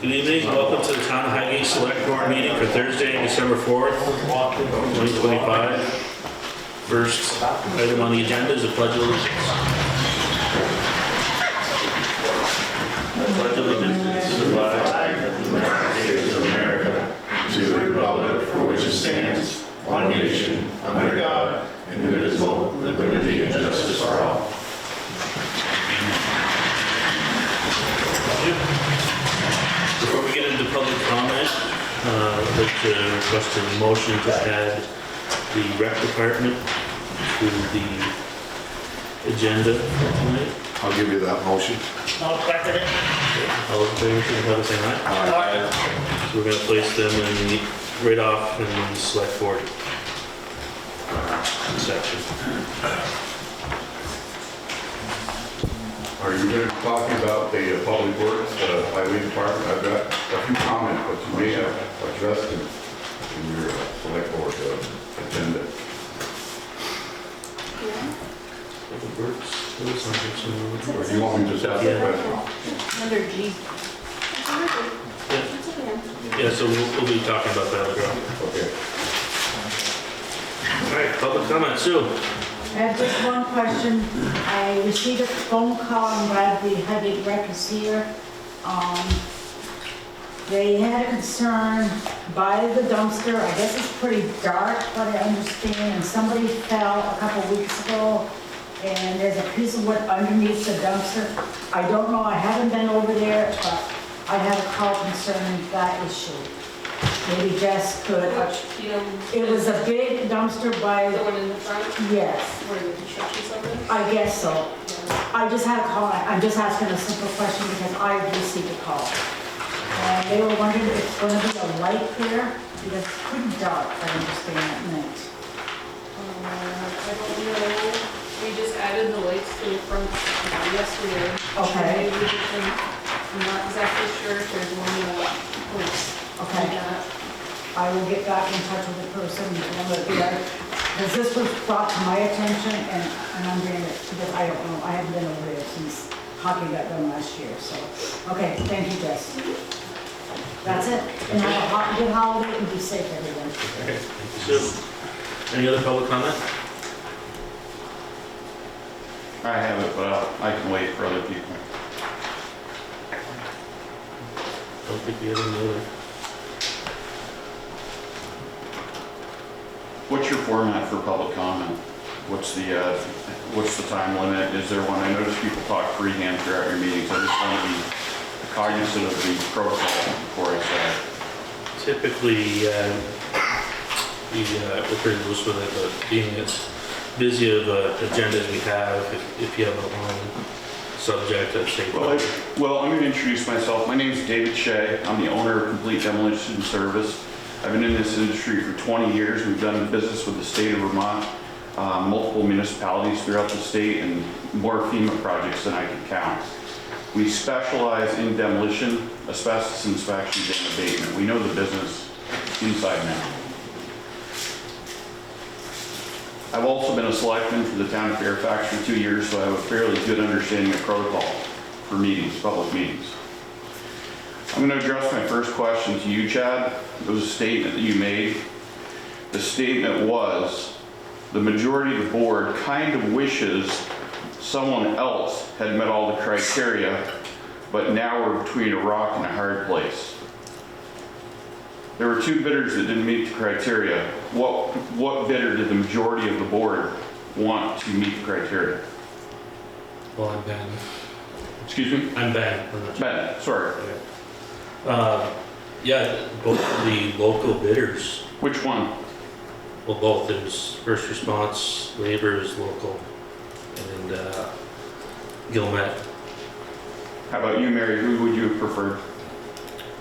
Good evening, welcome to the Town of Highgate Selectboard meeting for Thursday, December 4th, 2025. First item on the agenda is the Pledge of Allegiance. I pledge allegiance to the flag of the United States of America, to the republic for which it stands, one nation, under God, indivisible, with liberty and justice for all. Before we get into public comment, I'd like to request a motion to add the rec department to the agenda for tonight. I'll give you that motion. I'll second it. All those in favor, signify by saying aye. So we're going to place them right off in the select board section. Are you going to talk about the public works, highway department? I've got a few comments, but you may have addressed them in your select board agenda. Public works, those are Or do you want me to just ask the question? Under G. yeah, so we'll be talking about that later on. Okay. All right, public comment, Sue. I have just one question. I received a phone call, I'm glad the Highgate Rec is here. They had a concern by the dumpster. I guess it's pretty dark, but I understand, and somebody fell a couple weeks ago, and there's a piece of wood underneath the dumpster. I don't know, I haven't been over there, but I have a call concerning that issue. Maybe Jess could. It was a big dumpster by, The one in the front, yes, where the construction stuff is? I guess so. I just had a call, I'm just asking a simple question because I received a call. And they were wondering if it's gonna be a light there, because it's pretty dark, I understand at night. I don't know, we just added the lights to the front yesterday. Okay. Maybe we can, I'm not exactly sure if there's one more place. Okay. I will get back in touch with the person, because this was brought to my attention, and I'm doing it, because I don't know, I haven't been over there since hockey got done last year, so. Okay, thank you, Jess. That's it, and have a good holiday and be safe, everyone. Okay, thank you, Sue. Any other public comment? I have it, but I can wait for other people. Don't think we have any other. What's your format for public comment? What's the time limit? Is there one? I notice people talk freehand throughout your meetings. I just want to be cognizant of the protocol before I say. Typically, we're pretty loose with it, but being as busy of an agenda as we have, if you have a long subject, I'd say. Well, I'm going to introduce myself. My name is David Shea. I'm the owner of Complete Demolition Service. I've been in this industry for 20 years. We've done business with the state of Vermont, multiple municipalities throughout the state, and more FEMA projects than I can count. We specialize in demolition, asbestos inspections, and abatement. We know the business inside and out. I've also been a selectman for the town of Fairfax for 2 years, so I have a fairly good understanding of protocol for meetings, public meetings. I'm going to address my first question to you, Chad. It was a statement that you made. The statement was, the majority of the board kind of wishes someone else had met all the criteria, but now we're between a rock and a hard place. There were 2 bidders that didn't meet the criteria. What bidder did the majority of the board want to meet the criteria? Well, I'm Ben. Excuse me? I'm Ben. Ben, sorry. Yeah, both of the local bidders. Which one? Well, both. There's First Response, Labor is local, and Gilmet. How about you, Mary? Who would you have preferred?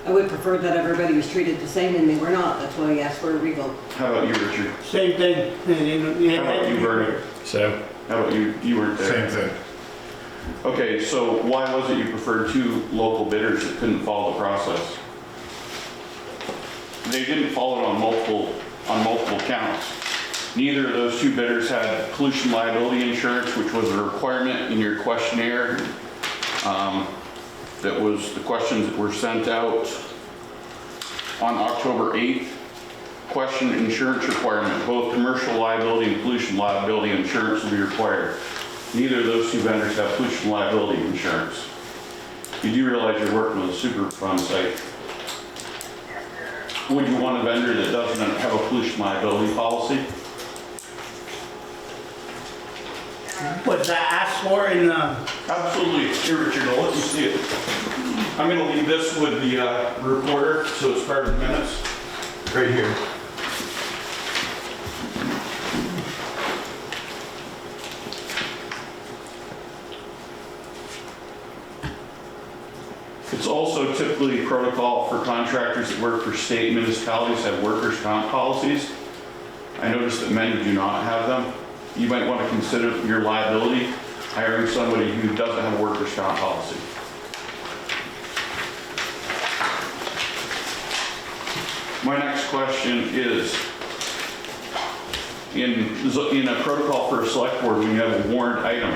I would prefer that everybody was treated the same, and they were not. That's why I asked for a revote. How about you, Richard? Same thing. How about you, Bernie? So, How about you? You weren't there. Same thing. Okay, so why was it you preferred 2 local bidders that couldn't follow the process? They didn't follow it on multiple counts. Neither of those 2 bidders had pollution liability insurance, which was a requirement in your questionnaire. that was the questions that were sent out on October 8th. Question insurance requirement, both commercial liability and pollution liability insurance will be required. Neither of those two vendors have pollution liability insurance. You do realize you're working with a Superfund site. Would you want a vendor that doesn't have a pollution liability policy? Was that asked for in the, Absolutely. Here, Richard, I'll let you see it. I'm going to leave this with the reporter, so it's part of the minutes. Right here. It's also typically protocol for contractors that work for state municipalities have workers' comp policies. I noticed that many do not have them. You might want to consider your liability hiring somebody who doesn't have a workers' comp policy. My next question is, in a protocol for a select board, when you have a warrant item,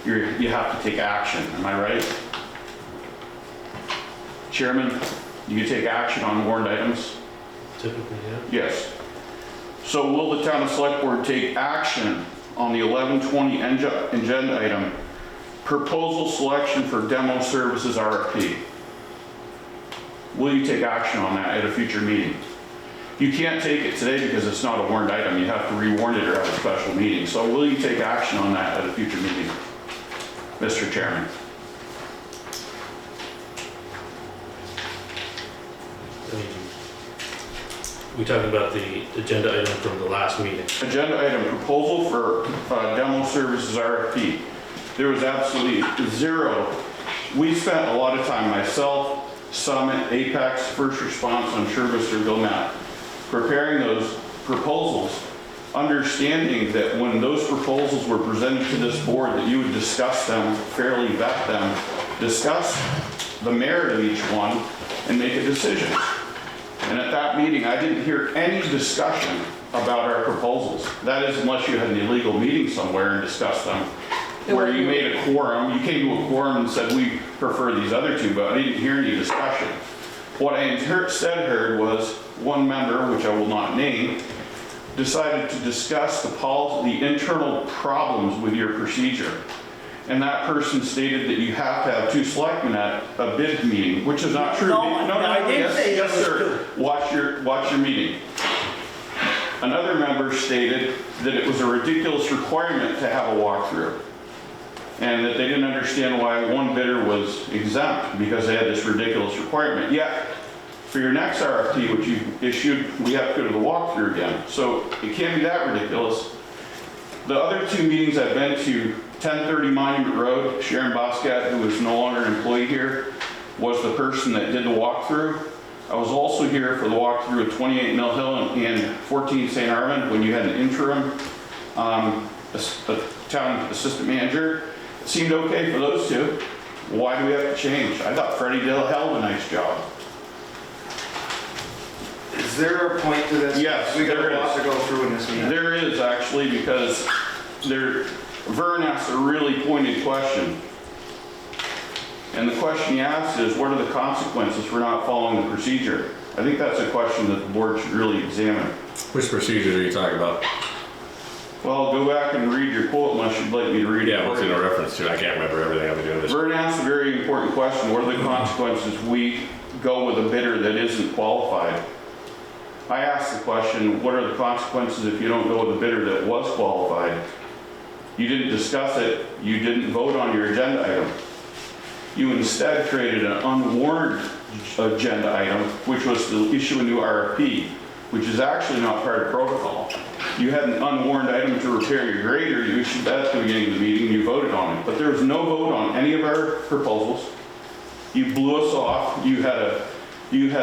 you have to take action, am I right? Chairman, you can take action on warrant items? Typically, yeah. Yes. So will the town select board take action on the 1120 agenda item, proposal selection for demo services RFP? Will you take action on that at a future meeting? You can't take it today because it's not a warrant item. You have to re-warn it or have a special meeting. So will you take action on that at a future meeting, Mr. Chairman? We talking about the agenda item from the last meeting. Agenda item, proposal for demo services RFP. There was absolutely zero. We spent a lot of time, myself, Summit, Apex, First Response, I'm sure Mr. Gilmat, preparing those proposals, understanding that when those proposals were presented to this board, that you would discuss them, fairly vet them, discuss the merit of each one, and make a decision. And at that meeting, I didn't hear any discussion about our proposals. That is, unless you had an illegal meeting somewhere and discussed them, where you made a quorum, you came to a quorum and said, we prefer these other two, but I didn't hear any discussion. What I instead heard was one member, which I will not name, decided to discuss the internal problems with your procedure. And that person stated that you have to have two selectmen at a bid meeting, which is not true. No, I didn't say yes, it was sir. Watch your meeting. Another member stated that it was a ridiculous requirement to have a walkthrough, and that they didn't understand why one bidder was exempt because they had this ridiculous requirement. Yet, for your next RFP, which you issued, we have to go to the walkthrough again. So it can't be that ridiculous. The other two meetings I've been to, 1030 Monument Road, Sharon Boscat, who is no longer an employee here, was the person that did the walkthrough. I was also here for the walkthrough of 28 Mill Hill and 14 St. Armand when you had an interim town assistant manager. It seemed okay for those two. Why do we have to change? I thought Freddie did a hell of a nice job. Is there a point to this? Yes, We got there a lot is. to go through in this meeting. There is actually, because Vern asked a really pointed question. And the question he asked is, what are the consequences for not following the procedure? I think that's a question that the board should really examine. Which procedures are you talking about? Well, go back and read your quote unless you'd like me to read it. Yeah, what's in a reference to? I can't remember everything I've been doing this. Vern asked a very important question. What are the consequences if we go with a bidder that isn't qualified? I asked the question, what are the consequences if you don't go with a bidder that was qualified? You didn't discuss it. You didn't vote on your agenda item. You instead created an unwarned agenda item, which was to issue a new RFP, which is actually not part of protocol. You had an unwarned item to repair your grader. You issued that at the beginning of the meeting and you voted on it. But there was no vote on any of our proposals. You blew us off. You had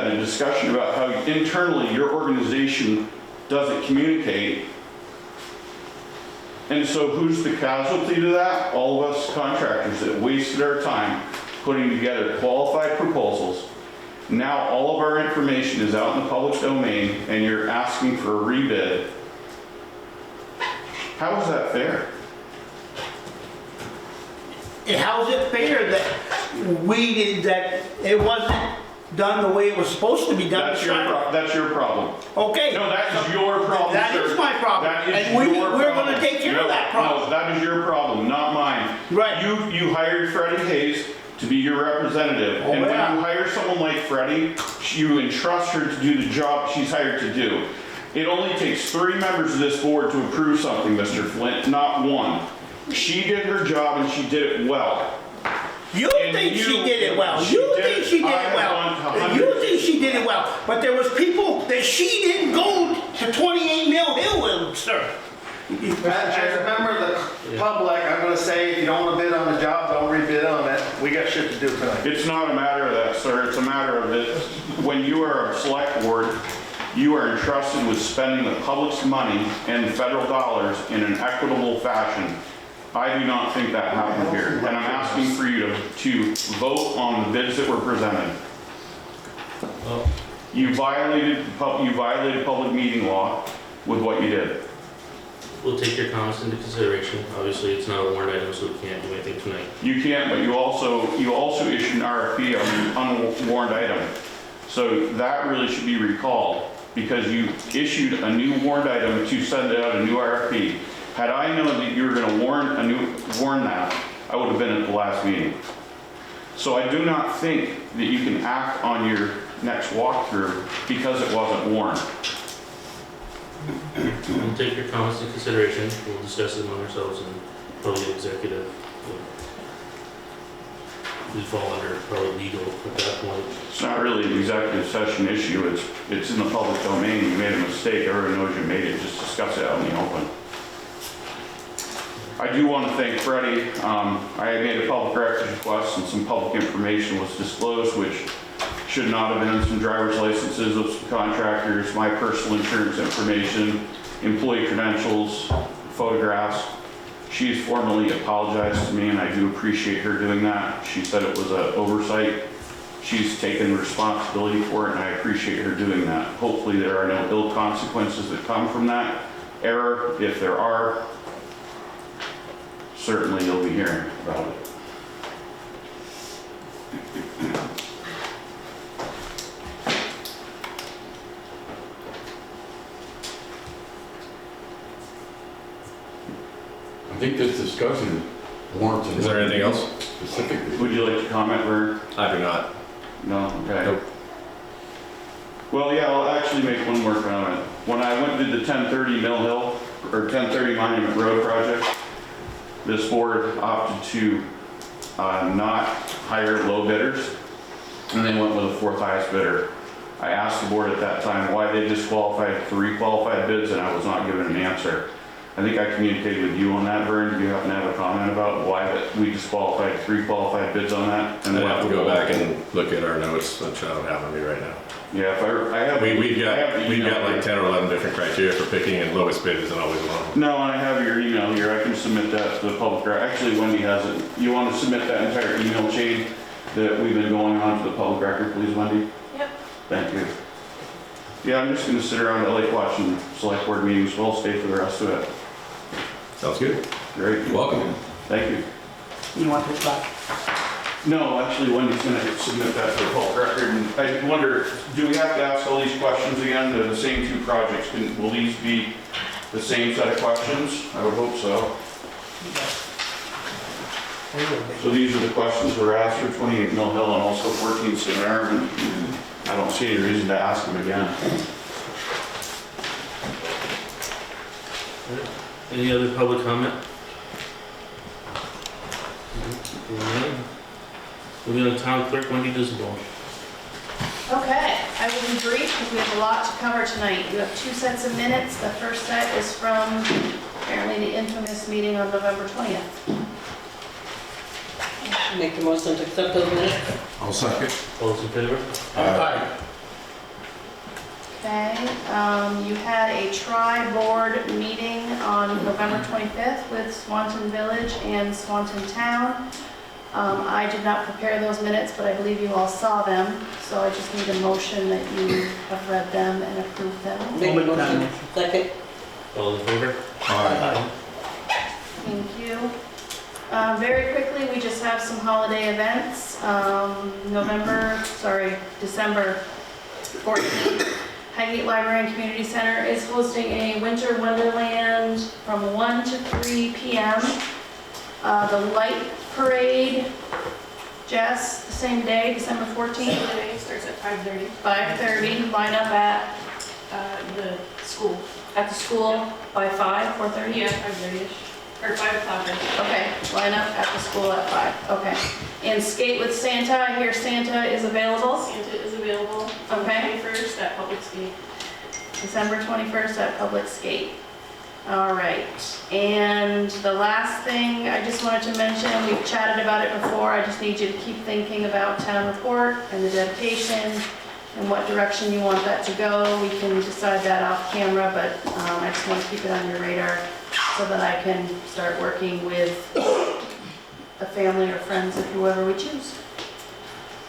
a discussion about how internally your organization doesn't communicate. And so who's the casualty to that? All of us contractors that wasted our time putting together qualified proposals. Now all of our information is out in the public domain and you're asking for a rebid. How is that fair? how's it fair that that it wasn't done the way it was supposed to be done? That's your problem. Okay. No, that's your problem, That sir. is my problem. That is And your we're problem. gonna take care of that problem. No, that is your problem, not mine. Right. You hired Freddie Hayes to be your representative. Oh, And when yeah. you hire someone like Freddie, you entrust her to do the job she's hired to do. It only takes 3 members of this board to approve something, Mr. Flint, not 1. She did her job and she did it well. You And think she you- did it well. she You did. think she did I it have well. gone to hundreds. You think she did it well. But there was people that she didn't go to 28 Mill Hill with, sir. As a member of the public, I'm gonna say, if you don't wanna bid on the job, don't rebid on it. We got shit to do tonight. It's not a matter of that, sir. It's a matter of that when you are a select board, you are entrusted with spending the public's money and federal dollars in an equitable fashion. I do not think that happened here, and I'm asking for you to vote on the bids that were presented. Well, You violated public meeting law with what you did. we'll take your comments into consideration. Obviously, it's not a warrant item, so we can't do anything tonight. You can't, but you also issued an RFP on an unwarned item. So that really should be recalled, because you issued a new warrant item to send out a new RFP. Had I known that you were gonna warn that, I would have been at the last meeting. So I do not think that you can act on your next walkthrough because it wasn't warned. We'll take your comments into consideration. We'll discuss it among ourselves and probably executive. We fall under probably legal at that point. It's not really an executive session issue, it's in the public domain. You made a mistake, everyone knows you made it, just discuss it out in the open. I do want to thank Freddie. I made a public records request and some public information was disclosed, which should not have been. Some driver's licenses of some contractors, my personal insurance information, employee credentials, photographs. She's formally apologized to me, and I do appreciate her doing that. She said it was an oversight. She's taken responsibility for it, and I appreciate her doing that. Hopefully there are no ill consequences that come from that error. If there are, certainly you'll be hearing about it. I think this discussion warrants. Is there anything else? Specifically. Would you like to comment, Vern? I do not. No? Okay. Nope. Well, yeah, I'll actually make one more comment. When I went to the 1030 Mill Hill, or 1030 Monument Road project, this board opted to not hire low bidders, and they went with the 4th highest bidder. I asked the board at that time why they disqualified 3 qualified bids, and I was not given an answer. I think I communicated with you on that, Vern. Do you happen to have a comment about why that we disqualified 3 qualified bids on that? And I'd what have to the- go back and look at our notes, which I don't have on me right now. Yeah, if I have. We've I have the got email. like 10 or 11 different criteria for picking, and lowest bid isn't always one of them. No, and I have your email here. I can submit that to the public. Actually, Wendy has it. You want to submit that entire email chain that we've been going on to the public record, please, Wendy? Yep. Thank you. Yeah, I'm just going to sit around. I like watching select board meetings, so I'll stay for the rest of it. Sounds good. Great. You're welcome. Thank you. You want this back? No, actually, Wendy's going to submit that to the public record. And I wonder, do we have to ask all these questions again? The same 2 projects, will these be the same set of questions? I would hope so. So these are the questions that were asked for 28 Mill Hill and also 14 St. Aaron. I don't see any reason to ask them again. Any other public comment? Moving on to town clerk, Wendy Disable. Okay, I will be brief because we have a lot to cover tonight. You have 2 sets of minutes. The first set is from apparently the infamous meeting on November 20th. Make the motion to accept those minutes. I'll second. All those in favor? Aye. Okay, you had a tri-board meeting on November 25th with Swanton Village and Swanton Town. I did not prepare those minutes, but I believe you all saw them, so I just need a motion that you have read them and approved them. Make the motion. Second. All in favor? Aye. Thank you. Very quickly, we just have some holiday events. December 14th, Highgate Library and Community Center is hosting a winter wonderland from 1 to 3 p.m. The light parade, Jess, the same day, December 14th. Starts at 5:30. 5:30, line up at The school. the school by 4:30? Yeah, 5:30ish. Or 5 o'clock. Okay, line up at the school at 5, okay. And Skate with Santa, I hear Santa is available. Santa is available on the Okay. 21st at Public Skate. December 21st at Public Skate. All right, and the last thing I just wanted to mention, we've chatted about it before, I just need you to keep thinking about town report and the dedication and what direction you want that to go. We can decide that off camera, but I just want to keep it on your radar so that I can start working with a family or friends of whoever we choose.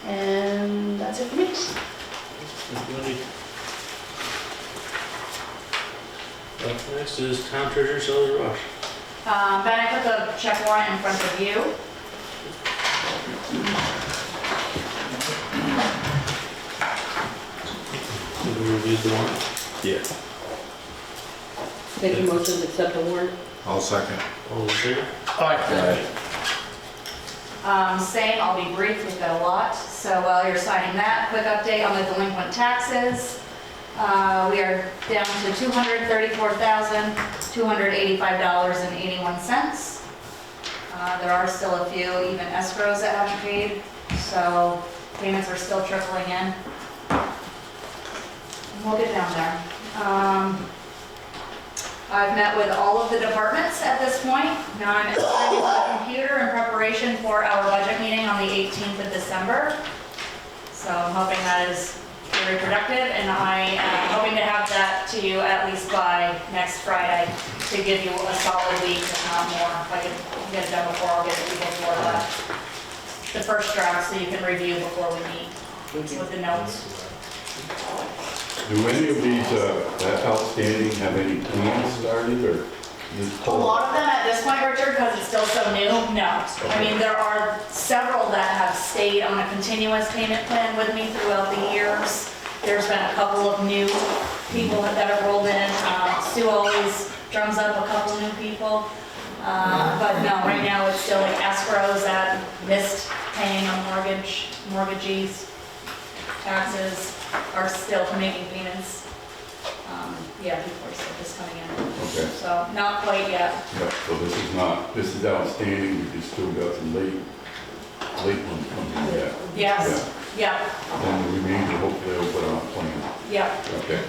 And that's it for me. Thank you, Wendy. Up next is Town Treasurer Shelley Rush. Ben, I put the check warrant in front of you. Did we review the warrant? Yeah. Make a motion to accept the warrant. I'll second. All in favor? Same, I'll be brief, we've got a lot. So while you're signing that, quick update on the delinquent taxes. We are down to $234,285.81. There are still a few even escrows that haven't paid, so payments are still trickling in. We'll get down there. I've met with all of the departments at this point. Now I'm setting up the computer in preparation for our budget meeting on the 18th of December. So I'm hoping that is very productive, and I am hoping to have that to you at least by next Friday to give you a solid week, if not more. If I can get it done before, I'll get it to you before the first draft so you can review before we meet with the notes. Do any of these that outstanding have any plans started or? A lot of them at this point, Richard, because it's still so new, no. I mean, there are several that have stayed on a continuous payment plan with me throughout the years. There's been a couple of new people that have rolled in. Sue always drums up a couple new people. But no, right now it's still like escrows that missed paying on mortgagees, taxes are still making payments. Yeah, people are still just coming in. Okay. So not quite yet. Yeah, so this is outstanding, we just still got some late ones coming in yet. Yes, yeah, Then the remainder, hopefully they'll put on a plan. yeah. Okay.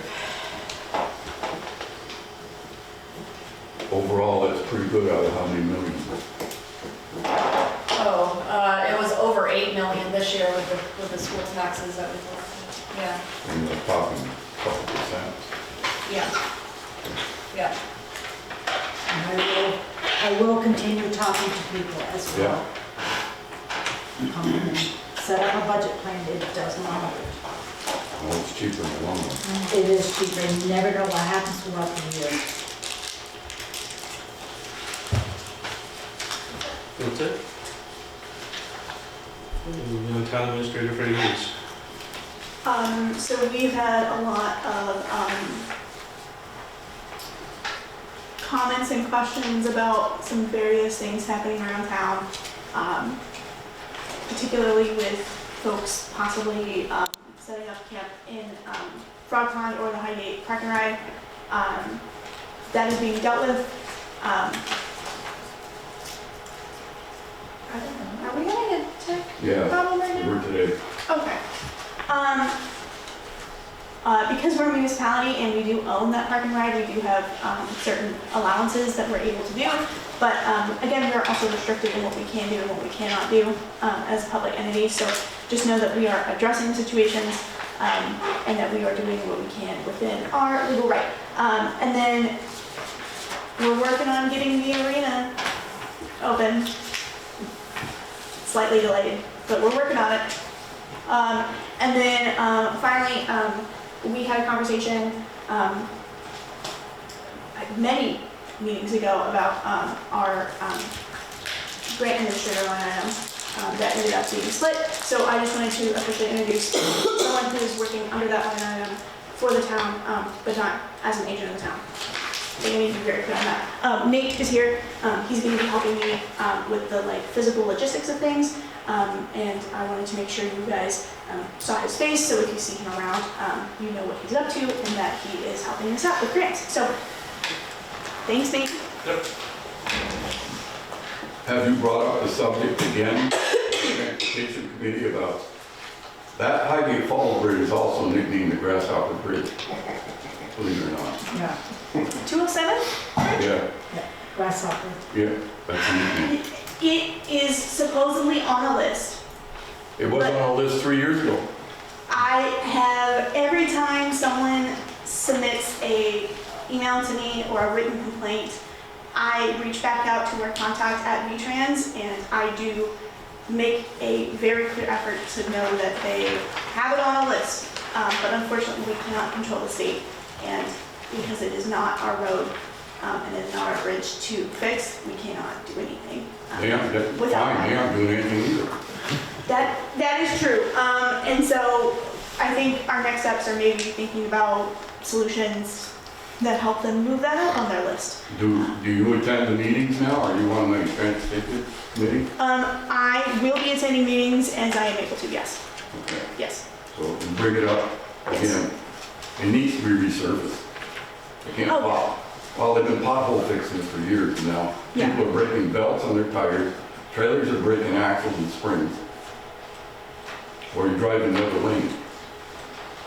Overall, that's pretty good out of how many millions? It was over 8 million this year with the school taxes that we collected. Yeah, And we're talking a couple percent. yeah, yeah. And I will continue talking to people as well. Come in and set up a budget plan, it does not hurt. Well, it's cheaper in the long run. It is cheap, and you never know what happens throughout the year. That's it? Moving on, Town Administrator Freddie Hughes. So we've had a lot of comments and questions about some various things happening around town, particularly with folks possibly setting up camp in Frog Pond or the Highgate Park and Ride. That is being dealt with. Are we having a tech Yeah, problem right now? we're today. Okay. Because we're a municipality and we do own that park and ride, we do have certain allowances that we're able to do. But again, we're also restricted in what we can do and what we cannot do as a public entity. So just know that we are addressing situations and that we are doing what we can within our legal right. And then we're working on getting the arena open. Slightly delayed, but we're working on it. And then finally, we had a conversation many meetings ago about our grant administrator line item that ended up being split. So I just wanted to officially introduce someone who is working under that line item for the town, but not as an agent of the town. I think I need to be very clear on that. Nate is here. He's going to be helping me with the physical logistics of things, and I wanted to make sure you guys saw his face, so if you see him around, you know what he's up to and that he is helping us out with grants. So, thanks, Nate. Yep. Have you brought up the subject again, the Transportation Committee, about that Highgate Fall Bridge is also nicknamed the Grasshopper Bridge, believe it or not. Yeah, 207? Yeah, grasshopper. yeah, that's a nickname. It is supposedly on a list. It was on a list 3 years ago. I have, every time someone submits a email to me or a written complaint, I reach back out to our contact at VTrans, and I do make a very clear effort to know that they have it on a list. But unfortunately, we cannot control the state, and because it is not our road and it is not our bridge to fix, we cannot do anything. They aren't, that's fine, they aren't doing anything either. That is true. And so I think our next steps are maybe thinking about solutions that help them move that up on their list. Do you attend the meetings now, or are you on the Transportation Committee? I will be attending meetings as I am able to, yes. Okay. Yes. So you bring it up again. It needs to be resurfaced. It can't pop. Well, they've been pothole fixing for years now. Yeah. People are breaking belts on their tires. Trailers are breaking axles and springs. Or you drive in another lane.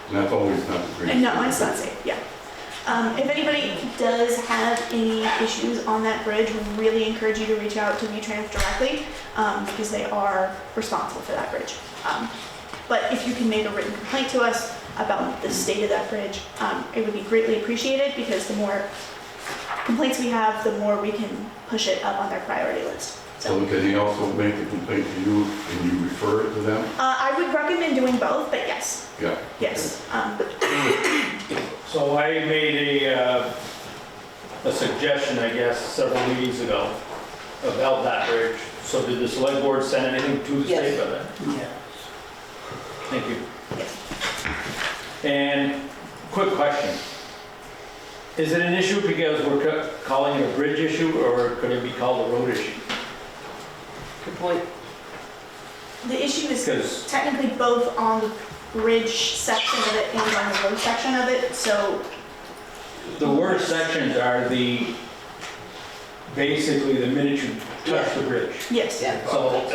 And that's always not the greatest. No, it's not safe, yeah. If anybody does have any issues on that bridge, we really encourage you to reach out to VTrans directly because they are responsible for that bridge. But if you can make a written complaint to us about the state of that bridge, it would be greatly appreciated because the more complaints we have, the more we can push it up on their priority list. So can they also make the complaint to you and you refer it to them? I would recommend doing both, but yes. Yeah. Yes. So I made a suggestion, I guess, several meetings ago about that bridge. So did the select board send anything to the state about that? Yeah. Thank you. And quick question. Is it an issue because we're calling it a bridge issue, or could it be called a road issue? Good point. The issue is 'Cause- technically both on the bridge section of it and on the road section of it, so. The worst sections are basically the minute you touch the bridge. Yes. Yeah.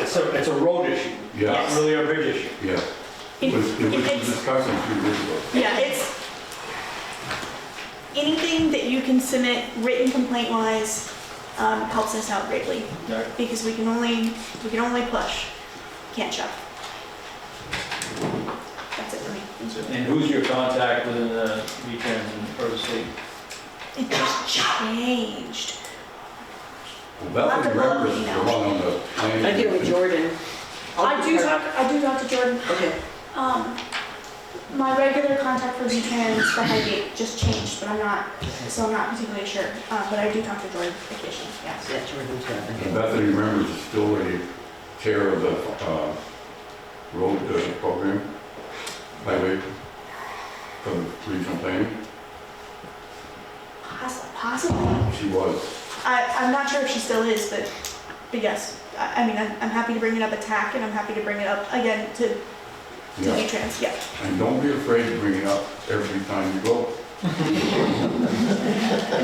So it's a road issue, Yeah. not really a bridge issue. Yeah. It was a discussion 2 years ago. Yeah, it's, anything that you can submit written complaint wise helps us out greatly. Right. Because we can only push, can't shove. That's it for me. And who's your contact within the VTrans or the state? It just changed. Well, Bethany Rivers is the one on the planning. I deal with Jordan. I do talk to Jordan. Okay. My regular contact for VTrans for Highgate just changed, but I'm not particularly sure. But I do talk to Jordan occasionally, yes. Yeah, Jordan's got it. And Bethany Rivers is still a chair of the road program, highway, for the regional planning. Possibly. She was. I'm not sure if she still is, but yes. I mean, I'm happy to bring it up at TAC, and I'm happy to bring it up again to Yeah. VTrans, yeah. And don't be afraid to bring it up every time you go.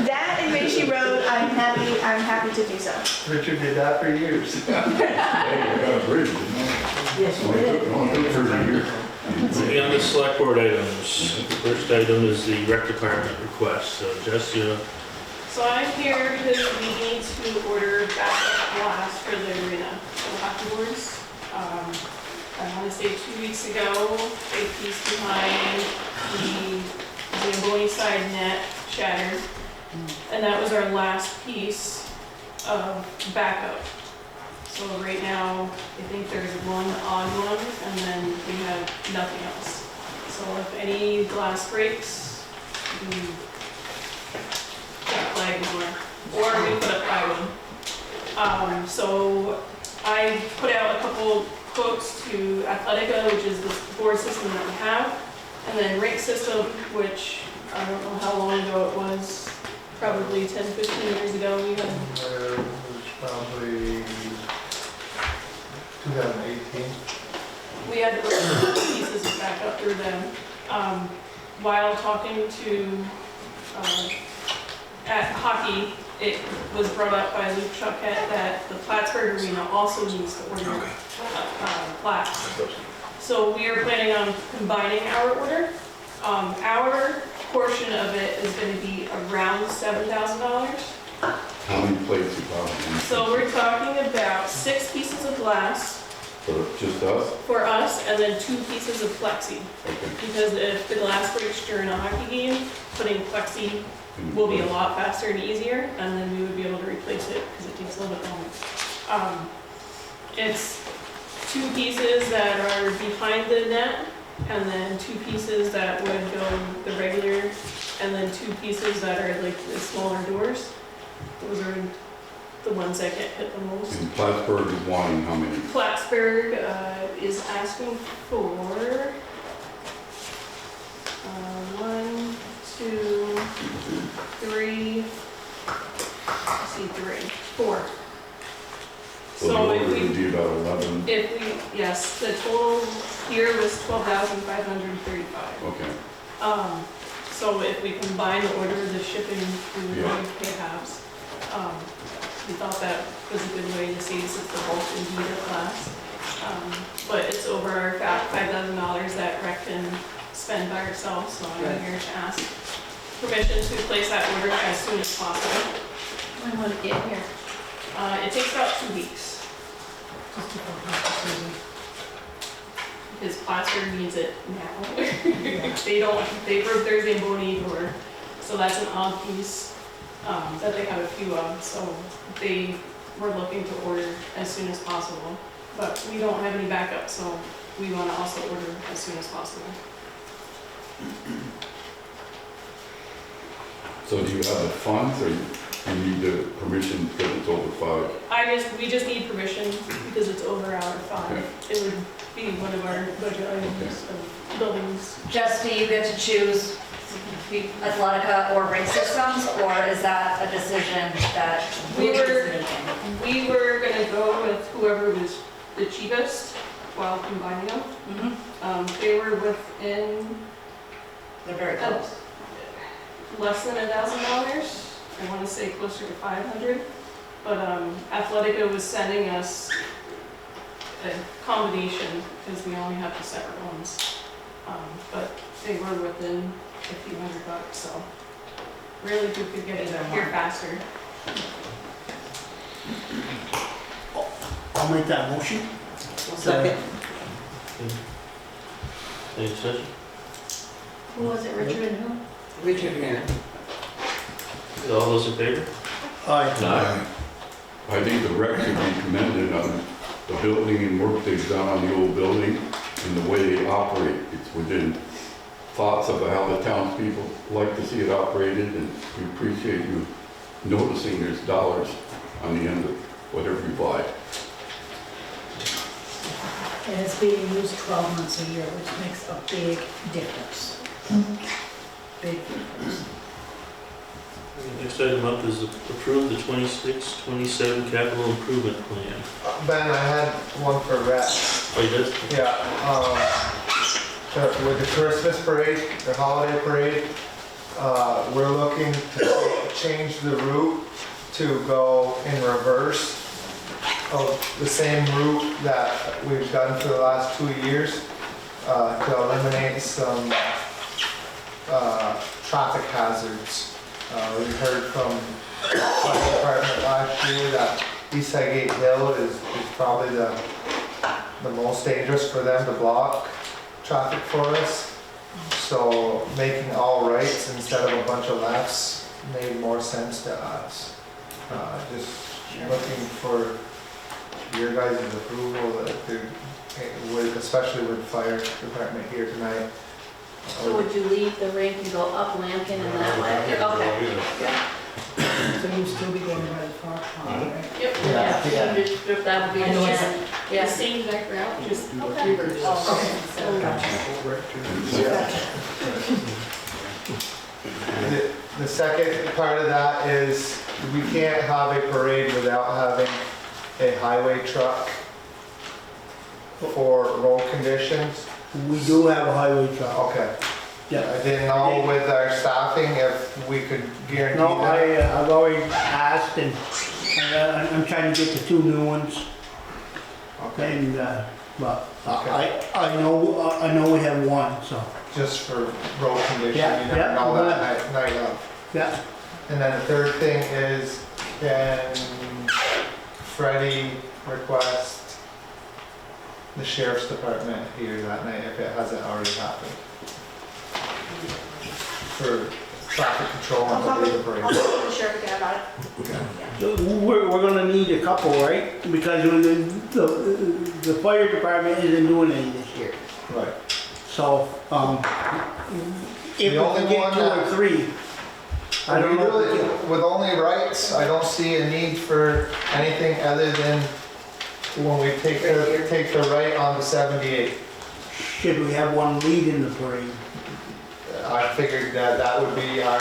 That and Macy Road, I'm happy to do so. Richard did that for years. Hey, you got a bridge, didn't you? Yes, you Only did. took 30 years. Moving on to select board items. The first item is the rec department request. So Jessica, So I'm here because we need to order backup glass for the arena, for the hockey boards. I want to say 2 weeks ago, a piece behind the Zamboni side net shattered. And that was our last piece of backup. So right now, I think there's one odd one, and then we have nothing else. So if any glass breaks, we put flag more, or we put up plywood. So I put out a couple quotes to Athletica, which is the board system that we have, and then Rink System, which I don't know how long ago it was, probably 10, 15 years ago. We had It was probably 2018. we had the pieces back up through them. While talking to, at hockey, it was brought up by Luke Chuckett that the Plattsburgh Arena also needs to order plaques. So we are planning on combining our order. Our portion of it is going to be around $7,000. How many plates you talking? So we're talking about 6 pieces of glass For just us? for us, and then 2 pieces of plexi. Okay. Because if the glass breaks during a hockey game, putting plexi will be a lot faster and easier, and then we would be able to replace it because it takes a little bit longer. It's 2 pieces that are behind the net, and then 2 pieces that would go the regular, and then 2 pieces that are like the smaller doors. Those are the ones that get hit the most. And Plattsburgh is wanting how many? Plattsburgh is asking for 1, 2, 3, let's see, 4. So the order would be about 11. Yes, the total here was 12,535. Okay. So if we combine the order, the shipping, we would Yeah. only pay halves. We thought that was a good way to save since the bulk indeed of glass. But it's over about $5,000 that rec can spend by ourselves, so I'm here to ask permission to place that order as soon as possible. When would it get here? It takes about 2 weeks. Because Plattsburgh needs it now. They broke their Zamboni door, so that's an odd piece that they have a few of, so they were looking to order as soon as possible. But we don't have any backup, so we want to also order as soon as possible. So do you have the funds or you need the permission because it's over 5? We just need permission because it's over our 5. Okay. It would be one of our budget items of buildings. Just do you get to choose Athletica or Rink Systems, or is that a decision that We we're were- making? We were gonna go with whoever was the cheapest while combining them. They were within They're very close. less than $1,000. I wanna say closer to 500. But Athletica was sending us a combination because we only have the separate ones. But they were within a few $100, so really we could get it here faster. I'll make that motion. Second. Any discussion? Who was it, Richard and who? Richard here. All those in favor? Aye. I think the rec should be commended on the building and work they've done on the old building and the way they operate. It's within thoughts of how the townspeople like to see it operated, and we appreciate you noticing there's dollars on the end of whatever you buy. And it's being used 12 months a year, which makes a big difference. Big difference. Next item up is approve the 26-27 capital improvement plan. Ben, I had one for rec. Oh, you did? Yeah, with the Christmas parade, the holiday parade, we're looking to change the route to go in reverse of the same route that we've done for the last 2 years, to eliminate some traffic hazards. We heard from the fire department last year that East Highgate Hill is probably the most dangerous for them to block traffic for us. So making all rights instead of a bunch of lefts made more sense to us. Just looking for your guys' approval, especially with fire department here tonight. So would you leave the rink and go up Lampkin and that way? Okay. To So you still be going by the park pond, right? Yep, Yeah, yeah, yeah. if that would be I the know it's- intent. Yeah, same exact route, just reverse. Okay, gotcha. The second part of that is we can't have a parade without having a highway truck for road conditions. We do have a highway truck. Okay. Yeah. I didn't know with our staffing if we could guarantee No, that. I've already asked and I'm trying to get the 2 new ones. Okay, And, but I know we have one, so, just for road condition, you Yeah, never yeah, know yeah. that night of. yeah. And then the third thing is, can Freddie request the sheriff's department here that night if it hasn't already happened? For traffic control I'll and talk the with, parade. I'll talk with the sheriff again about it. So we're gonna need a couple, right? Because the fire department isn't doing any this year. Right. So, if The we only can get one 2 that- or 3, I don't know. if we can- With only rights, I don't see a need for anything other than when we take the right on the 78. Should we have one lead in the parade? I figured that would be our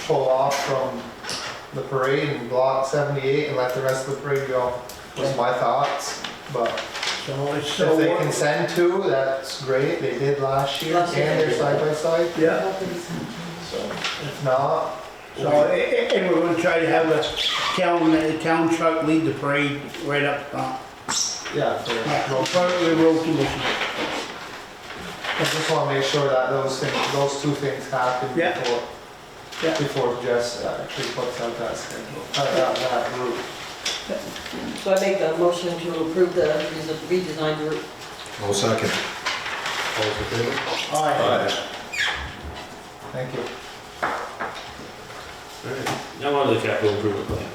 pull off from the parade and block 78 and let the rest of the parade go, was my thoughts. But So it's if so. they can send 2, that's great, they did last year, and they're side by side. Yeah, So if not, so, and we're gonna try to have the town truck lead the parade right up front. yeah, Yeah, for the road conditions. I just wanna make sure that those 2 things happen Yeah. Yeah. before Jess actually puts out that schedule, that route. So I make the motion to approve the redesigned route. I'll second. All those in favor? Aye. Thank you. Now on to the capital improvement plan.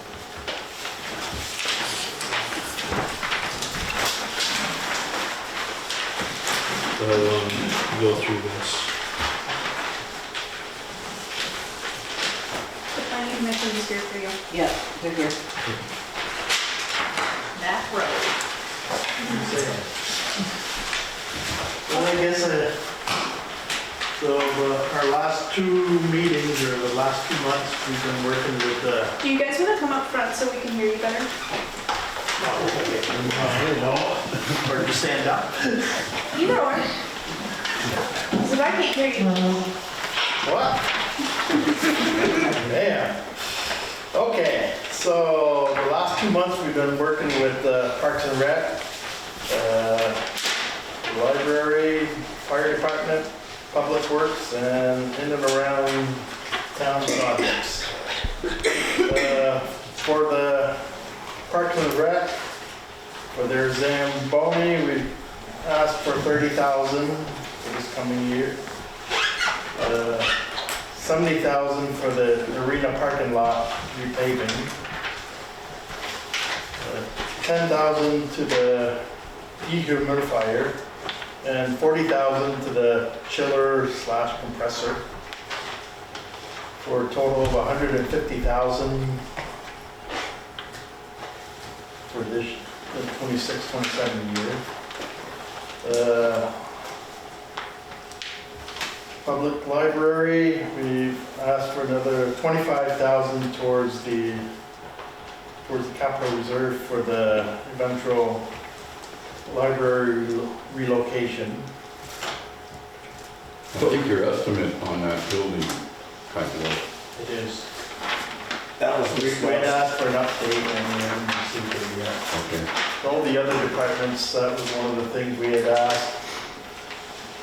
So, go through this. The planning commission is here for you. Yeah, they're here. That road. Well, I guess, so our last 2 meetings, or the last 2 months, we've been working with, Do you guys want to come up front so we can hear you better? or to stand up. Either or. 'Cause if I can't hear you, What? Man. Okay, so the last 2 months, we've been working with Parks and Rec, the library, fire department, public works, and in and around town projects. For the Parks and Rec, for their Zamboni, we asked for 30,000 for this coming year. 70,000 for the arena parking lot repaving. 10,000 to the dehumidifier, and 40,000 to the chiller / compressor, for a total of 150,000 for this, the 26-27 year. Public library, we've asked for another 25,000 towards the capital reserve for the eventual library relocation. I think your estimate on that building kind of low. It is. That was, we might ask for an update and we haven't received it yet. Okay. All the other departments, that was one of the things we had asked.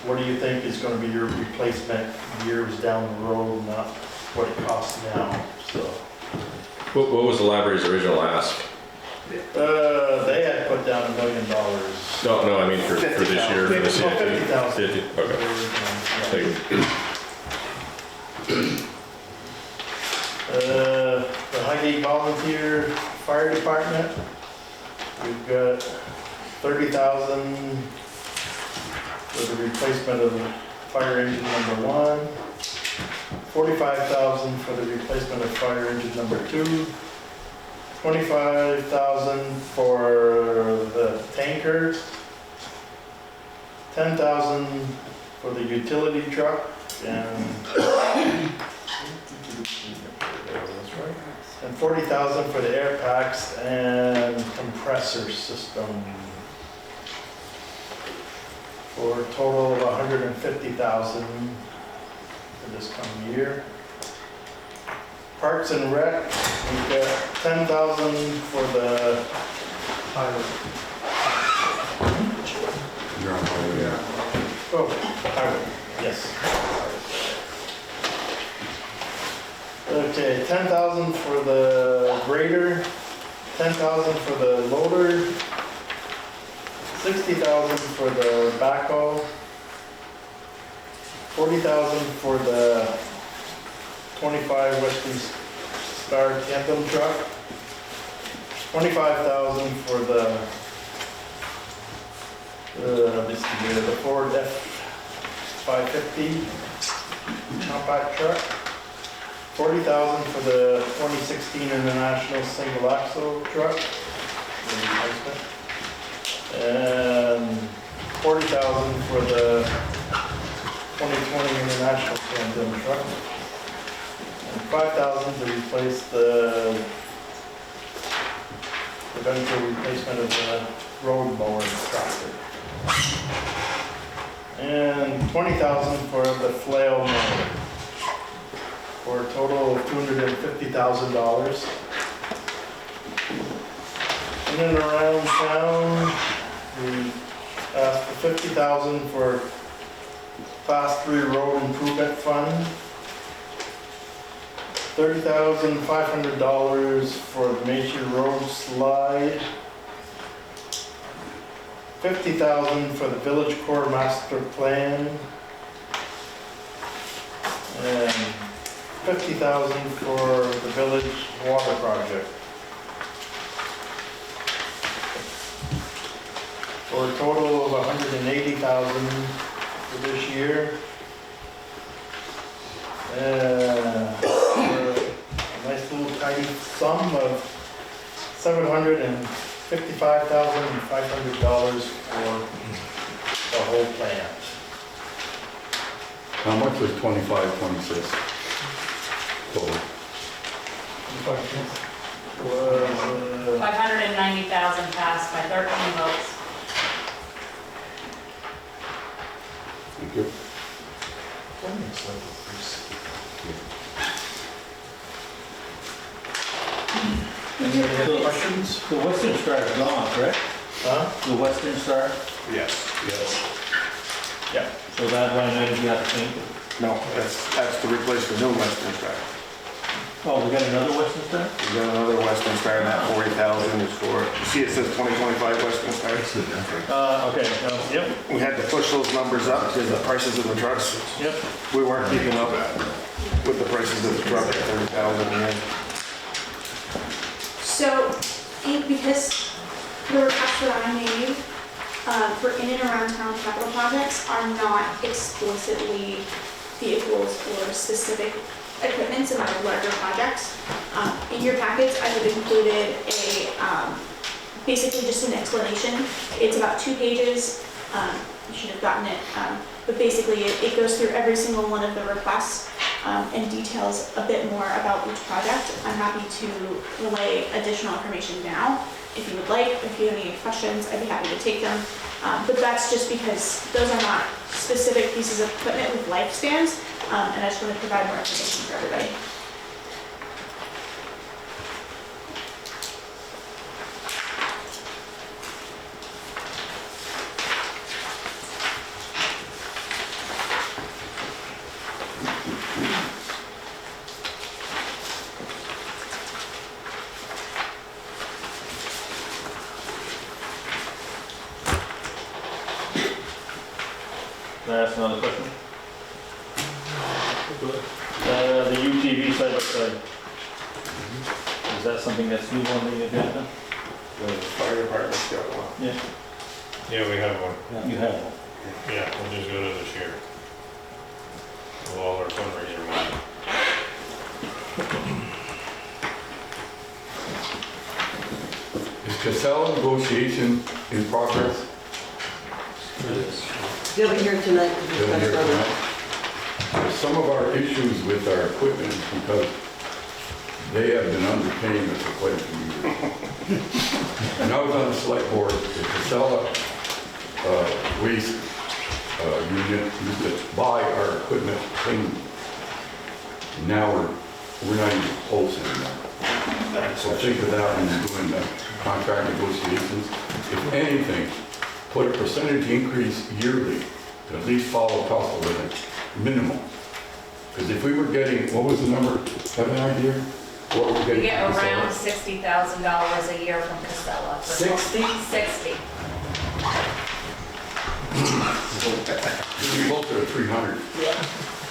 What do you think is gonna be your replacement years down the road, not what it costs now, so. What was the library's original ask? They had put down $1 million. No, I mean for this year, for the CIP. 50,000. 50, okay. Thank you. The Highgate Volunteer Fire Department, we've got 30,000 for the replacement of fire engine number 1. $45,000 for the replacement of fire engine number 2, $25,000 for the tanker, $10,000 for the utility truck, and $40,000 for the air packs and compressor system, for a total of $150,000 for this coming year. Parks and Rec, we've got $10,000 for the Highway. You're on highway. highway, yes. Okay, $10,000 for the grader, $10,000 for the loader, $60,000 for the backhoe, $40,000 for the 25 Western Star Tandem truck, $25,000 for the Ford F-550 compact truck, $40,000 for the 2016 International Single Axle truck, and $40,000 for the 2020 International Tandem truck, and $5,000 to replace the eventual replacement of the road mower tractor, and $20,000 for the flail mower, for a total of $250,000. And then around town, we asked for $50,000 for Class 3 Road Improvement Fund, $30,500 for the Major Road Slide, $50,000 for the Village Core Master Plan, and $50,000 for the Village Water Project. For a total of $180,000 for this year. For a nice little tidy sum of $755,500 for the whole plant. How much was 25, 26? Total. Was, 590,000 passed by 13 votes. Thank you. any other questions? The Western Star is gone, correct? Huh? The Western Star, Yes. Yeah. so that line item you got to change it. No, that's to replace the new Western Star. Oh, we got another Western Star? We got another Western Star, and that 40,000 is for, you see it says 2025 Western Star? Okay, yep, We had to push those numbers up because the prices of the trucks, yep. we weren't keeping up with the prices of the truck at 30,000 a year. So, because the requests that I made for in and around town capital projects are not explicitly vehicles or specific equipments in other larger projects. In your packets, I have included basically just an explanation. It's about 2 pages. You should have gotten it. But basically, it goes through every single one of the requests and details a bit more about each project. I'm happy to relay additional information now if you would like. If you have any questions, I'd be happy to take them. But that's just because those are not specific pieces of equipment with lifespans, and I just want to provide more information for everybody. Can I ask another question? The UTV side by side. Is that something that's new on the agenda? The fire department's got one. Yeah. Yeah, we have one. You have one. Yeah, we'll just go to this year. wall or fundraiser money. Is Casella negotiation in progress? It is. They'll be here tonight to They'll be here discuss tonight. Some of our issues with our equipment is because they have been underpaying us for quite a few years. When I was on the select board, the Casella waste unit used to buy our equipment clean. Now we're not even close anymore. So think of that when you're doing the contract negotiations. If anything, put a percentage increase yearly to at least follow cost of living, minimum. Because if we were getting, what was the number? Have an idea? What were we We getting? get from Casella? around $60,000 a year from Casella. 60? 60. We're closer to 300.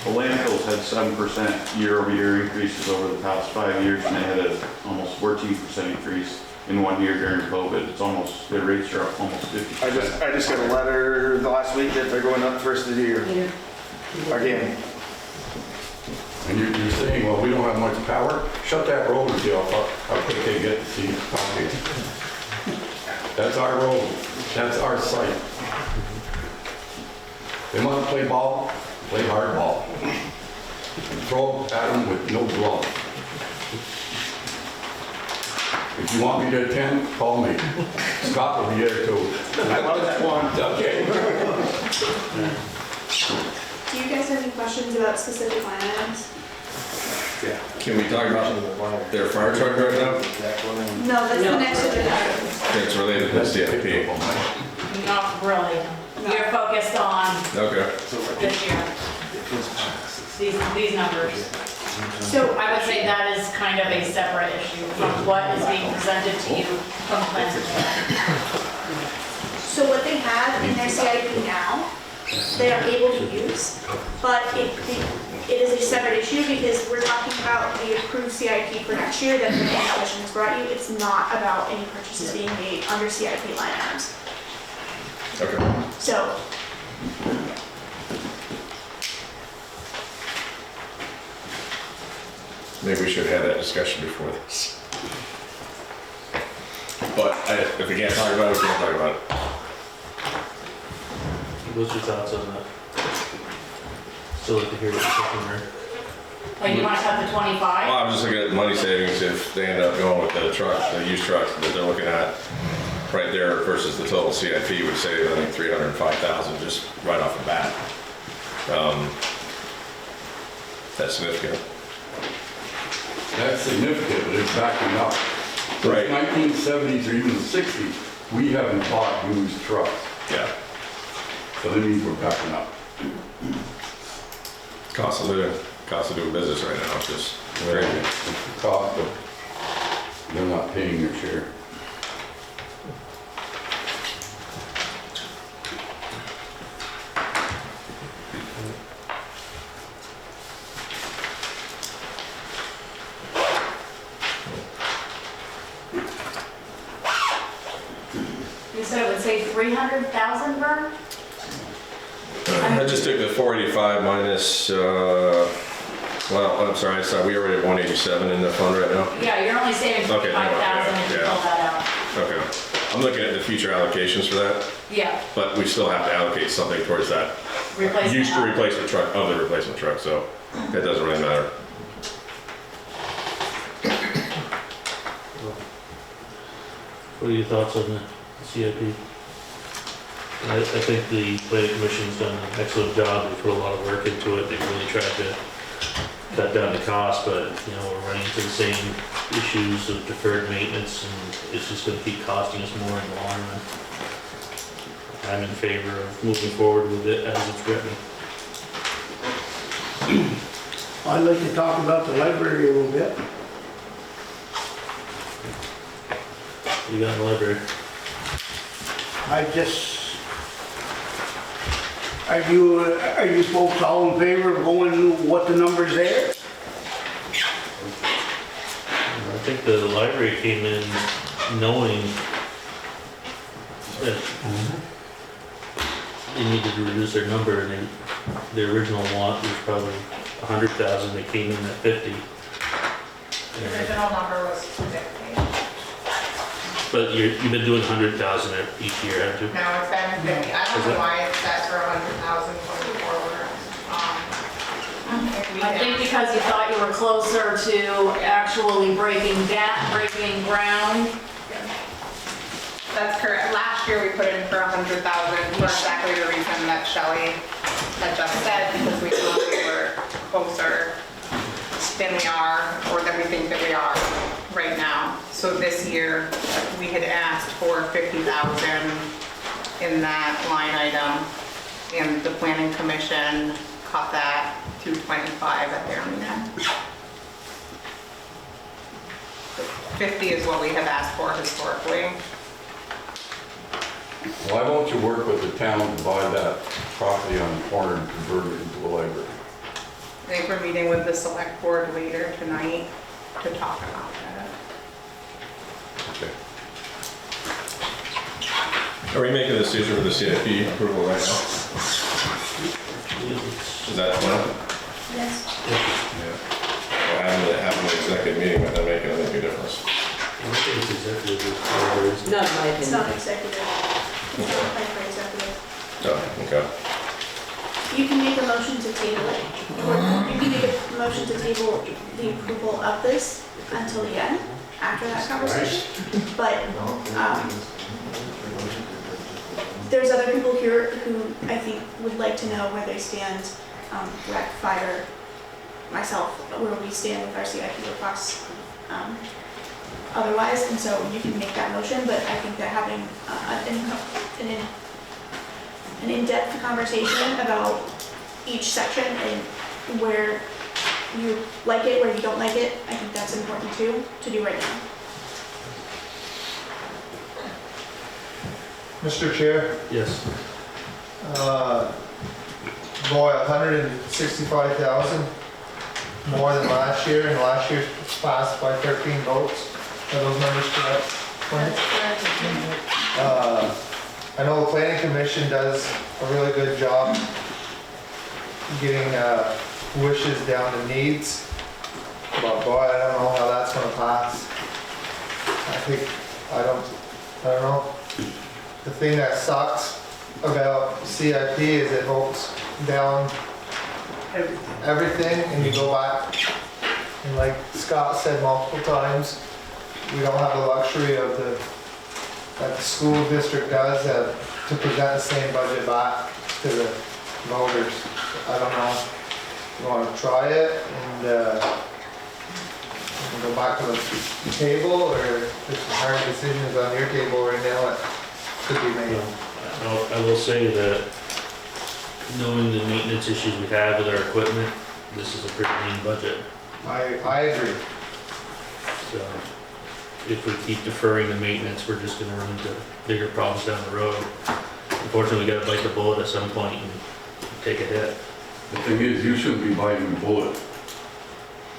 The landfills had 7% year-over-year increases over the past 5 years, and they had a almost 14% increase in 1 year during COVID. It's almost, their rates are up almost 50%. I just got a letter the last week that they're going up first of the year. Again. And you're saying, well, we don't have much power? Shut that road and see how quick they get to see it. That's our road. That's our site. They want to play ball, play hardball. Throw at them with no glove. If you want me to attend, call me. Scott will be there too. I love that one. Okay. Do you guys have any questions about specific line items? Can we talk about their fire truck right now? No, that's the next agenda item. It's related to CIP. Not really. You're focused on Okay. this year. These numbers. So I would say that is kind of a separate issue from what is being presented to you from Plan So what they have in their CIP now, they are able to use, but it is a separate issue because we're talking about the approved CIP for next year that the planning commission has brought you. It's not about any purchases being made under CIP line items. Okay. So, Maybe we should have that discussion before this. But if we can't talk about it, we can't talk about it. What's your thoughts on that? Still like to hear what you're thinking there. Like you want to cut the 25? Well, I'm just looking at money savings if they end up going with the truck, the used truck that they're looking at right there versus the total CIP would save, I think, $305,000 just right off the bat. That's significant. That's significant, but it's backing up. Right. Since 1970s or even the 60s, we haven't bought used trucks. Yeah. So that means we're backing up. Cost of doing business right now, it's just crazy. It's the cost of, they're not paying their share. You said it would save 300,000, Vern? I just took the 485 minus, well, I'm sorry, we already have 187 in the fund right now. Yeah, you're only saving Okay, 55,000 if you yeah. pull that out. Okay. I'm looking at the future allocations for that, Yeah, but we still have to allocate something towards that. Used to replacement truck, of the replacement truck, so that doesn't really matter. What are your thoughts on the CIP? I think the planning commission's done an excellent job. They put a lot of work into it. They really tried to cut down the cost, but, you know, we're running into the same issues of deferred maintenance, and it's just gonna keep costing us more in the long run. I'm in favor of moving forward with it as it's written. I'd like to talk about the library a little bit. What do you got in the library? Are you folks all in favor of going what the numbers there? I think the library came in knowing that they needed to reduce their number, and their original want was probably 100,000, they came in at 50. The original number was 50. But you've been doing 100,000 each year, haven't you? No, it's been 50. I don't know why it's set for 100,000 going forward. I think because you thought you were closer to actually breaking ground. That's correct. Last year we put in for 100,000 for exactly the reason that Shelley had just said, because we thought we were closer than we are, or than we think that we are right now. So this year, we had asked for 50,000 in that line item, and the planning commission cut that to 25 at their meeting. 50 is what we have asked for historically. Why don't you work with the town to buy that property on the corner and convert it into a library? I think we're meeting with the select board later tonight to talk about that. Okay. Are we making a decision for the CIP approval right now? Is that the plan? Yes. Yeah. Well, having an executive meeting with them making a difference. I don't think it's executive. Not in my It's not opinion. executive. It's not applied for executive. Oh, okay. You can make a motion to table it, or you can make a motion to table the approval of this until the end, after that conversation. But, there's other people here who I think would like to know where they stand, rec, fire, myself, where we stand with our CIP requests, otherwise, and so you can make that motion, but I think that having an in-depth conversation about each section and where you like it, where you don't like it, I think that's important too, to do right now. Mr. Chair, Yes. boy, 165,000 more than last year, and last year passed by 13 votes. Are those numbers correct? I know the planning commission does a really good job getting wishes down to needs, but boy, I don't know how that's gonna pass. I don't know. The thing that sucks about CIP is it holds down everything, and you go back, and like Scott said multiple times, we don't have the luxury of that the school district does to present the same budget back to the voters. I don't know if you want to try it and go back to the table, or there's some hard decisions on your table right now that could be made. I will say that knowing the maintenance issues we have with our equipment, this is a pretty lean budget. I agree. So if we keep deferring the maintenance, we're just gonna run into bigger problems down the road. Unfortunately, we gotta bite the bullet at some point and take a hit. The thing is, you shouldn't be biting the bullet.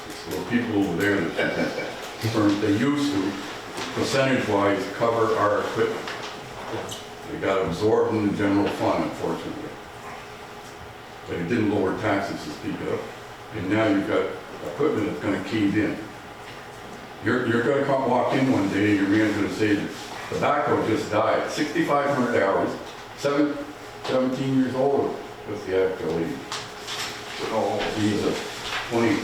It's the people over there that they used to, percentage-wise, cover our equipment. They got absorbed in the general fund, unfortunately. But it didn't lower taxes to speak of. And now you've got equipment that's gonna cave in. You're gonna come walk in one day and your man's gonna say, tobacco just died, 6,500 hours, 17 years old was the actual age. Oh, Jesus, 21.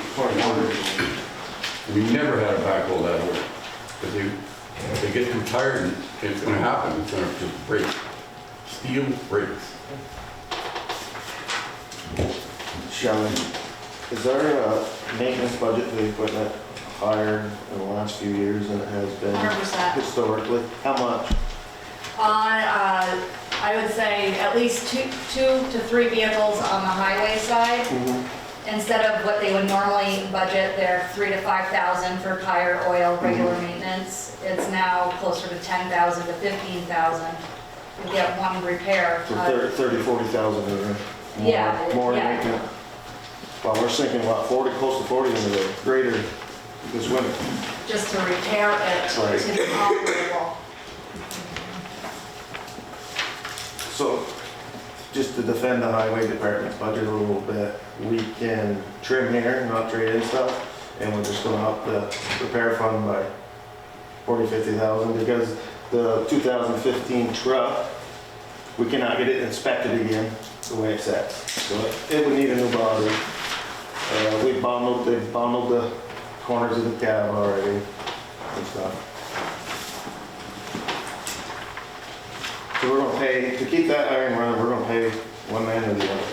We never had a backhoe that old. Because they get too tired and it's gonna happen, it's gonna just break. Steel breaks. Shelley, is our maintenance budget for the equipment higher in the last few years than it has been 100%. historically? How much? I would say at least two to three vehicles on the highway side. Instead of what they would normally budget, their 3,000 to 5,000 for tire, oil, regular maintenance, it's now closer to 10,000 to 15,000 to get one repair. So 30, 40,000 or Yeah, more yeah. maintenance? Well, we're sinking, what, 40, close to 40 into the grader this winter. Just to repair it Right. to be operable. So, just to defend the highway department's budget a little bit, we can trim here, not trade in stuff, and we're just gonna up the repair fund by 40, 50,000, because the 2015 truck, we cannot get it inspected again the way it's set. So it would need a new body. They've bundled the corners of the cab already and stuff. So we're gonna pay, to keep that iron running, we're gonna pay one man or the other.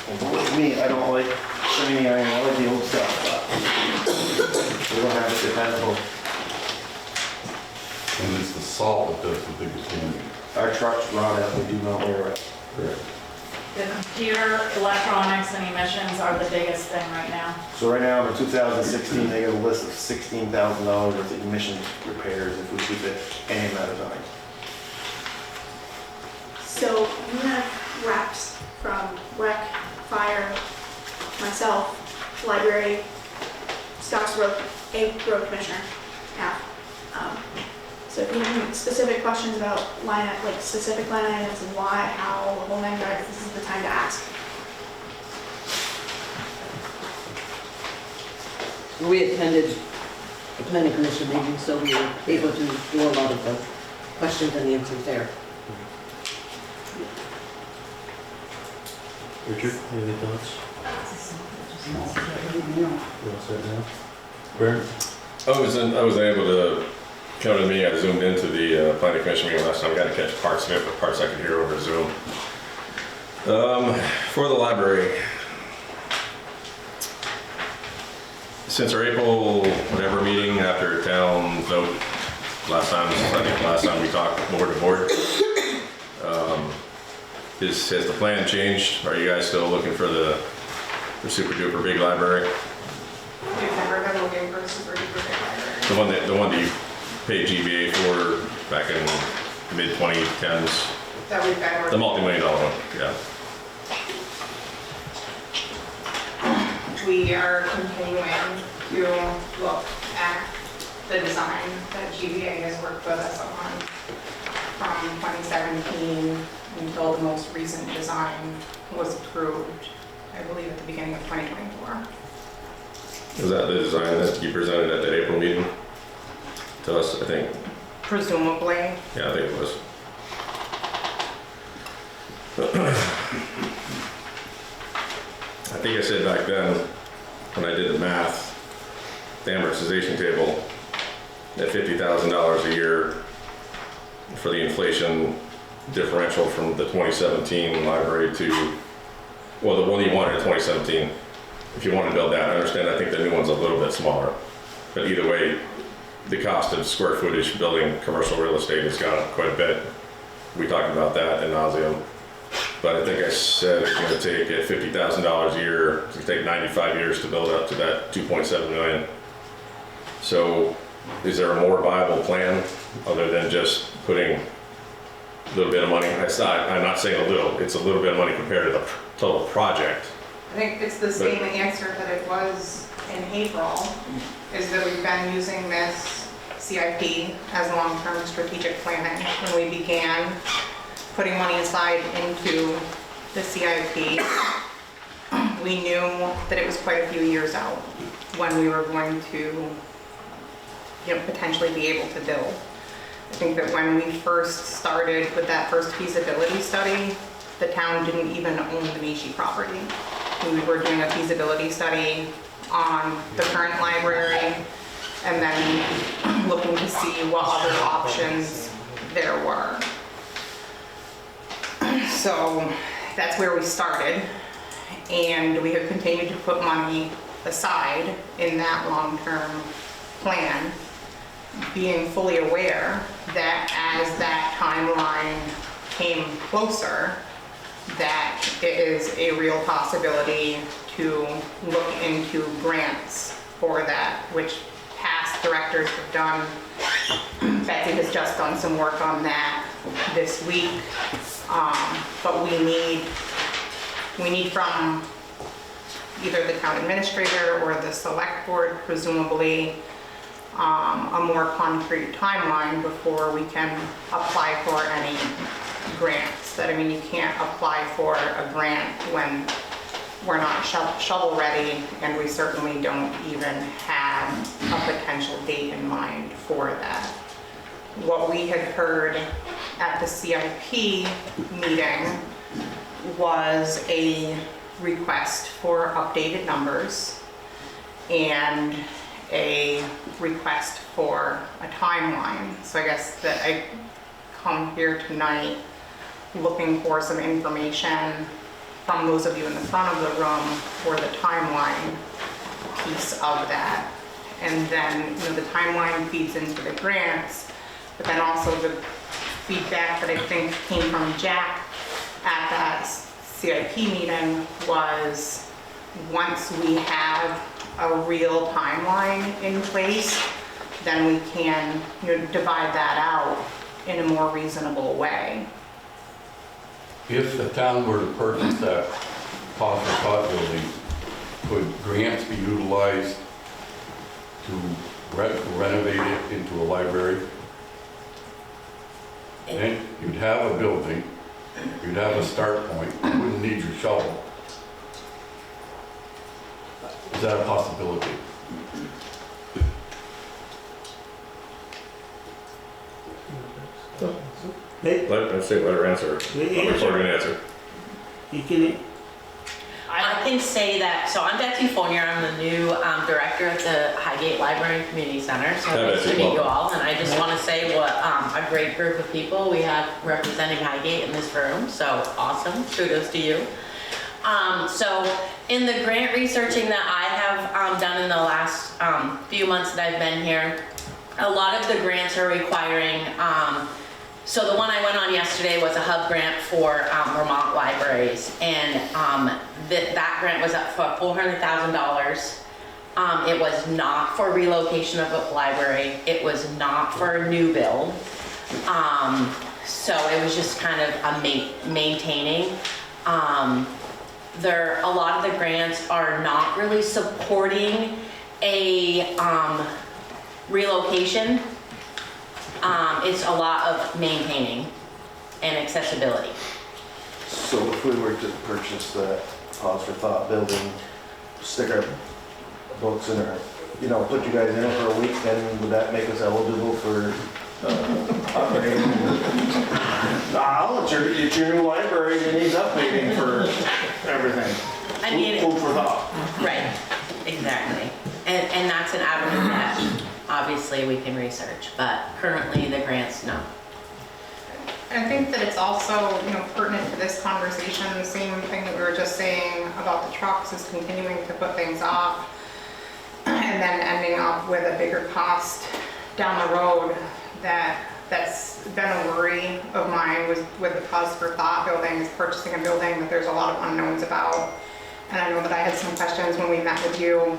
And believe me, I don't like shiny iron, I like the old stuff, but we're gonna have it dependable. And it's the salt that does the biggest damage. Our trucks rot out, we do not wear it. Correct. The computer, electronics, and emissions are the biggest thing right now. So right now, in 2016, they got a list of $16,000 worth of emissions repairs if we keep it any amount of time. So you have reps from rec, fire, myself, library, Scott's road commissioner, half. So if you have any specific questions about specific line items and why, how, the whole nine yards, this is the time to ask. We attended the planning commission meeting, so we were able to do a lot of the questions and answers there. Richard, any thoughts? You all set now? Bern? I was able to come to me. I zoomed into the planning commission meeting last time. I got to catch parts of it, but parts I could hear over Zoom. For the library, since our April whatever meeting after town vote last time we talked board to board, has the plan changed? Are you guys still looking for the super duper big library? We've never been looking for a super duper big library. The one that you paid GBA for back in mid 2010s. That we've been working. The multi-million-dollar one, yeah. We are continuing to look at the design that GBA has worked with us on from 2017 until the most recent design was approved, I believe at the beginning of 2024. Was that the design that you presented at that April meeting to us, I think? Presumably. Yeah, I think it was. I think I said back then, when I did the math, the amortization table, at $50,000 a year for the inflation differential from the 2017 library to, well, the one you wanted in 2017, if you want to build that, I understand, I think the new one's a little bit smaller. But either way, the cost of square footage building commercial real estate has gone up quite a bit. We talked about that ad nauseum. But I think I said it's going to take at $50,000 a year, it's going to take 95 years to build up to that 2.7 million. So is there a more viable plan other than just putting a little bit of money? I'm not saying a little, it's a little bit of money compared to the total project. I think it's the same answer that it was in April, is that we've been using this CIP as long-term strategic planning. When we began putting money aside into the CIP, we knew that it was quite a few years out when we were going to, potentially be able to build. I think that when we first started with that first feasibility study, the town didn't even own the Nishi property. We were doing a feasibility study on the current library and then looking to see what other options there were. So that's where we started, and we have continued to put money aside in that long-term plan, being fully aware that as that timeline came closer, that it is a real possibility to look into grants for that, which past directors have done. Betsy has just done some work on that this week, but we need from either the town administrator or the select board, presumably, a more concrete timeline before we can apply for any grants. That, I mean, you can't apply for a grant when we're not shovel ready, and we certainly don't even have a potential date in mind for that. What we had heard at the CIP meeting was a request for updated numbers and a request for a timeline. So I guess that I come here tonight looking for some information from those of you in the front of the room for the timeline piece of that. And then, the timeline feeds into the grants, but then also the feedback that I think came from Jack at that CIP meeting was, once we have a real timeline in place, then we can divide that out in a more reasonable way. If the town were to purchase that Foster Thought building, could grants be utilized to renovate it into a library? Then you'd have a building, you'd have a start point, you wouldn't need your shovel. Is that a possibility? Let her answer. Recording answer. You can, I can say that, so I'm Betsy Fournier, I'm the new director at the Highgate Library and Community Center, so nice to meet you all, and I just want to say what a great group of people we have representing Highgate in this room, so awesome, kudos to you. So in the grant researching that I have done in the last few months that I've been here, a lot of the grants are requiring, so the one I went on yesterday was a hub grant for Vermont libraries, and that grant was up for $400,000. It was not for relocation of a library. It was not for a new build. So it was just kind of a maintaining. A lot of the grants are not really supporting a relocation. It's a lot of maintaining and accessibility. So if we were to purchase the Pause for Thought building, stick our books in our, put you guys in it for a week, then would that make us eligible for upgrading? It's your new library, it needs updating for everything. I mean, food for thought. Right, exactly. And that's an avenue that obviously we can research, but currently the grants, no. And I think that it's also, pertinent to this conversation, the same thing that we were just saying about the trucks is continuing to put things off and then ending up with a bigger cost down the road. That's been a worry of mine with the Pause for Thought building, is purchasing a building that there's a lot of unknowns about. And I know that I had some questions when we met with you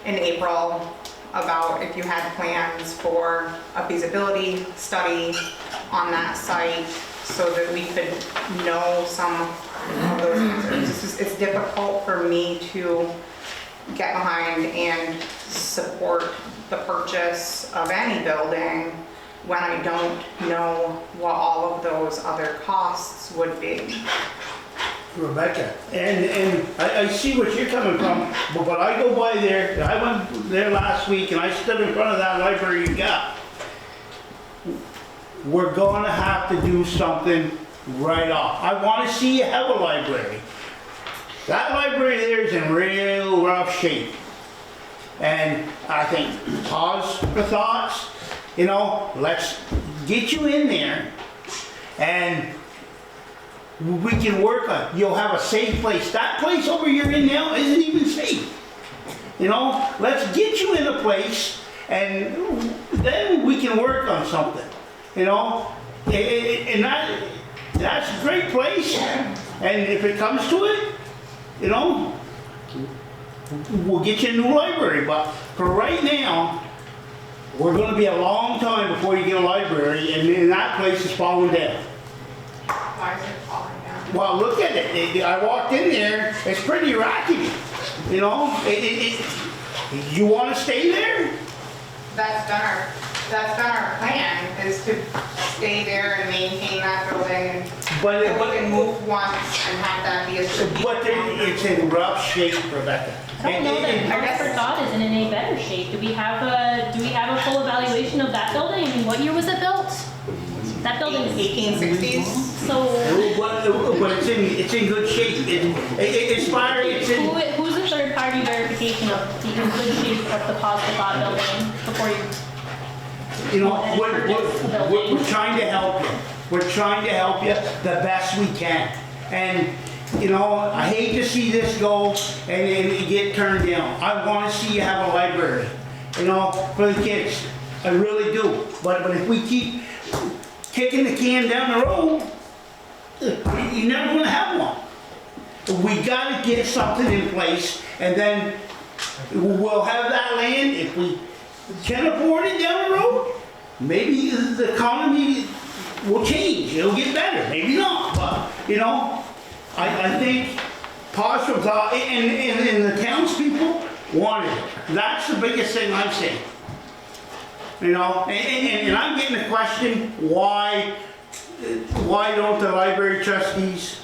in April about if you had plans for a feasibility study on that site so that we could know some of those answers. It's difficult for me to get behind and support the purchase of any building when I don't know what all of those other costs would be. Rebecca, and I see what you're coming from, but I go by there, I went there last week and I stood in front of that library you got. We're gonna have to do something right off. I wanna see you have a library. That library there is in real rough shape. And I think Pause for Thoughts, let's get you in there and we can work on, you'll have a safe place. That place over you're in now isn't even safe. Let's get you in a place and then we can work on something. And that's a great place. And if it comes to it, we'll get you a new library. But for right now, we're gonna be a long time before you get a library, and that place is falling down. Why is it falling down? Well, look at it. I walked in there. It's pretty rocky. You want to stay there? That's been our plan, is to stay there and maintain that building. But, And we can move once and have that be a strategic. but it's in rough shape, Rebecca. I don't know that Hartford Dock is in any better shape. Do we have a full evaluation of that building? I mean, what year was it built? That building is 1860s. so. But it's in good shape. It's fire, it's in. Who's the third party verification of the good shape of the positive lot building before you? You know, we're trying to help you. We're trying to help you the best we can. And, you know, I hate to see this go and get turned down. I want to see you have a library, you know, for the kids. I really do. But if we keep kicking the can down the road, you're never going to have one. We got to get something in place, and then we'll have that land. If we can afford it down the road, maybe the economy will change. It'll get better. Maybe not, but you know, I think positive thought, and the townspeople wanted it. That's the biggest thing I'm saying. You know, and I'm getting the question, why don't the library trustees,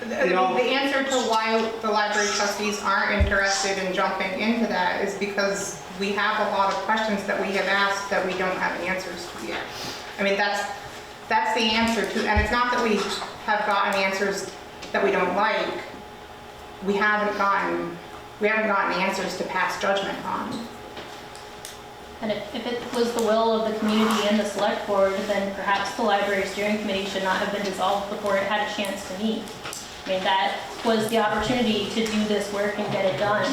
you know? The answer to why the library trustees aren't interested in jumping into that is because we have a lot of questions that we have asked that we don't have answers to yet. I mean, that's the answer to, and it's not that we have gotten answers that we don't like. We haven't gotten answers to pass judgment on. And if it was the will of the community and the select board, then perhaps the library steering committee should not have been dissolved before it had a chance to meet. I mean, that was the opportunity to do this work and get it done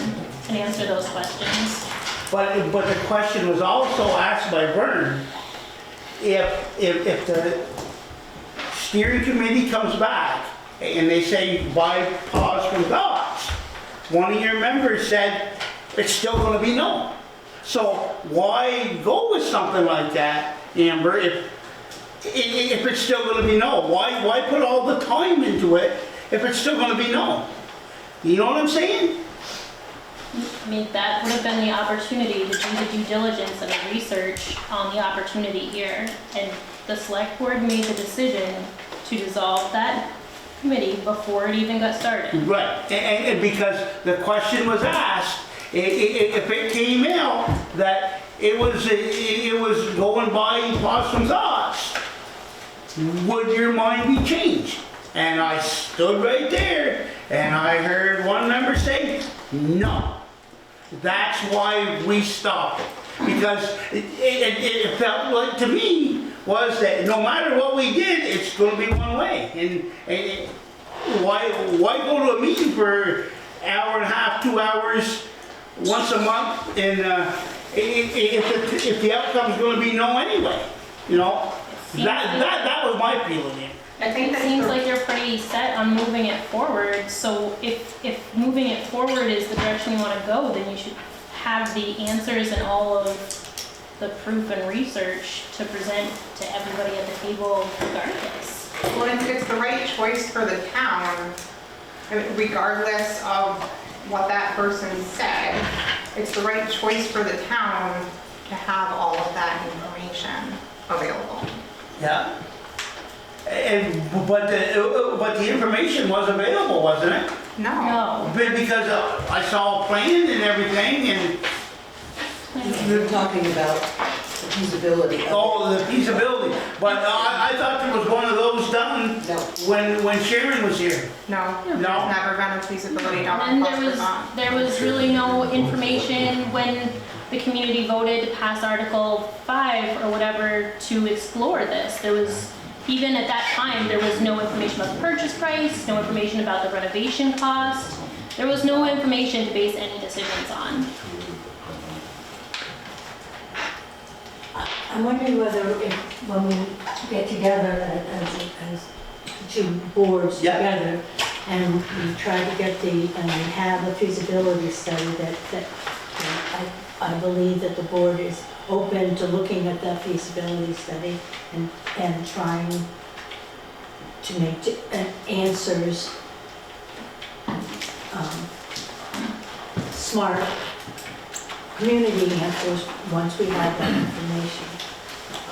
and answer those questions. But the question was also asked by Vern, if the steering committee comes back and they say, buy pause from thoughts, one of your members said, it's still gonna be no. So why go with something like that, Amber, if it's still gonna be no? Why put all the time into it if it's still gonna be no? You know what I'm saying? I mean, that would have been the opportunity to do the due diligence and the research on the opportunity here. And the select board made the decision to dissolve that committee before it even got started. Right, and because the question was asked, if it came out that it was going by Possum thoughts, would your mind be changed? And I stood right there and I heard one member say, no. That's why we stopped it. Because it felt like to me was that no matter what we did, it's going to be one way. And why go to a meeting for an hour and a half, 2 hours once a month, and if the outcome's going to be no anyway, you know? That was my feeling. I think it seems like you're pretty set on moving it forward, so if moving it forward is the direction you want to go, then you should have the answers and all of the proof and research to present to everybody at the table regardless. Well, it's the right choice for the town, I mean, regardless of what that person said. It's the right choice for the town to have all of that information available. Yeah. But the information was available, wasn't it? No. Because I saw a plan and everything, and You're talking about the feasibility. oh, the feasibility. But I thought there was one of those done when Sharon was here. No, there's never been a feasibility done on And Foster. there was really no information when the community voted to pass Article 5 or whatever to explore this. There was, even at that time, there was no information about the purchase price, no information about the renovation cost. There was no information to base any decisions on. I'm wondering whether when we get together as two boards together and we try to get and we have a feasibility study that I believe that the board is open to looking at that feasibility study and trying to make answers smart community answers once we have that information.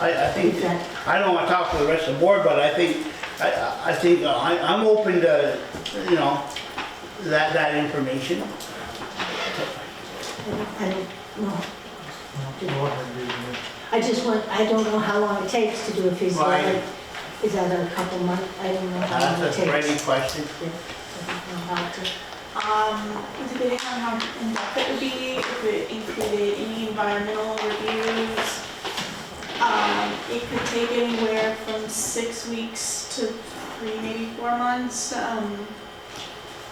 I think, I don't wanna talk to the rest of the board, but I think, I'm open to, you know, that information. I just want, I don't know how long it takes to do a feasibility. Right. Is that a couple months? I don't know how long it That's takes. a ready question. I don't know how to. Depending on how in-depth it would be, if it included any environmental reviews, it could take anywhere from 6 weeks to 3, maybe 4 months.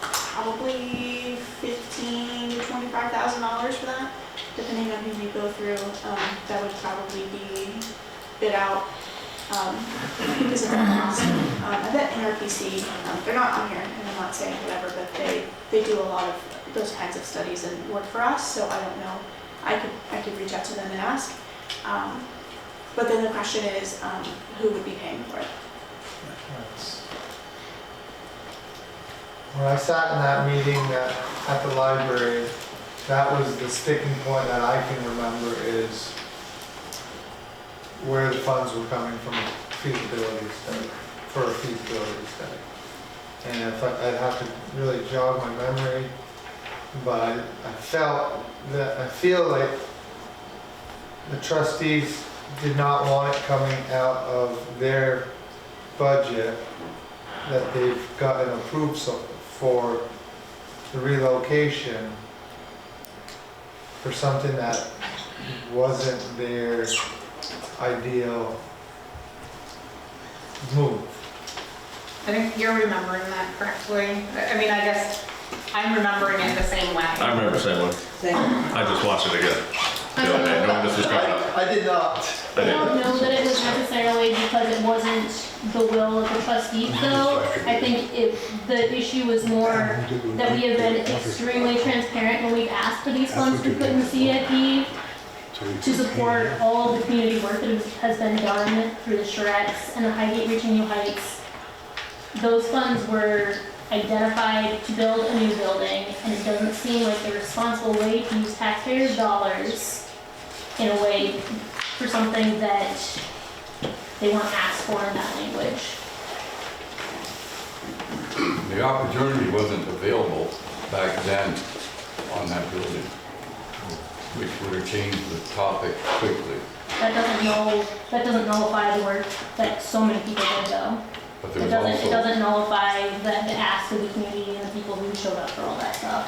Probably $15,000 to $25,000 for that, depending on who you go through. That would probably be bid out. Because of the cost. I bet NRPC, they're not on here, and I'm not saying whatever, but they do a lot of those kinds of studies and work for us, so I don't know. I could reach out to them and ask. But then the question is, who would be paying for it? When I sat in that meeting at the library, that was the sticking point that I can remember, is where the funds were coming from, a feasibility study, for a feasibility study. And if I'd have to really jog my memory, but I feel like the trustees did not want it coming out of their budget that they've gotten approved for the relocation for something that wasn't their ideal move. I think you're remembering that correctly. I mean, I guess I'm remembering it the same way. I remember the same one. I just watched it again the other day, knowing this was coming up. I did not. I don't know that it was necessarily because it wasn't the will of the trustees though. I think the issue was more that we have been extremely transparent when we've asked for these funds to put in the CIP to support all of the community work that has been done through the charrettes and the Highgate Reaching New Heights. Those funds were identified to build a new building, and it doesn't seem like the responsible way to use taxpayers' dollars in a way for something that they weren't asked for in that language. The opportunity wasn't available back then on that building, which would have changed the topic quickly. That doesn't nullify the work that so many people did though. But It doesn't nullify the ask of the community and the people who showed up for all that stuff.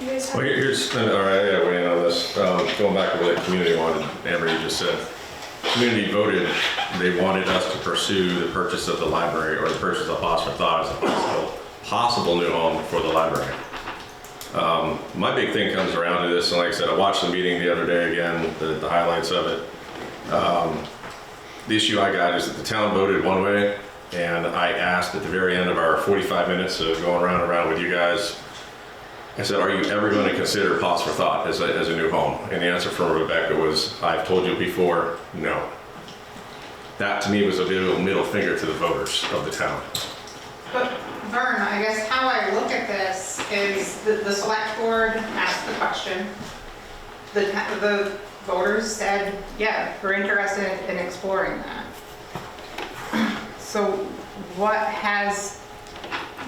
You guys have Well, here's, all right, yeah, waiting on this. Going back to what the community wanted, Amber, you just said. Community voted, they wanted us to pursue the purchase of the library or the purchase of Phosphor Thought as a possible new home for the library. My big thing comes around to this, and like I said, I watched the meeting the other day again, the highlights of it. The issue I got is that the town voted one way, and I asked at the very end of our 45 minutes of going round and round with you guys, I said, are you ever going to consider Pause for Thought as a new home? And the answer from Rebecca was, I've told you before, no. That to me was a middle finger to the voters of the town. But Vern, I guess how I look at this is the select board asked the question. The voters said, yeah, we're interested in exploring that. So what has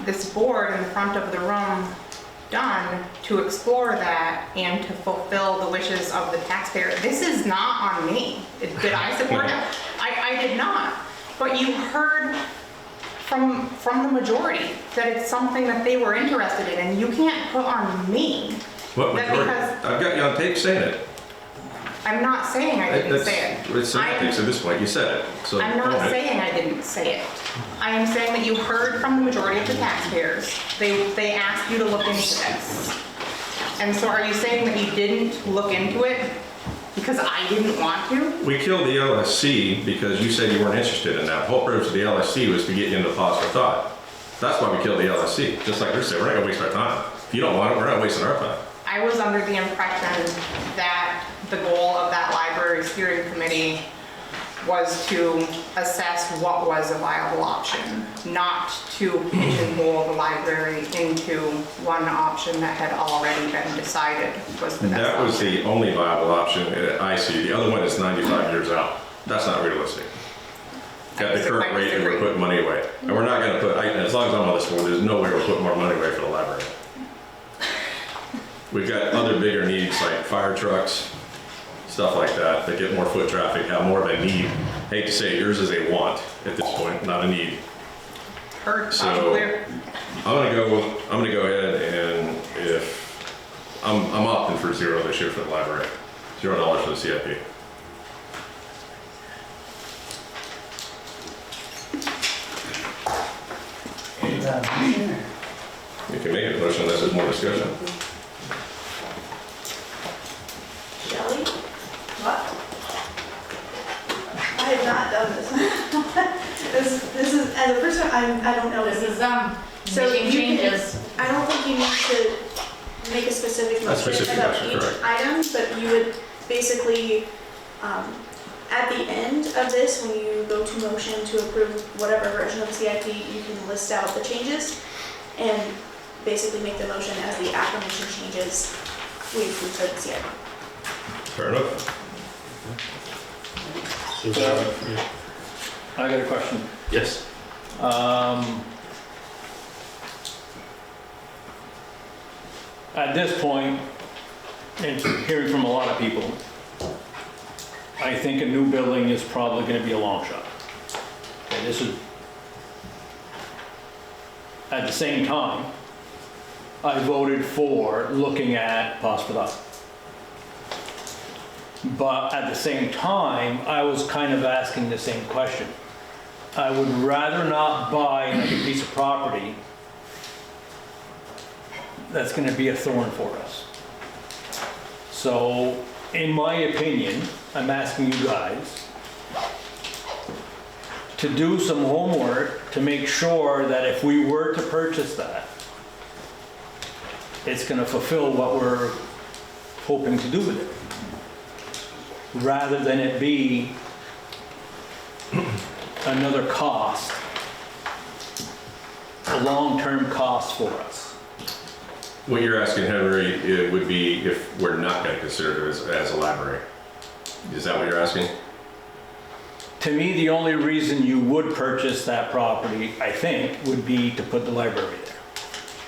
this board in the front of the room done to explore that and to fulfill the wishes of the taxpayer? This is not on me. Did I support it? I did not. But you heard from the majority that it's something that they were interested in, and you can't put on me. What majority? I've got you on tape saying it. I'm not saying I didn't say it. It's semantics at this point, you said it. So I'm not saying I didn't say it. I am saying that you heard from the majority of the taxpayers. They asked you to look into this. And so are you saying that you didn't look into it because I didn't want to? We killed the LSC because you said you weren't interested in that. The whole purpose of the LSC was to get you into Pause for Thought. That's why we killed the LSC. Just like Rich said, we're not gonna waste our time. If you don't want it, we're not wasting our time. I was under the impression that the goal of that library steering committee was to assess what was a viable option, not to pigeonhole the library into one option that had already been decided was the best That was option. the only viable option I see. The other one is 95 years out. That's not realistic. At the current rate that we're putting money away. And we're not gonna put, as long as I'm on this board, there's no way we're putting more money away for the library. We've got other bigger needs like fire trucks, stuff like that get more foot traffic, have more of a need. Hate to say it, yours is a want at this point, not a need. So I'm gonna go ahead and if I'm opting for $0 this year for the library, $0 for the CIP. You can make a motion unless there's more discussion. Shelley? What? I have not done this. This is, as a person, I don't know. This is, So making you can- changes. I don't think you need to make a specific A motion specific about motion, each correct. item, but you would basically, at the end of this, when you go to motion to approve whatever version of the CIP, you can list out the changes and basically make the motion as the affirmation changes we approve for the CIP. Fair enough. I got a question. Yes. At this point, and hearing from a lot of people, I think a new building is probably gonna be a long shot. Okay, this is, at the same time, I voted for looking at Hospital. But at the same time, I was kind of asking the same question. I would rather not buy another piece of property that's gonna be a thorn for us. So, in my opinion, I'm asking you guys to do some homework to make sure that if we were to purchase that, it's gonna fulfill what we're hoping to do with it. Rather than it be another cost, a long-term cost for us. What you're asking, Henry, it would be if we're not going to consider it as a library. Is that what you're asking? To me, the only reason you would purchase that property, I think, would be to put the library there.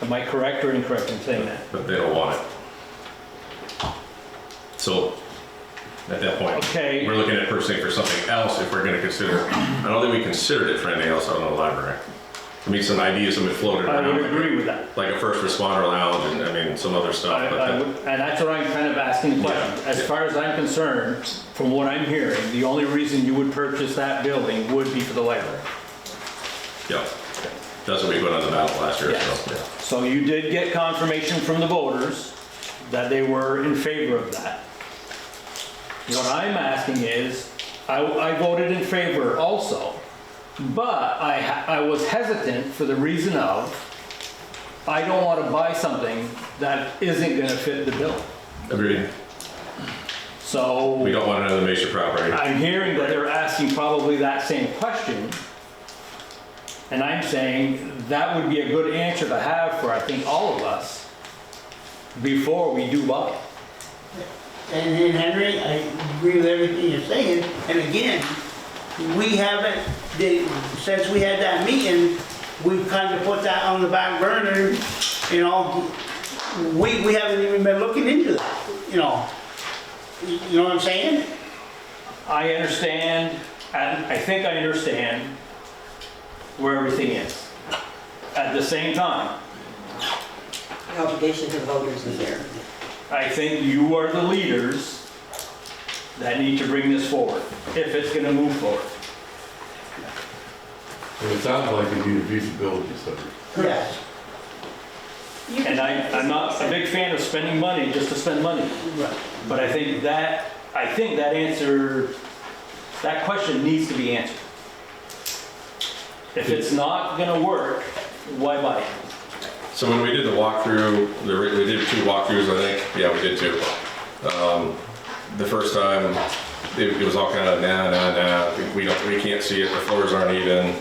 Am I correct or incorrect in saying that? But they don't want it. So at that point, Okay. we're looking at purchasing for something else if we're going to consider. I don't think we considered it for anything else other than the library. I mean, some ideas have been floated I around. would agree with that. Like a first responder lounge and I mean, some other stuff. And that's what I'm kind of asking the question. Yeah. As far as I'm concerned, from what I'm hearing, the only reason you would purchase that building would be for the library. Yeah. That's what we put on the ballot last year. Yes. So, yeah. So you did get confirmation from the voters that they were in favor of that. What I'm asking is, I voted in favor also, but I was hesitant for the reason of, I don't want to buy something that isn't going to fit the bill. Agreed. So We don't want another major property. I'm hearing that they're asking probably that same question. And I'm saying that would be a good answer to have for, I think, all of us before we do buy it. And then Henry, I agree with everything you're saying, and again, we haven't, since we had that meeting, we've kind of put that on the back burner, you know, we haven't even been looking into that, you know what I'm saying? I understand, and I think I understand where everything is. At the same time, The obligation to the voters is there. I think you are the leaders that need to bring this forward, if it's gonna move forward. So it sounds like you need a feasibility study. Yes. And I'm not a big fan of spending money just to spend money. Right. But I think that answer, that question needs to be answered. If it's not gonna work, why buy it? So when we did the walkthrough, we did 2 walkthroughs, I think. Yeah, we did 2. The first time, it was all kind of nah, we can't see it, the floors aren't even,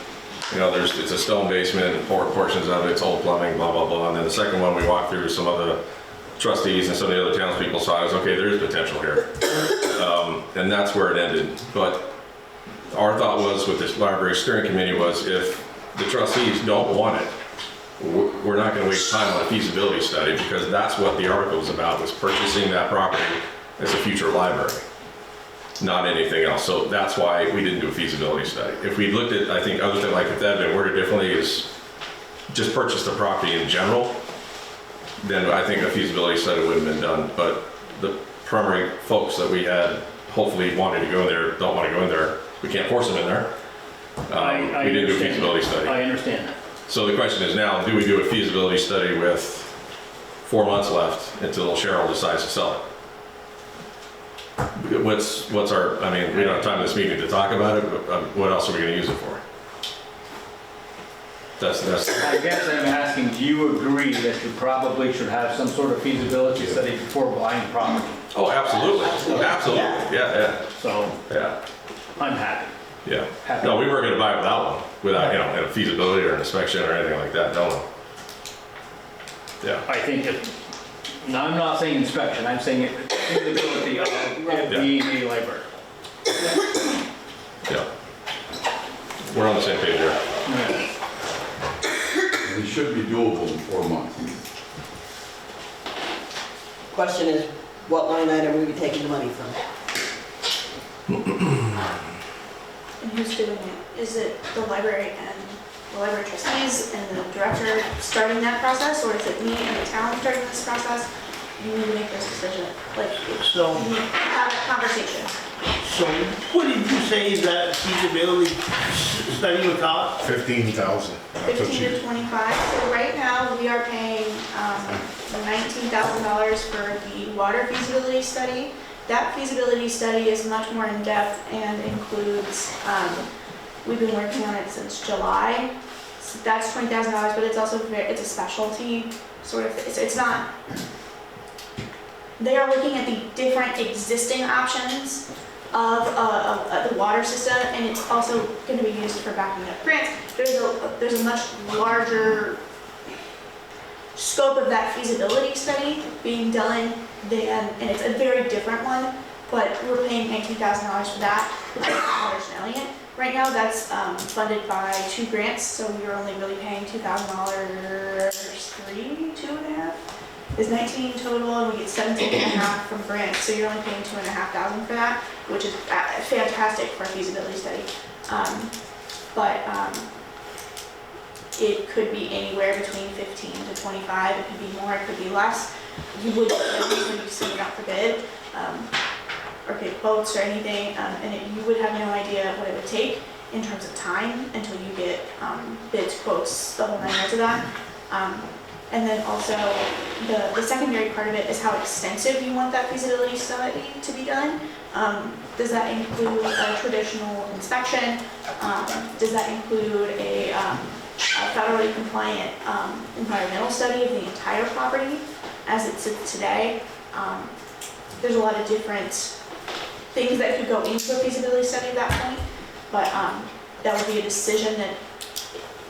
you know, it's a stone basement, and portions of it's old plumbing, blah, blah, blah. And then the second one, we walked through, some of the trustees and some of the other townspeople saw it, okay, there is potential here. And that's where it ended. But our thought was with this library steering committee was if the trustees don't want it, we're not gonna waste time on a feasibility study, because that's what the article was about, was purchasing that property as a future library, not anything else. So that's why we didn't do a feasibility study. If we looked at, I think other than like if that had been worded differently, is just purchase the property in general, then I think a feasibility study would have been done. But the primary folks that we had hopefully wanted to go in there, don't want to go in there, we can't force them in there. We didn't do a feasibility study. I understand that. So the question is now, do we do a feasibility study with 4 months left until Cheryl decides to sell it? What's our, I mean, we don't have time in this meeting to talk about it, but what else are we gonna use it for? That's. I guess I'm asking, do you agree that you probably should have some sort of feasibility study before buying property? Oh, absolutely, absolutely, yeah. So, yeah, I'm happy. Yeah. No, we weren't gonna buy it without one, without, you know, a feasibility or an inspection or anything like that, no. Yeah. I think no, I'm not saying inspection, I'm saying feasibility of it being a library. Yeah. We're on the same page here. Yeah. It should be doable in 4 months. Question is, what line item are we taking the money from? And who's doing it? Is it the library and the library trustees and the director starting that process, or is it me and the town starting this process? You need to make this decision, like, So- you need to have a conversation. So what did you say that feasibility study would cost? 15,000. 15 to 25, so right now we are paying $19,000 for the water feasibility study. That feasibility study is much more in-depth and includes, we've been working on it since July. So that's $20,000, but it's also it's a specialty sort of, it's not, they are looking at the different existing options of the water system, and it's also going to be used for backing up grants. There's a much larger scope of that feasibility study being done than, and it's a very different one, but we're paying $19,000 for that, which is $1 right now. That's funded by 2 grants, so you're only really paying $2,000, 2.5 is 19 total, and we get 17.5 from grants, so you're only paying $2,500 for that, which is fantastic for a feasibility study. It could be anywhere between 15 to 25. It could be more, it could be less. You would when you send it out for bid, or get quotes or anything, and you would have no idea what it would take in terms of time until you get bids, quotes, the whole 9 yards of that. And then also the secondary part of it is how extensive you want that feasibility study to be done. Does that include a traditional inspection? Does that include a federally compliant environmental study of the entire property as it sits today? There's a lot of different things that could go into a feasibility study at that point, but that would be a decision that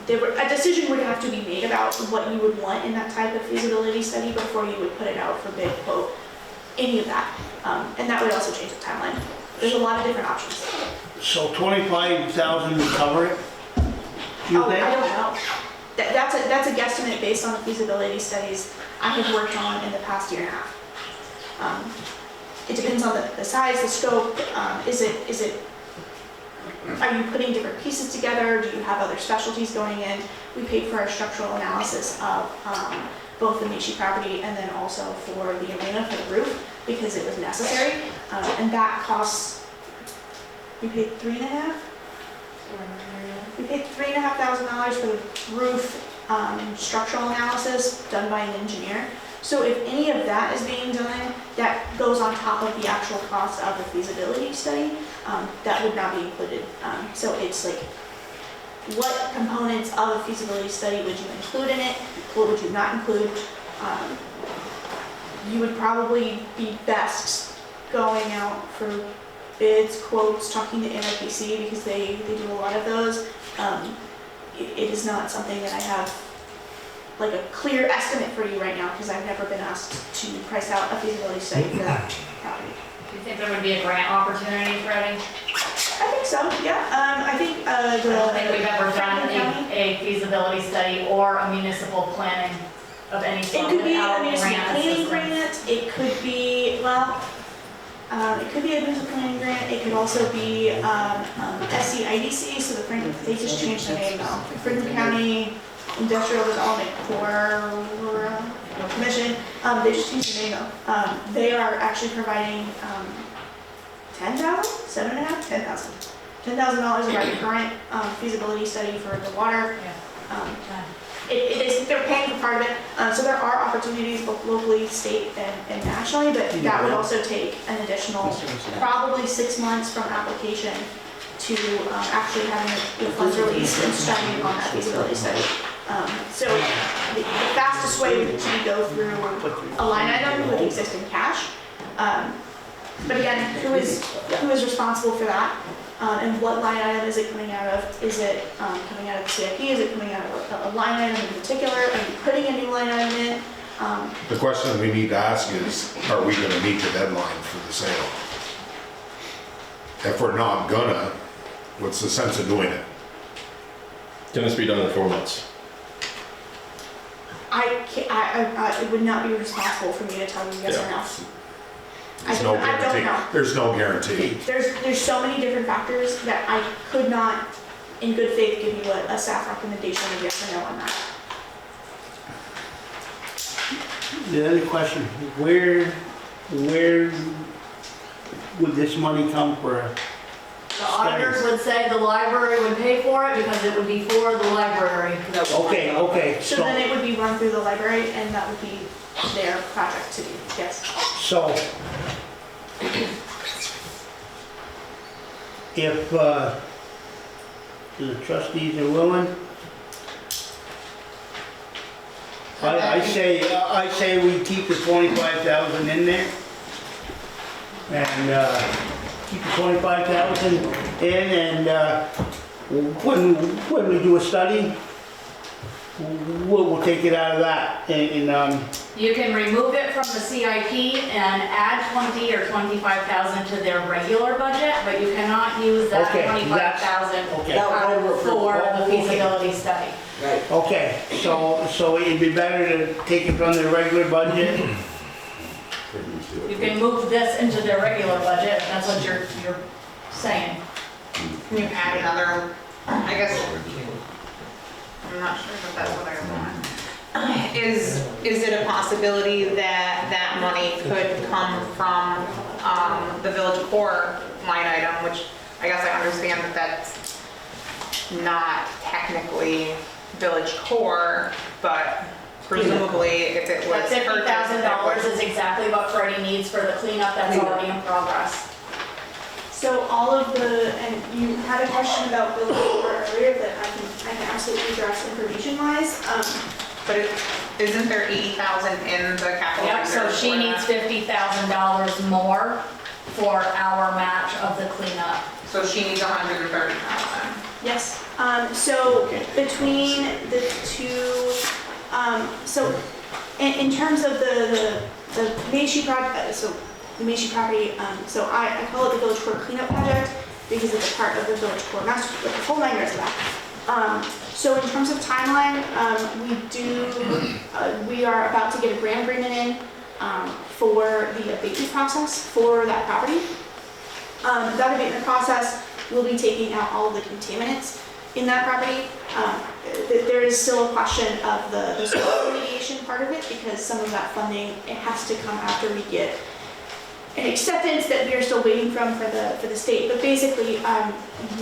a decision would have to be made about what you would want in that type of feasibility study before you would put it out for bid, quote, any of that. And that would also change the timeline. There's a lot of different options. So 25,000 would cover it? You think? I don't know. That's a guesstimate based on the feasibility studies I have worked on in the past year and a half. It depends on the size, the scope. Are you putting different pieces together? Do you have other specialties going in? We paid for our structural analysis of both the Michi property and then also for the arena for the roof because it was necessary. And that costs, we paid $3,500? We paid $3,500 for the roof structural analysis done by an engineer. So if any of that is being done, that goes on top of the actual cost of the feasibility study, that would not be included. So it's like, what components of a feasibility study would you include in it? What would you not include? You would probably be best going out for bids, quotes, talking to NRPC because they do a lot of those. It is not something that I have like a clear estimate for you right now because I've never been asked to price out a feasibility study for that property. Do you think there would be a grant opportunity for any? I think so, yeah. I think I don't think we've ever done a feasibility study or a municipal planning of any It sort could be a without municipal grant planning assistance. grant, it could be, well, it could be a municipal planning grant, it could also be SCIDC, so they just changed the name now. Franklin County Industrial Development Commission, they just changed the name though. They are actually providing $10,000 of our current feasibility study for the water. They're paying for part of it, so there are opportunities both locally, state, and nationally, but that would also take an additional probably 6 months from application to actually having the funds released and starting on that feasibility study. So the fastest way would be to go through a line item with existing cash. But again, who is responsible for that? And what line item is it coming out of? Is it coming out of the CIP? Is it coming out of a line item in particular? Are you putting a new line item in? The question we need to ask is, are we gonna meet the deadline for the sale? If we're not gonna, what's the sense of doing it? Can this be done in 4 months? It would not be responsible for me to tell you yes or no. There's no I don't guarantee. know. There's no guarantee. There's so many different factors that I could not, in good faith, give you a staff recommendation of yes or no on that. The other question, where would this money come for? The auditors would say the library would pay for it because it would be for the library. Okay. So then it would be run through the library and that would be their project to do, yes. So, if the trustees are willing, I say we keep the 25,000 in there. And keep the 25,000 in, and when we do a study, we'll take it out of that. You can remove it from the CIP and add 20 or 25,000 to their regular budget, but you cannot use that 25,000 for the feasibility study. Right. Okay, so it'd be better to take it from the regular budget. You can move this into their regular budget, if that's what you're saying. Can you add another, I guess, I'm not sure if that's what I want. Is it a possibility that that money could come from the village core line item, which I guess I understand that that's not technically village core, but presumably if it was That $50,000 is exactly what Freddie needs for the cleanup that's already in progress. So all of the, and you had a question about village core earlier that I can absolutely address information wise. But isn't there 80,000 in the capital Yep, so reserve she for needs that? $50,000 more for our match of the cleanup. So she needs 130,000. Yes, so between the two, so in terms of the Main Street project, so the Main Street property, so I call it the Village Core Cleanup Project because it's a part of the Village Core Master, like the whole 9 years of that. So in terms of timeline, we are about to get a grant agreement in for the abatement process for that property. That abatement process will be taking out all of the contaminants in that property. There is still a question of the soil remediation part of it because some of that funding, it has to come after we get an acceptance that we are still waiting for the state. But basically,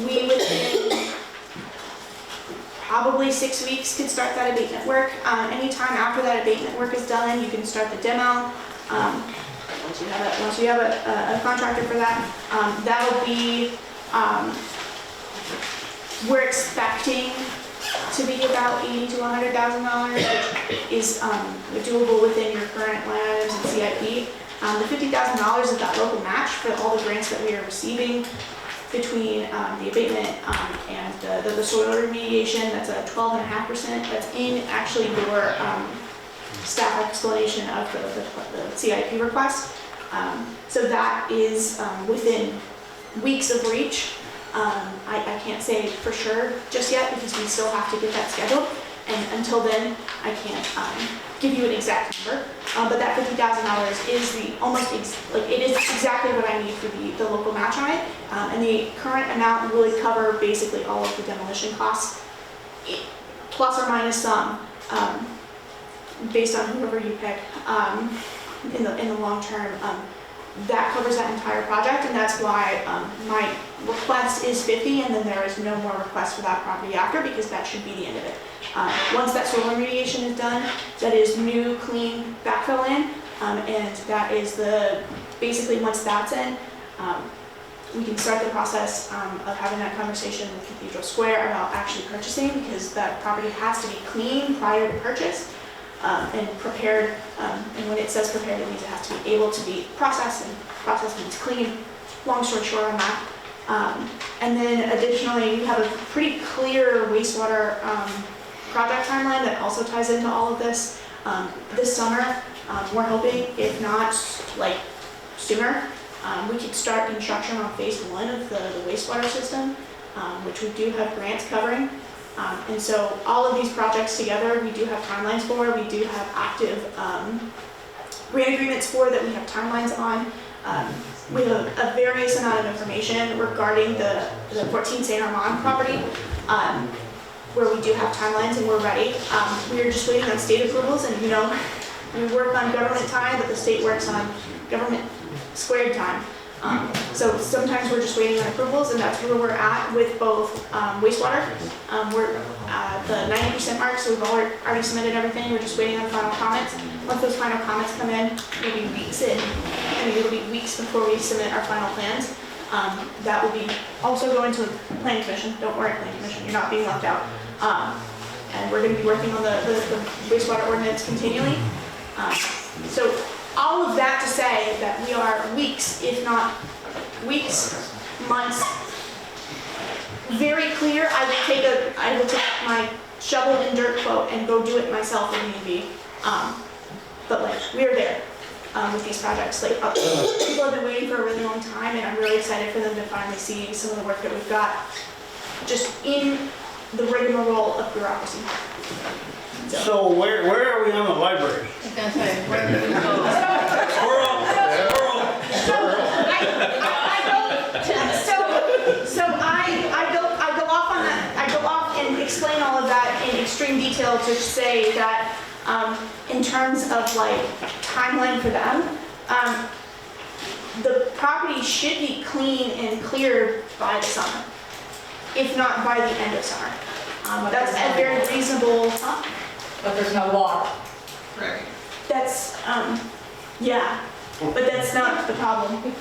we within probably 6 weeks could start that abatement work. Anytime after that abatement work is done, you can start the demo. Once you have a contractor for that, that'll be, we're expecting to be about $80,000 to $100,000, which is doable within your current line items and CIP. The $50,000 is that local match for all the grants that we are receiving between the abatement and the soil remediation. That's a 12.5%. That's in actually your staff explanation of the CIP request. So that is within weeks of reach. I can't say for sure just yet because we still have to get that scheduled. And until then, I can't give you an exact number. But that $50,000 is it is exactly what I need for the local match on it. And the current amount would cover basically all of the demolition costs, plus or minus some, based on whoever you pick in the long term. That covers that entire project, and that's why my request is 50, and then there is no more request for that property after, because that should be the end of it. Once that soil remediation is done, that is new, clean backfill land, and that is basically once that's in, we can start the process of having that conversation with Cathedral Square about actually purchasing, because that property has to be clean prior to purchase. And prepared, and when it says prepared, it means it has to be able to be processed, and processed means clean. Long story short on that. And then additionally, you have a pretty clear wastewater project timeline that also ties into all of this. This summer, we're hoping, if not like sooner, we could start construction on phase 1 of the wastewater system, which we do have grants covering. And so all of these projects together, we do have timelines for, we do have active grant agreements for that we have timelines on. We have a various amount of information regarding the 14 Saint Armand property, where we do have timelines and we're ready. We are just waiting on state approvals, and we work on government time, but the state works on government squared time. So sometimes we're just waiting on approvals, and that's where we're at with both wastewater. We're at the 90% mark, so we've already submitted everything. We're just waiting on final comments. Once those final comments come in, it'll be weeks in. It'll be weeks before we submit our final plans. That will be also going to the Planning Commission. Don't worry, Planning Commission, you're not being left out. And we're going to be working on the wastewater ordinance continually. So all of that to say that we are weeks, if not weeks, months, very clear. I will take my shovel and dirt quote and go do it myself if need be. But we are there with these projects. People have been waiting for a really long time, and I'm really excited for them to finally see some of the work that we've got just in the rigmarole of bureaucracy. So where are we on the library? I was gonna say, where do we go? I go off on that. I go off and explain all of that in extreme detail to say that in terms of timeline for them, the property should be clean and clear by the summer, if not by the end of summer. That's a very reasonable. But there's no water. Right. That's yeah, but that's not the problem.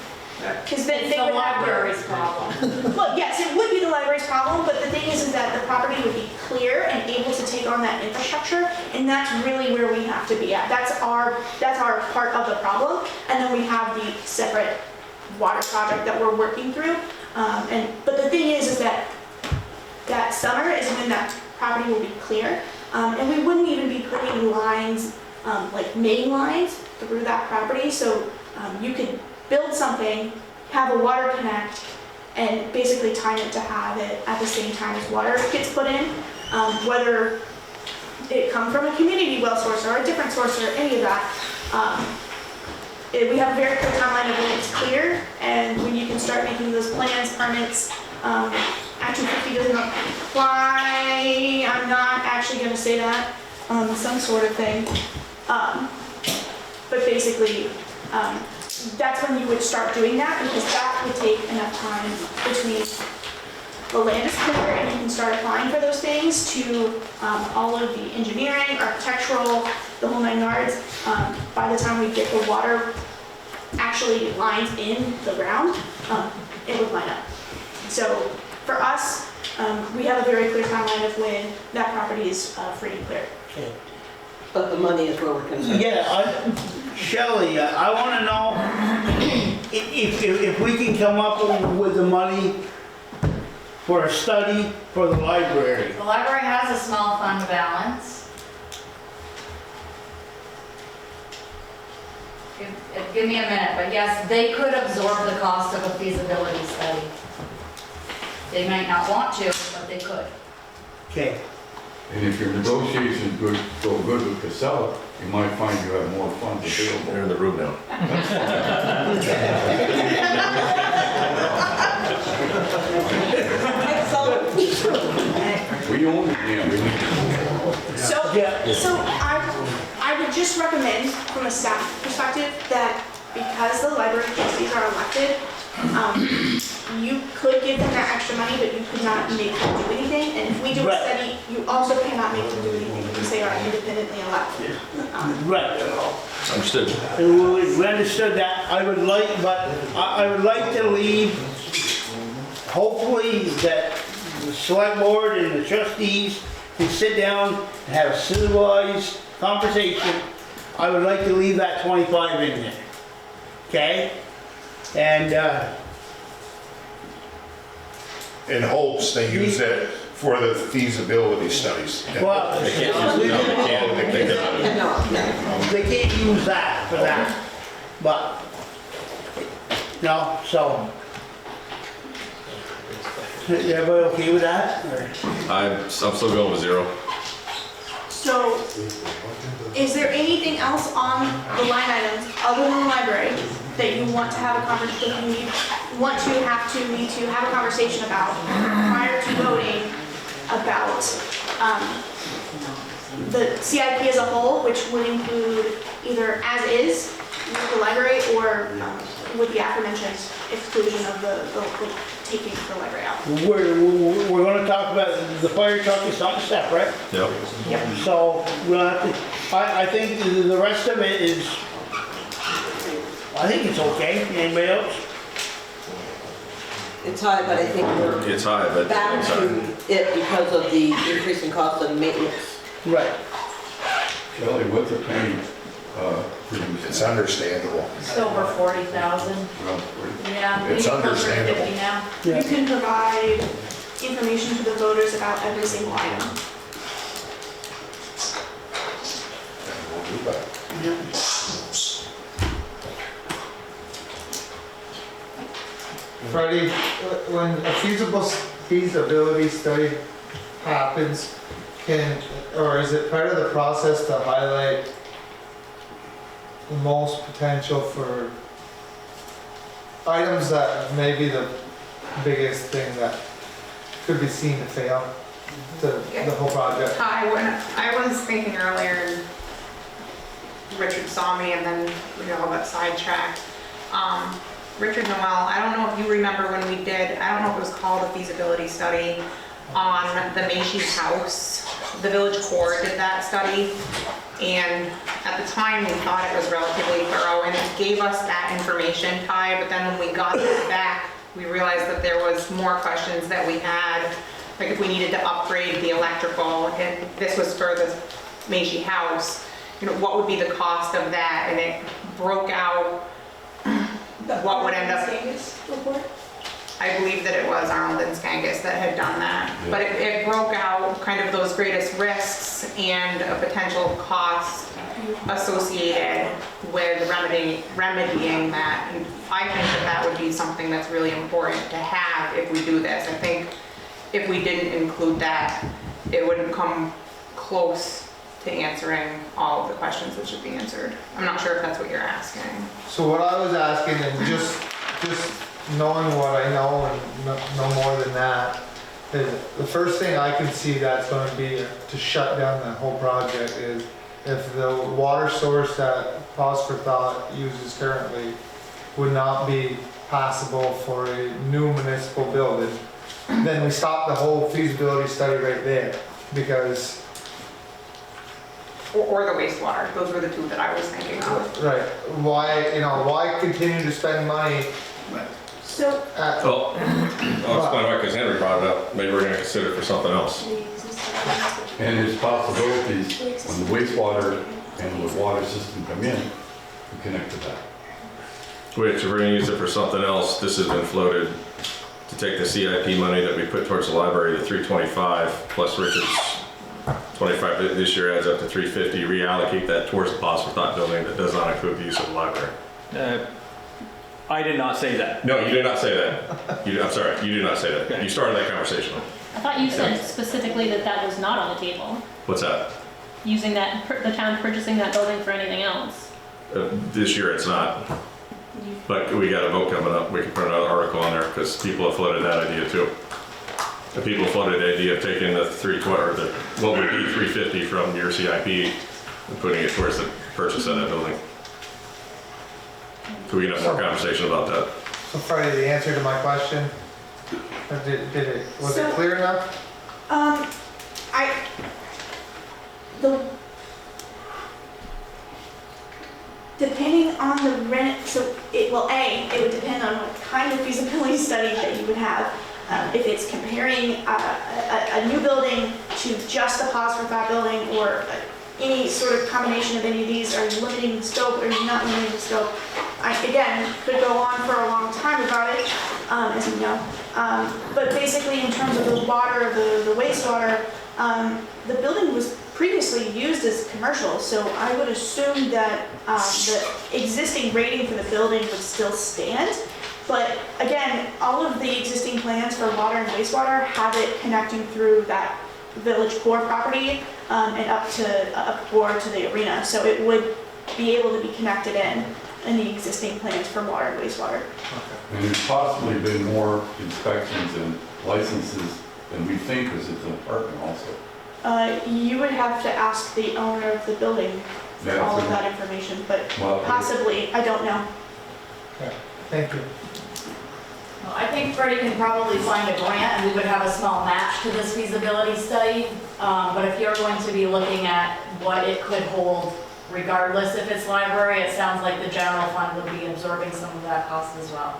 Because they It's the would have library's problem. Well, yes, it would be the library's problem, but the thing is that the property would be clear and able to take on that infrastructure, and that's really where we have to be at. That's our part of the problem, and then we have the separate water project that we're working through. But the thing is that summer is when that property will be clear, and we wouldn't even be putting lines, like main lines, through that property. So you could build something, have a water connect, and basically time it to have it at the same time as water gets put in, whether it come from a community well source or a different source or any of that. We have a very clear timeline of when it's clear and when you can start making those plans, permits. Act 250 does not apply. I'm not actually going to say that. Some sort of thing. But basically, that's when you would start doing that, because that would take enough time between the land is clear and you can start applying for those things to all of the engineering, architectural, the whole 9 yards. By the time we get the water actually lined in the ground, it would line up. So for us, we have a very clear timeline of when that property is free and clear. Okay. But the money is where we're concerned. Yeah, Shelley, I want to know if we can come up with the money for a study for the library. The library has a small fund balance. Give me a minute, but yes, they could absorb the cost of a feasibility study. They might not want to, but they could. Okay. And if your negotiations go good with Casella, you might find you have more funds available. They're in the room now. We own it, yeah. So I would just recommend from a staff perspective that because the library trustees are elected, you could give them that extra money, but you could not make them do anything. And if we do a study, you also cannot make them do anything because they are independently elected. Right. Understood. We understood that. I would like to leave, hopefully that the select board and the trustees can sit down and have a civilized conversation. I would like to leave that 25 in there. Okay? And, In hopes they use it for the feasibility studies. well, They can't use it. No, they can't. They cannot. they can't use that for that, but, no, so. Everybody okay with that? Or- I'm still going with 0. So is there anything else on the line items other than the library that you want to have a conversation, need to have a conversation about prior to voting about the CIP as a whole, which would include either as is with the library or with the aforementioned exclusion of the taking the library out? We're gonna talk about the fire truck is on step, right? Yep. Yep. So we'll have to, I think the rest of it is, I think it's okay. Anybody else? It's high, but I think we're It's high, but back it's to high. it because of the increasing cost of maintenance. Right. Shelley, what's a penny produce? It's understandable. It's over 40,000. Well, Yeah. It's maybe closer to understandable. 50 now. Yeah. You can provide information to the voters about every single item. And we'll do that. Freddie, when a feasibility study happens, or is it part of the process to highlight the most potential for items that may be the biggest thing that could be seen to fail the whole project? I was thinking earlier, Richard saw me and then we all got sidetracked. Richard Noel, I don't know if you remember when we did, I don't know if it was called a feasibility study on the Macy's house. The village board did that study, and at the time we thought it was relatively thorough and it gave us that information, Ty, but then when we got that back, we realized that there was more questions that we had, like if we needed to upgrade the electrical, and this was for the Macy house, you know, what would be the cost of that? And it broke out what would end up. I believe that it was Arnold and Skangus that had done that. Yeah. But it broke out kind of those greatest risks and a potential cost associated with remedying that. And I think that would be something that's really important to have if we do this. I think if we didn't include that, it wouldn't come close to answering all of the questions that should be answered. I'm not sure if that's what you're asking. So what I was asking, and just knowing what I know and no more than that, is the first thing I can see that's going to be to shut down the whole project is if the water source that Pause for Thought uses currently would not be passable for a new municipal building, then we stop the whole feasibility study right there, because Or the wastewater, those were the two that I was thinking of. right, why continue to spend money So, at, Well, I'll explain why, because Henry brought it up. Maybe we're going to consider it for something else. And there's possibilities when the wastewater and the water system come in, to connect to that. Which, if we're gonna use it for something else, this has been floated to take the CIP money that we put towards the library, the 325, plus Richard's 25 this year adds up to 350, reallocate that towards the pause for thought building that does not include the use of the library. I did not say that. No, you did not say that. I'm sorry, you did not say that. You started that conversation. I thought you said specifically that that was not on the table, What's that? using that, the town purchasing that building for anything else. This year it's not. But we got a vote coming up. We can put another article on there because people have floated that idea too. The people floated the idea of taking the 320 or the what would be 350 from your CIP and putting it towards the purchase of that building. So we can have more conversation about that. So Freddie, the answer to my question, or was it clear enough? Depending on the rent, so it would depend on what kind of feasibility study that you would have. If it's comparing a new building to just a pause for thought building, or any sort of combination of any of these, are you limiting the scope or are you not limiting the scope? I, again, could go on for a long time about it, as you know. But basically, in terms of the water, the wastewater, the building was previously used as commercial, so I would assume that the existing rating for the building would still stand. But again, all of the existing plans for water and wastewater have it connecting through that village core property and up core to the arena, so it would be able to be connected in the existing plans for water and wastewater. And there's possibly been more inspections and licenses than we think, because it's an apartment also. You would have to ask the owner of the building for all of that information, but possibly, I don't know. Okay, thank you. Well, I think Freddie can probably find a grant and we would have a small match to this feasibility study. But if you're going to be looking at what it could hold, regardless if it's library, it sounds like the general fund would be absorbing some of that cost as well.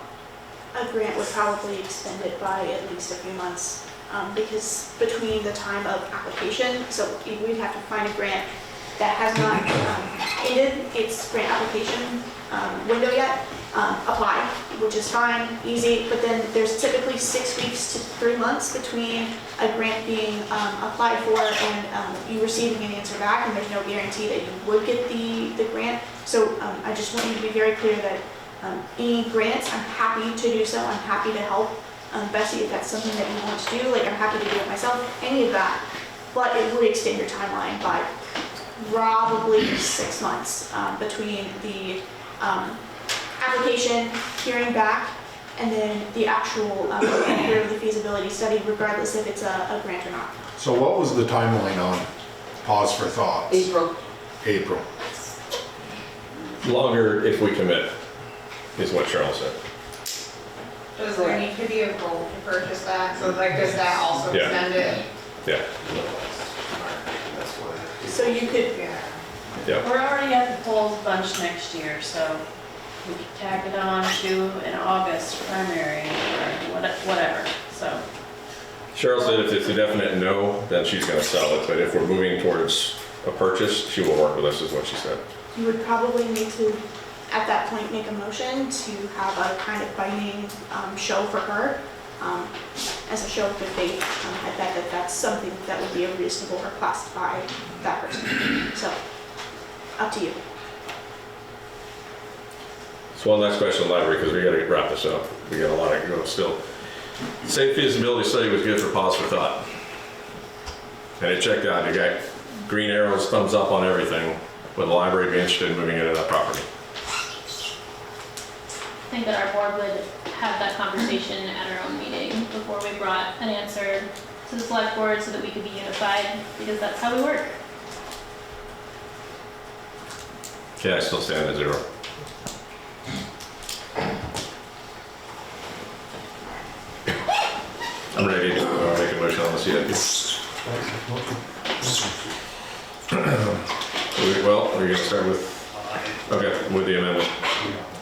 A grant would probably extend it by at least a few months, because between the time of application, so we'd have to find a grant that has not ended its grant application window yet, apply, which is fine, easy, but then there's typically 6 weeks to 3 months between a grant being applied for and you receiving an answer back, and there's no guarantee that you would get the grant. So I just want you to be very clear that any grants, I'm happy to do so, I'm happy to help. Bessie, if that's something that you want to do, like I'm happy to do it myself, any of that. But it would extend your timeline by probably 6 months between the application, hearing back, and then the actual review of the feasibility study, regardless if it's a grant or not. So what was the timeline on pause for thoughts? April. Longer if we commit, is what Cheryl said. Does there need to be a goal to purchase that? So like, does that also Yeah. extend it? Yeah. So you could, Yeah. We're already at the polls bunch next year, so we could tack it on to an August primary or whatever, so. Cheryl said if it's a definite no, then she's gonna sell it, but if we're moving towards a purchase, she will work with us, is what she said. you would probably need to, at that point, make a motion to have a kind of binding show for her as a show of good faith. I bet that that's something that would be a reasonable request by that person. So, up to you. So one last question on the library, because we gotta wrap this up. We got a lot to go still. Safe feasibility study was good for pause for thought. And it checked out, you got green arrows, thumbs up on everything. Would the library be interested in moving into that property? I think that our board would have that conversation at our own meeting before we brought an answer to the select board so that we could be unified, because that's how we work. Okay, I still stand at 0. I'm ready to make a motion on the CIP. Well, we're gonna start with, okay, with the amendment.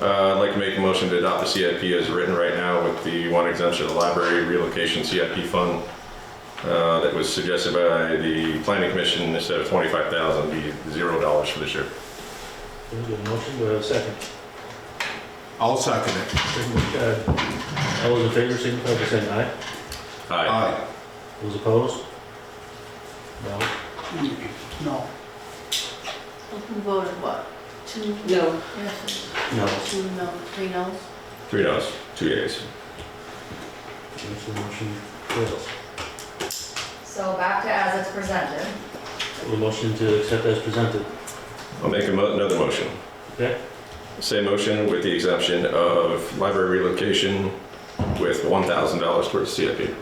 I'd like to make a motion to adopt the CIP as written right now with the one exemption of the library relocation CIP fund that was suggested by the planning commission. Instead of $25,000, be $0 for this year. Okay, good motion, do I have a second? I'll second it. Second by Chad. All those in favor, signify by saying aye. Aye. Those opposed? No. No. We voted what? Two? No. Yes. No. 2 no, 3 no's? 3 noes, 2 yeas. So motion fails. So back to as it's presented. The motion to accept as presented. I'll make another motion. Okay? Same motion with the exemption of library relocation with $1,000 towards CIP.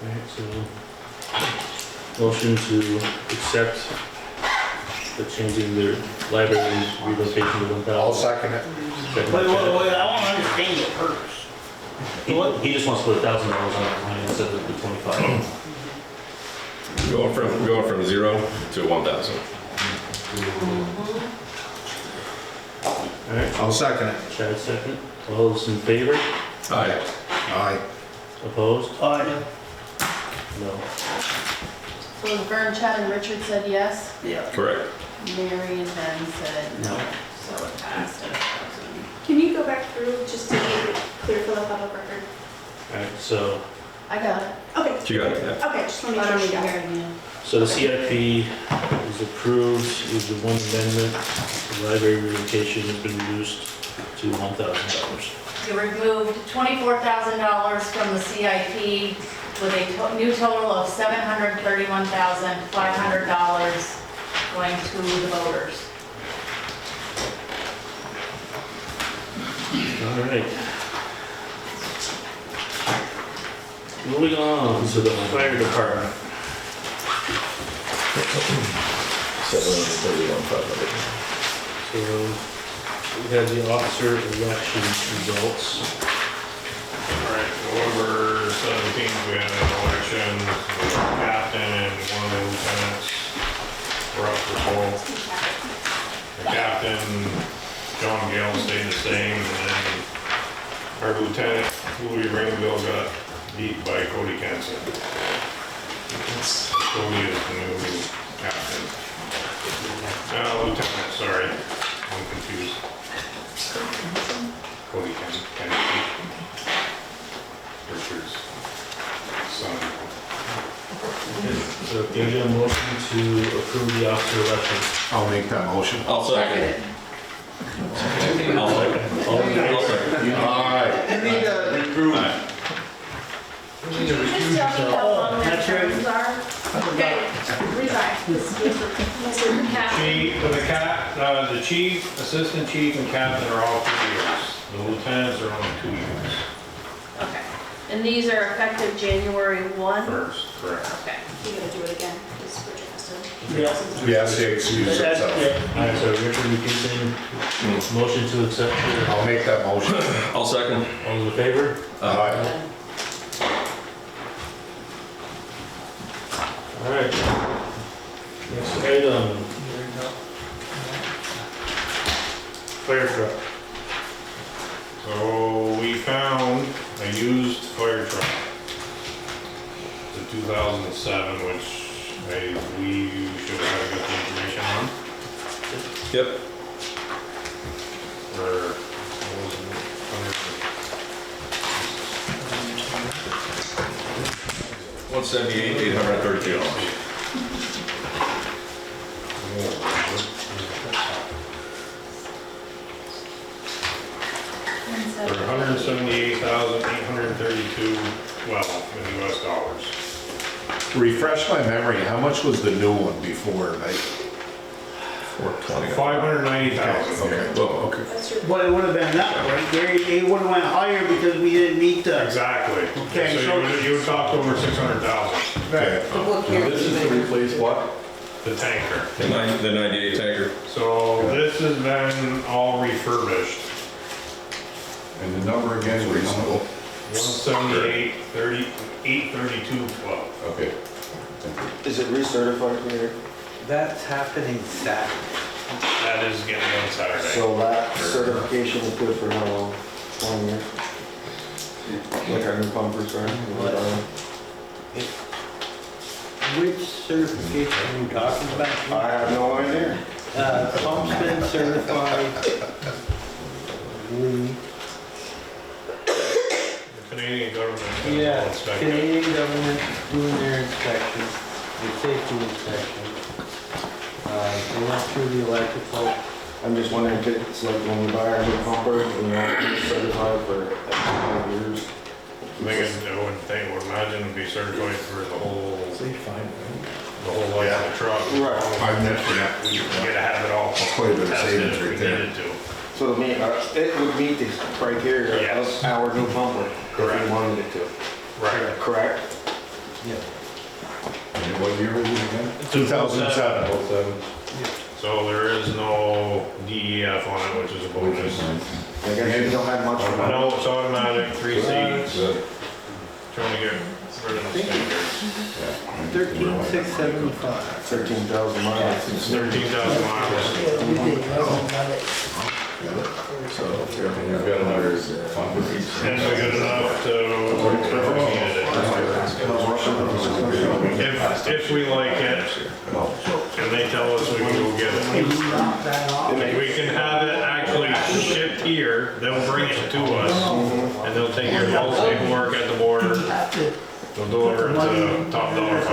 Alright, so motion to accept the changing the library relocation to 1,000. I'll second it. Second Wait, by Chad. I want to understand it first. He just wants to put $1,000 on that line instead of the 25. Going from 0 to 1,000. Alright, I'll second it. Chad second. All those in favor? Aye. Aye. Opposed? Aye. No. So Vern, Chad, and Richard said yes. Yeah. Correct. Mary and Ben said no. No. So it passed. Can you go back through just to make it clear for the public record? Alright, so, I got it. Okay. She got it, yeah. Okay, just want I to don't make need sure to she hear got it it. again. so the CIP is approved with the one amendment. The library relocation has been reduced to $1,000. You removed $24,000 from the CIP with a new total of $731,500 going to the voters. All right. Moving on to the fire department. $731,500. So we had the officer election results. Alright, November 17th, we had an election, the captain and one of the lieutenants were up for poll. The captain, John Gale, stayed the same, and then our lieutenant, Louis Ringville, got beat by Cody Kenson. Cody is the new captain. Lieutenant, sorry, I'm confused. Cody Kenson. Richard's son. So can I get a motion to approve the officer election? I'll make that motion. I'll second it. All in favor? Aye. Can you just tell me how long their That's right. terms are? Okay, resign. Mr. Captain. The chief, assistant chief, and captain are all 2 years. The lieutenants are only 2 years. Okay. And these are effective January 1? First, correct. Okay. You gotta do it again, because Richard has to. Yeah. Yes, he excused That's himself. it. All right, so Richard McKeon, motion to accept. I'll make that motion. I'll second. All in favor? Aye. All right. Next item. Fire truck. So we found a used fire truck. The 2007, which we should have got the information on. Yep. For, what was it, $178,832. For $178,832, well, in US dollars. Refresh my memory, how much was the new one before, like? 420. 590,000. Okay, well, okay. But it would have been that, right? It would have went higher because we didn't meet the. Exactly. Okay, So you would talk over 600,000, Okay. Look here. This is to replace what? the tanker. The 98 tanker. So this has been all refurbished. And the number again is reasonable. 178, 832, 12. Okay. Is it recertified here? That's happening Saturday. That is getting done Saturday. So that certification is good for how long? 1 year? Like our new pumpers, right? Which certification are you talking about? I have no idea. Pump's been certified. The Canadian government. Yeah, inspector. Canadian government doing their inspection, their safety inspection. They went through the electrical. I'm just wondering if it's like when we buy our new pumper, we want to be certified for 5 years. I would imagine it'd be certified for the whole life of the truck. Right. You gotta have it all Quite a bit of tested savings if we right there. needed to. So it would meet the criteria Yes. of our new pumper if Correct. we wanted it to. Right. Correct? And what year is it again? 2007. 07. So there is no DEF on it, which is a bonus. I guess you don't have much for No, it's automatic, 3 seats. Good. Trying to get rid of the stickers. 13,675. 13,000 miles. 13,000 miles. So you've got another fund. And we got enough to, if we needed it. If we like it, and they tell us we can go get it. We can have it actually shipped here, they'll bring it to us, and they'll take care of all the paperwork at the border. They'll deliver it to top dollar $5.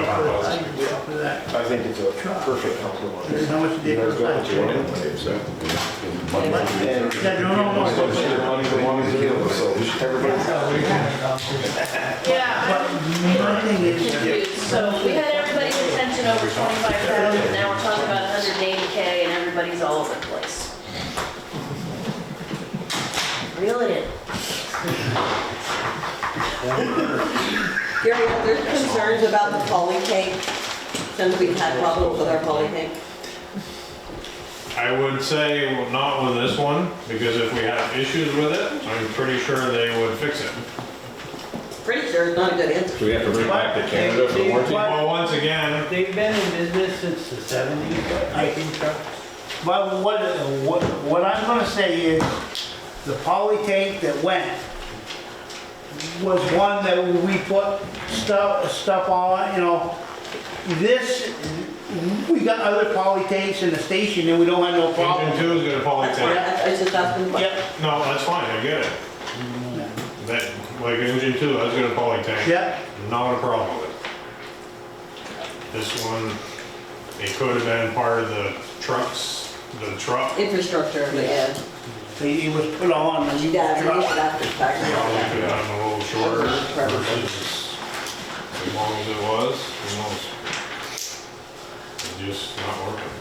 I think it's a perfect compromise. How much did You guys got what you wanted? And especially the money we wanted to give, so everybody's Yeah, so we had everybody's attention over 25,000, now we're talking about 180K and everybody's all over the place. Reel it in. Gary, are there concerns about the poly tank, since we've had problems with our poly tank? I would say not with this one, because if we have issues with it, I'm pretty sure they would fix it. Pretty sure it's not a good answer. Do we have to bring it back to Canada for warranty? Well, once again, They've been in business since the 70s, hiking trucks. Well, what I'm gonna say is, the poly tank that went was one that we put stuff on, you know. This, we got other poly tanks in the station and we don't have no problem. Engine 2 is gonna poly tank. I was just asking. Yep, No, that's fine, I get it. That, like engine 2, that's gonna poly tank. yep. Not a problem with it. This one, it could have been part of the trucks, the truck. Infrastructure, yeah. It was put on. Yeah, we used after the fact. Probably could have gotten a little shorter versus as long as it was, who knows? It's just not working.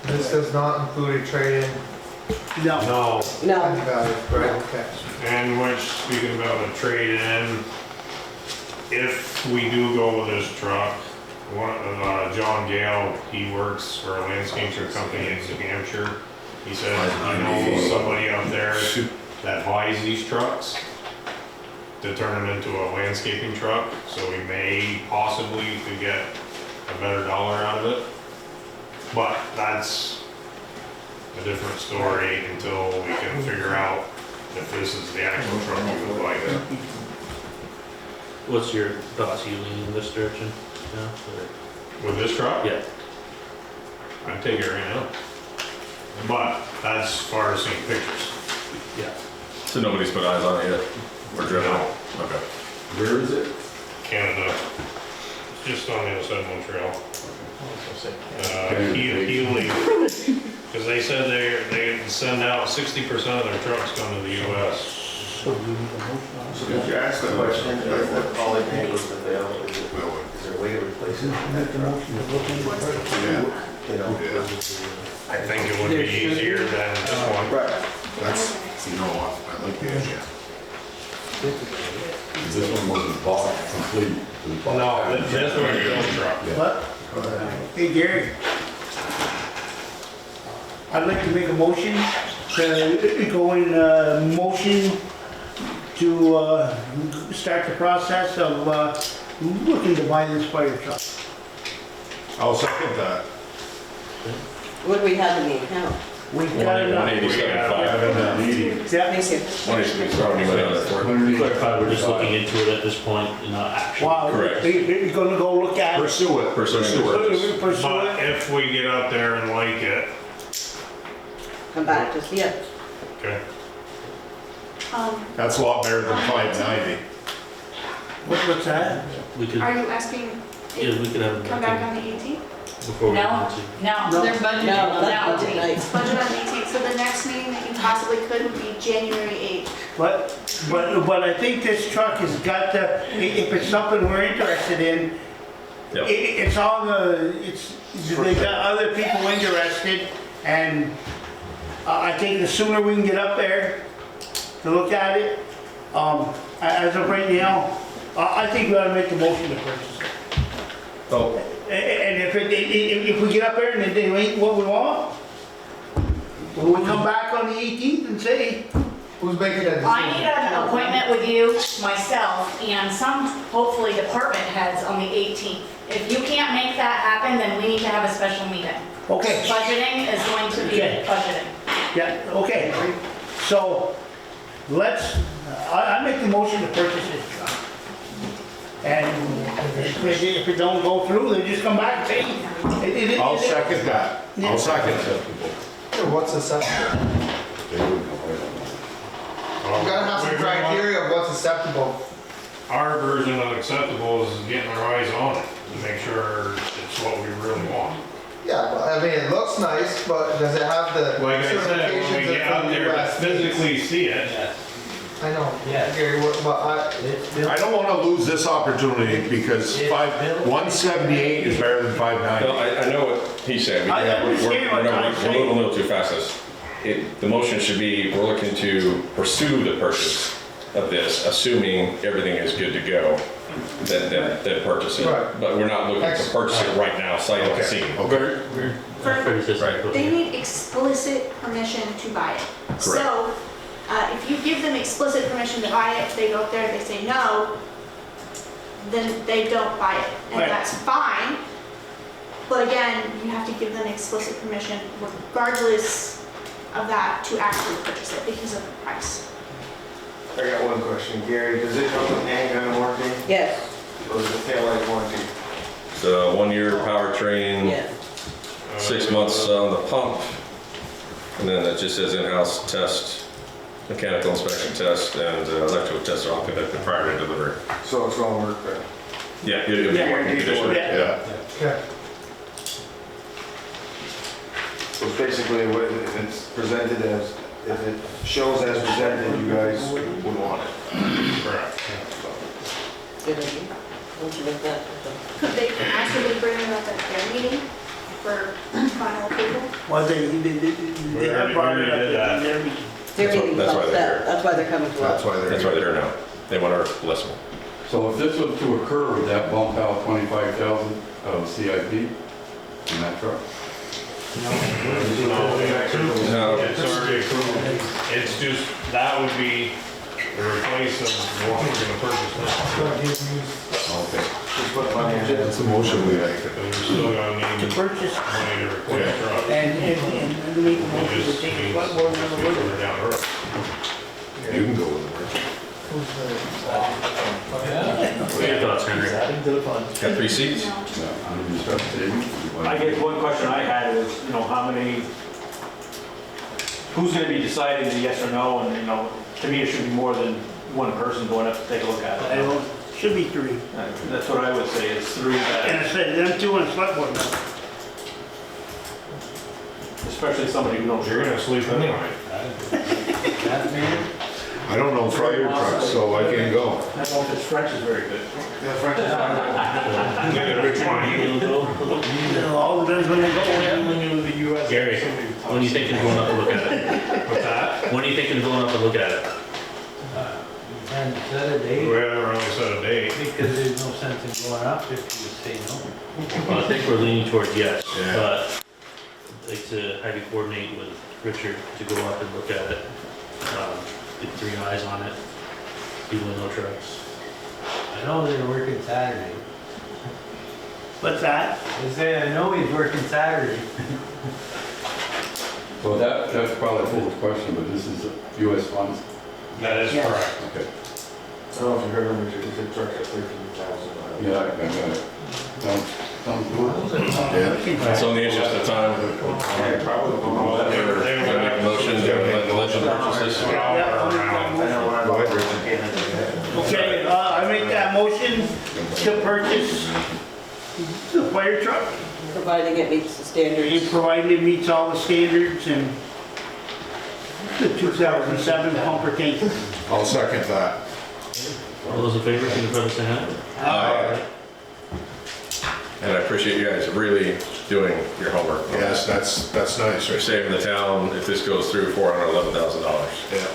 This does not include a trade-in No. No. No, value, right? Okay. And which, speaking about a trade-in, if we do go with this truck, John Gale, he works for a landscaping company in New Hampshire. He said, I know somebody out there that buys these trucks to turn them into a landscaping truck, so we may possibly could get a better dollar out of it. But that's a different story until we can figure out if this is the actual truck we would like. What's your thoughts, you lean in this direction now? With this truck? Yeah. I'd take it right now. But that's as far as seeing pictures. Yeah. So nobody's put eyes on it yet? Or driven it? Okay. Where is it? Canada. It's just on the other side of Montreal. Okay. Healy. Because they said they send out 60% of their trucks come to the US. So did you ask the question, if the poly tank was to fail, is there a way to replace it? You know, I think it would be easier than this one. right. That's, you know what, I like the idea. This one wasn't bought complete. It was bought No, half. this one is a truck. What? Hey Gary, I'd like to make a motion to go in motion to start the process of looking to buy this fire truck. I'll second that. what do we have in the account? We got enough. 187.5. Yeah. One needs to be thrown in on that for. To clarify, we're just looking into it at this point, and not action. Wow, Correct. you're gonna go look at it. Pursue it. Pursue it. Pursue But it. if we get out there and like it, Come back to see it. okay. That's a lot better than 590. What's that? We could, Are you asking yeah, we could have come a back meeting on the 18th? before we No, get into. no, they're budgeting. No, that's No. budget night. Budget on the 18th, so the next meeting that you possibly could would be January 8th. But I think this truck has got to, if it's something we're interested in, Yep. it's on the, they got other people interested, and I think the sooner we can get up there to look at it, as of right now, I think we ought to make the motion to purchase it. Oh, And if we get up there and they ain't what we want, will we come back on the 18th and say, Who's making that decision? I need an appointment with you, myself, and some, hopefully, department heads on the 18th. If you can't make that happen, then we need to have a special meeting. okay, Budgeting is going to be Okay. budgeting. yeah, okay. So I make the motion to purchase this truck. And if it don't go through, then just come back and say. I'll second that. I'll second it. What's acceptable? You gotta have some criteria of what's acceptable. Our version of acceptable is getting our eyes on it to make sure it's what we really want. Yeah, but I mean, it looks nice, but does it have the Like I said, when we certifications get out that there the to US needs? physically see it, I know, Gary, but I don't want to lose this opportunity because 178 is better than no, 590. I know what he's saying. I understand what Tom's We're saying. a little too fast. The motion should be, we're looking to pursue the purchase of this, assuming everything is good to go, then purchase it. Right. But we're not looking to purchase it right now, sight unseen. Okay. Right. They need explicit permission to buy it. So, if you give them explicit permission to buy it, they go up there, they say no, then they don't buy it. And Right. that's fine. But again, you have to give them explicit permission regardless of that to actually purchase it because of the price. I got one question, Gary, does it come with handgun warranty? Yes, Or is it taillight warranty? So 1 year powertrain, yes. 6 months on the pump, and then it just says in-house test, mechanical inspection test, and electrical tests are all conducted prior to delivery. So it's gonna work then? Yeah, it'll be working condition. Yeah. Yeah. So it's basically, if it's presented as, if it shows as presented, you guys would want it. correct. Good idea. Don't you make that? Could they actually bring it up at their meeting for final approval? Well, they have brought it up at their meeting. Their That's what- meeting's that's all why they're set. here. That's why they're coming to That's us. why they're. That's why they're now. They want our blessing. So if this was to occur, would that bump out 25,000 of CIP in that truck? No, it's already approved. It's just, that would be the replace of what we're gonna purchase now. Okay. Just put money in it. That's a motion we make. But we're still gonna To need purchase, money to replace the truck. and make the We'll motion to just take need the select board to and be look further at it. down the road. You can go with the merchant. What are your thoughts, Henry? Got 3 seats? No, I'm just trying to say, I guess one question I had is, how many, who's gonna be deciding the yes or no, and, to me, it should be more than one person going up to take a look at I it. don't, should be 3. That's what I would say, is 3 And that, I said, them 2 on the select board now. especially somebody who knows. You're gonna sleep anyway. I don't know fire trucks, so I can't go. I don't know if it's French is very good. Yeah, French is All depends when they go in. Gary, when are you thinking of going up to look at it? What's that? When are you thinking of going up to look at it? And set a We date, haven't really set a date. because there's no sense in going up if you say no. Well, I think we're leaning towards yes, Yeah. but I'd like to have you coordinate with Richard to go up and look at it. Get 3 eyes on it, people in no trucks. I know they're working Saturday. What's that? I say, I know he's working Saturday. So that's probably a foolish question, but this is US funds? That is Yes. correct. Okay. I don't know if you heard him, it's a truck at 13,000. Yeah, I got it. Sounds good. Yeah. So in the interest of time, Well, they were can I make a motion to let the legend purchase this? I know when I Go ahead, Richard. Okay, I make that motion to purchase the fire truck, Providing it meets the standards. provided it meets all the standards and the 2007 pumper tank. I'll second that. All those in favor, signify by saying aye. Aye. And I appreciate you guys really doing your homework. Yes, that's nice, You're right? saving the town, if this goes through, $411,000 Yeah.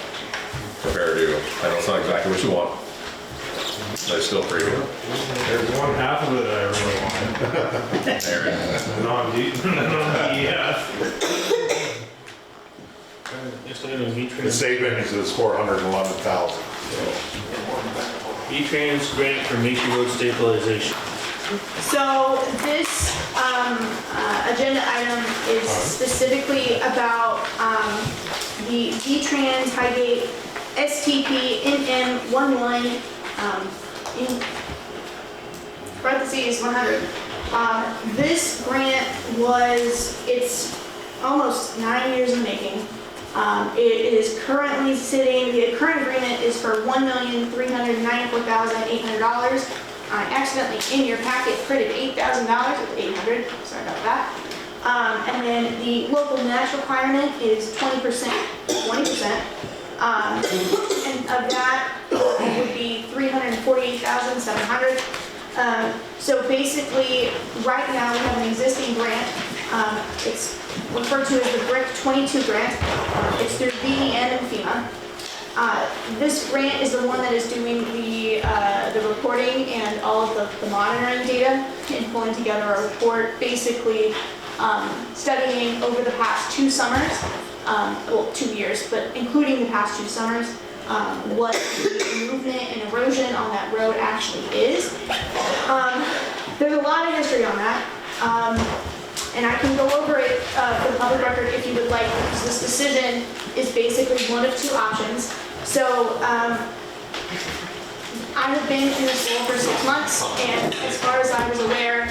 compared to, I know it's not exactly what you want, but it's still pretty good. There's one half of it I really wanted. There. Non-DEF. Next item is The V-Trans. savings is 411,000. V-Trans grant for Macy Road stabilization. So this agenda item is specifically about the V-Trans Highgate STP NM11 in parentheses 100. This grant it's almost 9 years in making. It is currently sitting, the current agreement is for $1,394,800. I accidentally, in your packet, printed $8,000 with $800, sorry about that. And then the local match requirement is 20%, and of that would be $348,700. So basically, right now, we have an existing grant. It's referred to as the BRIC 22 grant. It's through BEN and FEMA. This grant is the one that is doing the reporting and all of the monitoring data and pulling together a report, basically studying over the past 2 summers, well, 2 years, but including the past 2 summers, what the movement and erosion on that road actually is. There's a lot of history on that. And I can go over it for the public record if you would like, because this decision is basically one of 2 options. So I have been in this role for 6 months, and as far as I was aware,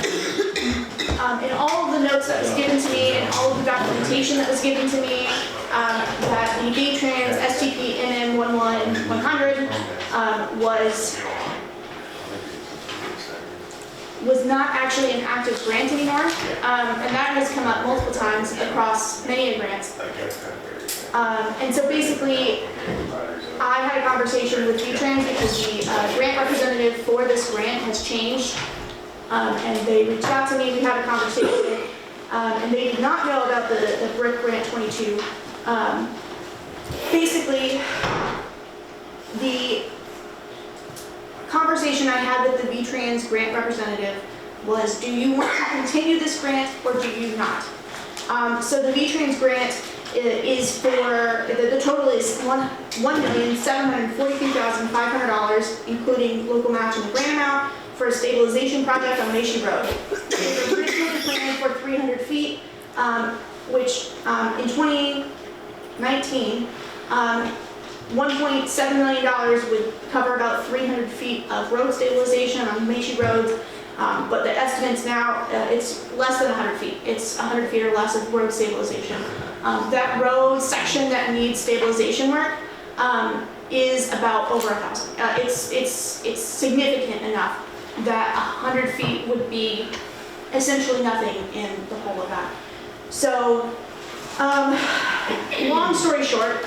in all of the notes that was given to me and all of the documentation that was given to me, that the V-Trans STP NM11 was not actually an active grant anymore, and that has come up multiple times across many grants. And so basically, I had a conversation with V-Trans because the grant representative for this grant has changed, and they reached out to me, we had a conversation, and they did not know about the BRIC Grant 22. Basically, the conversation I had with the V-Trans grant representative was, do you want to continue this grant or do you not? So the V-Trans grant is for, the total is $1,743,500, including local match and the grant amount, for a stabilization project on Macy Road. It was originally planned for 300 feet, which in 2019, $1.7 million would cover about 300 feet of road stabilization on Macy roads, but the estimates now, it's less than 100 feet. It's 100 feet or less of road stabilization. That road section that needs stabilization work is about over 1,000. It's significant enough that 100 feet would be essentially nothing in the whole of that. So, long story short,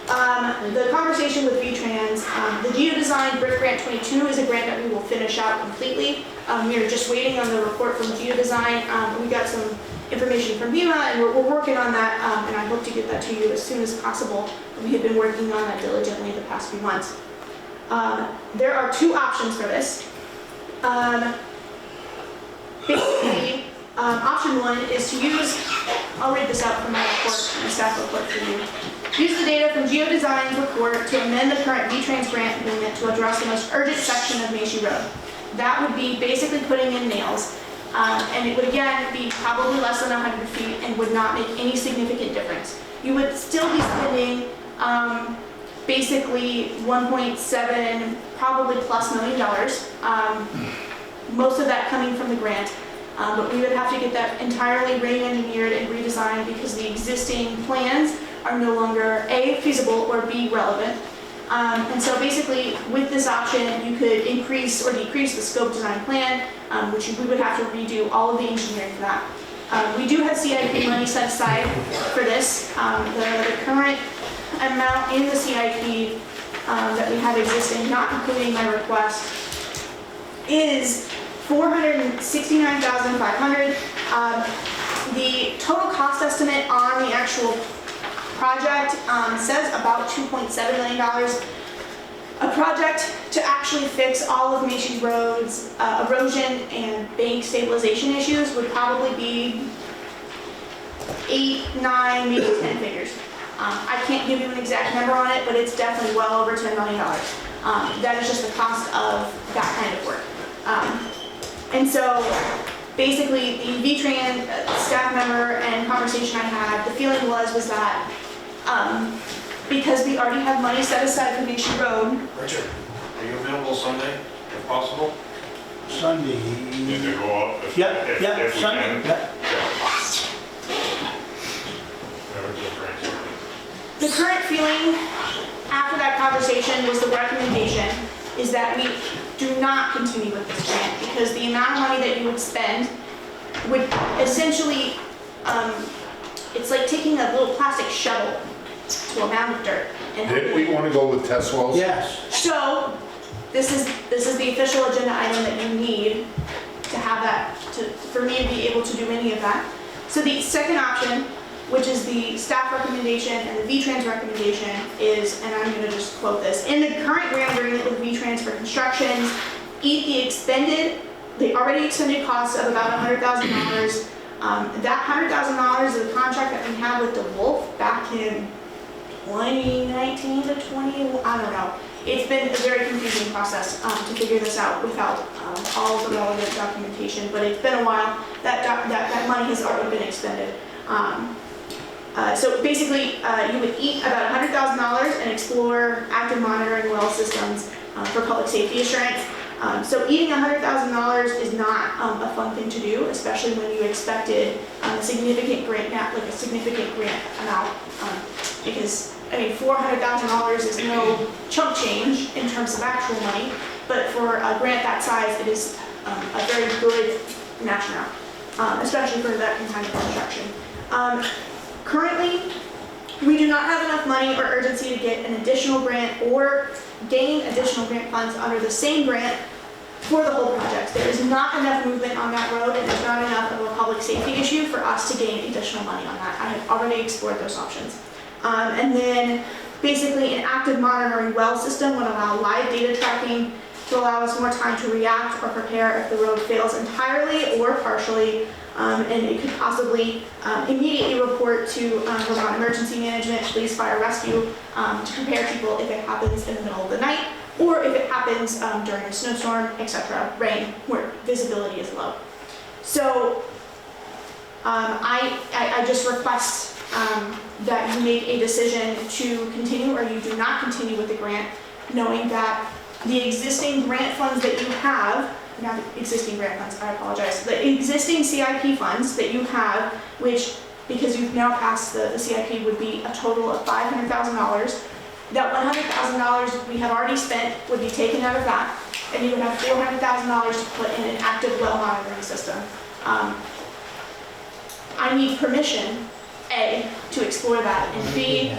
the conversation with V-Trans, the Geodesign BRIC Grant 22 is a grant that we will finish out completely. We are just waiting on the report from Geodesign. We got some information from FEMA, and we're working on that, and I hope to get that to you as soon as possible. We have been working on that diligently the past few months. There are 2 options for this. Basically, option 1 is to use, I'll read this out from my report, my staff report for you. Use the data from Geodesign's report to amend the current V-Trans grant agreement to address the most urgent section of Macy Road. That would be basically putting in nails. And it would again be probably less than 100 feet and would not make any significant difference. You would still be spending basically 1.7, probably plus $1 million. Most of that coming from the grant. But we would have to get that entirely re-engineered and redesigned because the existing plans are no longer A, feasible, or B, relevant. And so basically, with this option, you could increase or decrease the scope design plan, which we would have to redo all of the engineering for that. We do have CIP money set aside for this. The current amount in the CIP that we have existing, not including my request, is $469,500. The total cost estimate on the actual project says about $2.7 million. A project to actually fix all of Macy Road's erosion and bank stabilization issues would probably be 8, 9, maybe 10 figures. I can't give you an exact number on it, but it's definitely well over $10 million. That is just the cost of that kind of work. And so basically the VTran staff member and conversation I had, the feeling was that because we already have money set aside for Nation Road. Richard, are you available Sunday, if possible? Sunday. Need to go up if, Yeah, if, yeah, if we Sunday. can. Yeah. The current feeling after that conversation was the recommendation is that we do not continue with this grant because the amount of money that you would spend would essentially, it's like taking a little plastic shovel to a mound of dirt. Did we want to go with test wells? Yes. So this is the official agenda item that you need to have that, for me to be able to do any of that. So the second option, which is the staff recommendation and the VTrans recommendation, is, and I'm going to just quote this, in the current grant agreement with VTrans for constructions, eat the already extended costs of about $100,000. That $100,000 is a contract that we had with DeWolf back in 2019 to 20, I don't know. It's been a very confusing process to figure this out without all of the relevant documentation, but it's been a while. That money has already been expended. So basically, you would eat about $100,000 and explore active monitoring well systems for public safety assurance. So eating $100,000 is not a fun thing to do, especially when you expected a significant grant amount, because I mean $400,000 is no chump change in terms of actual money, but for a grant that size, it is a very good match amount, especially for that kind of construction. Currently, we do not have enough money or urgency to get an additional grant or gain additional grant funds under the same grant for the whole project. There is not enough movement on that road and there's not enough of a public safety issue for us to gain additional money on that. I have already explored those options. And then basically an active monitoring well system would allow live data tracking to allow us more time to react or prepare if the road fails entirely or partially. And it could possibly immediately report to Vermont Emergency Management, Police, Fire, Rescue to prepare people if it happens in the middle of the night or if it happens during a snowstorm, etc., rain, where visibility is low. So I just request that you make a decision to continue or you do not continue with the grant, knowing that the existing grant funds that you have, not the existing grant funds, I apologize, the existing CIP funds that you have, which, because you've now passed the CIP, would be a total of $500,000. That $100,000 we have already spent would be taken out of that, and you would have $400,000 to put in an active well monitoring system. I need permission, A, to explore that, and B,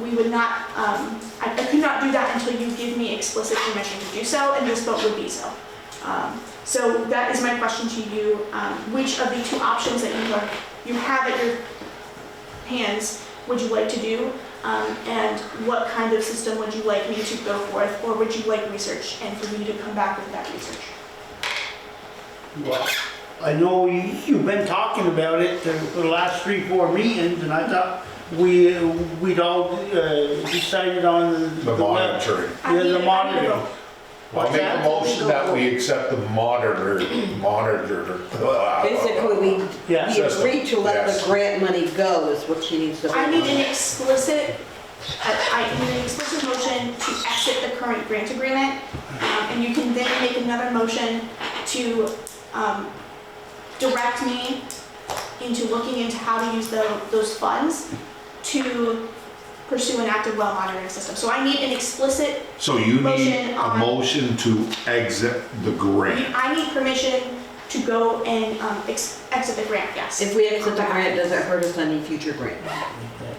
we would not, I could not do that until you give me explicit permission to do so, and this vote would be so. So that is my question to you. Which of the two options that you have at your hands would you like to do? And what kind of system would you like me to go forth, or would you like research and for me to come back with that research? Well, I know you've been talking about it for the last 3-4 meetings, and I thought we'd all decided on the monitoring. Yeah, the monitoring. I'll make a motion that we accept the monitor. Basically, we Yeah. agreed to let Yes. the grant money go is what she needs to. I vote need on. an explicit, I need an explicit motion to exit the current grant agreement. And you can then make another motion to direct me into looking into how to use those funds to pursue an active well monitoring system. So I need an explicit, So you need Motion a on- motion to exit the grant. I need permission to go and exit the grant, yes. If we exit the grant, does it hurt us any future grant?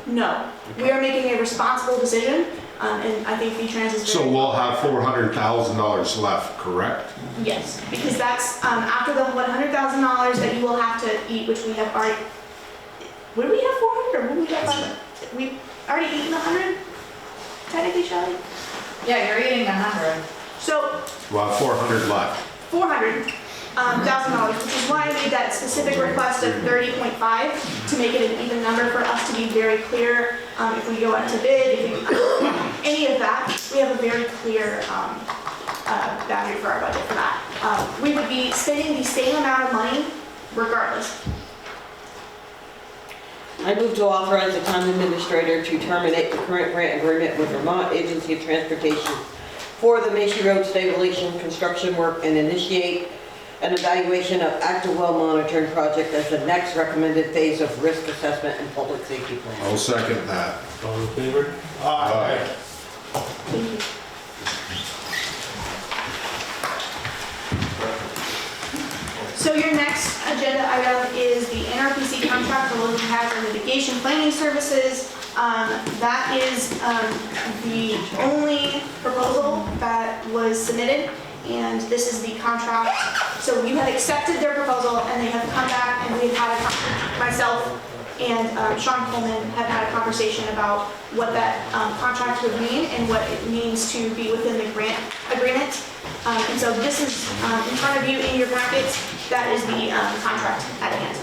No, we are making a responsible decision, and I think V-Trans is So very. we'll have $400,000 left, correct? Yes, because that's, after the $100,000 that you will have to eat, which we have already, would we have 400 or would we have, we've already eaten 100? Technically, Shelley? Yeah, you're eating 100. So, We'll have 400 left. $400,000, which is why I made that specific request of 30.5 to make it an even number for us to be very clear. If we go out to bid, if we, any of that, we have a very clear boundary for our budget for that. We would be spending the same amount of money regardless. I move to authorize the town administrator to terminate the current grant agreement with Vermont Agency of Transportation for the Macy Road stabilization construction work and initiate an evaluation of active well monitoring project as the next recommended phase of risk assessment and public safety plan. I'll second that. All in favor? Aye. Thank you. So your next agenda item is the NRPC contract for local hazard mitigation planning services. That is the only proposal that was submitted, and this is the contract. So you have accepted their proposal, and they have come back, and we've had myself and Sean Coleman have had a conversation about what that contract would mean and what it means to be within the grant agreement. And so this is in front of you in your packets. That is the contract at hand.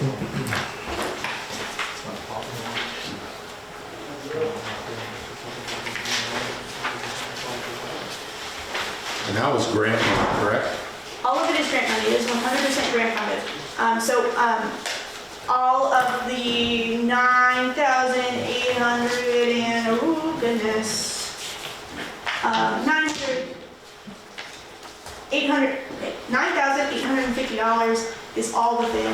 And that was grant money, correct? All of it is grant money. It is 100% grant funded. All of the 9,800 and, oh goodness, 9,850 is all within the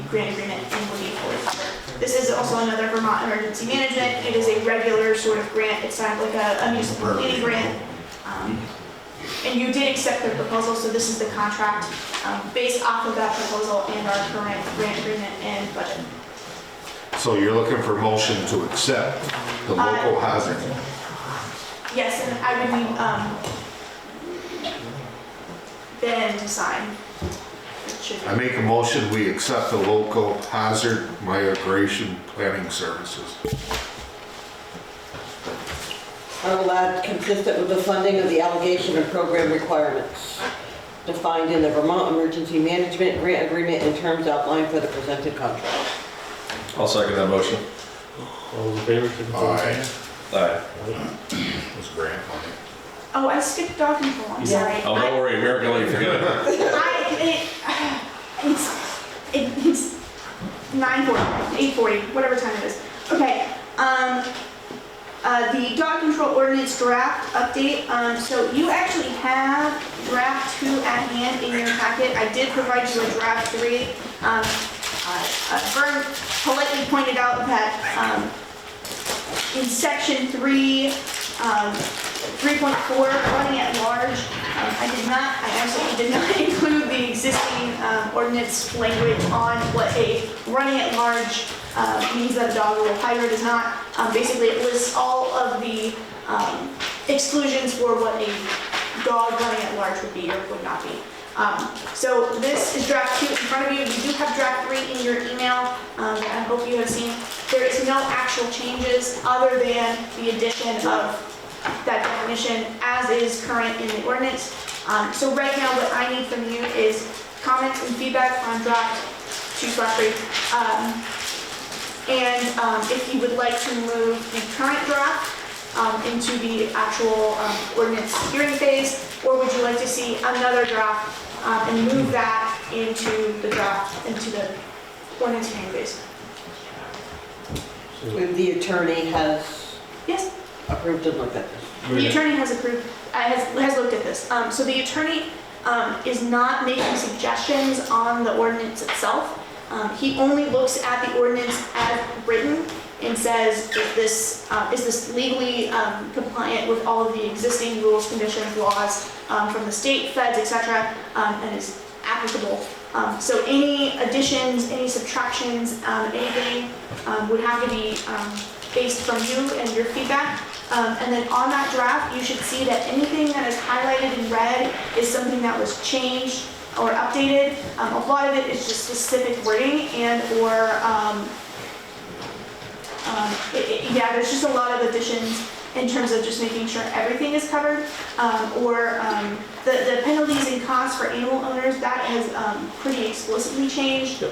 grant agreement and will be fully covered. This is also another Vermont Emergency Management. It is a regular sort of grant. It's not like a municipality grant. And you did accept their proposal, so this is the contract based off of that proposal and our current grant agreement and budget. So you're looking for motion to accept the local hazard. Yes, and I would need Ben to sign. It should be. I make a motion, we accept the local hazard migration planning services. I will add consistent with the funding of the allegation and program requirements defined in the Vermont Emergency Management Grant Agreement in terms outlined for the presented contract. I'll second that motion. All in favor? Aye. Aye. It was grant money. Oh, I skipped dog control, I'm sorry. Oh, don't worry, we're gonna let you forget it. It's 9:40, 8:40, whatever time it is. Okay, the dog control ordinance draft update. So you actually have draft 2 at hand in your packet. I did provide you a draft 3. Vern politely pointed out that in section 3, 3.4, running at large, I absolutely did not include the existing ordinance language on what a running at large means that a dog or a tiger does not. Basically, it lists all of the exclusions for what a dog running at large would be or would not be. So this is draft 2 in front of you. You do have draft 3 in your email that I hope you have seen. There is no actual changes other than the addition of that definition as is current in the ordinance. So right now what I need from you is comments and feedback on draft 2/3. And if you would like to move the current draft into the actual ordinance hearing phase? Or would you like to see another draft and move that into the draft, into the ordinance hearing phase? When the attorney has Yes, approved and looked at this. the attorney has approved, has looked at this. So the attorney is not making suggestions on the ordinance itself. He only looks at the ordinance as written and says, is this legally compliant with all of the existing rules, conditions, laws from the state, feds, etc., and is applicable. So any additions, any subtractions, anything would have to be based from you and your feedback. And then on that draft, you should see that anything that is highlighted in red is something that was changed or updated. A lot of it is just specific wording and or, yeah, there's just a lot of additions in terms of just making sure everything is covered. The penalties and costs for animal owners, that has pretty explicitly changed.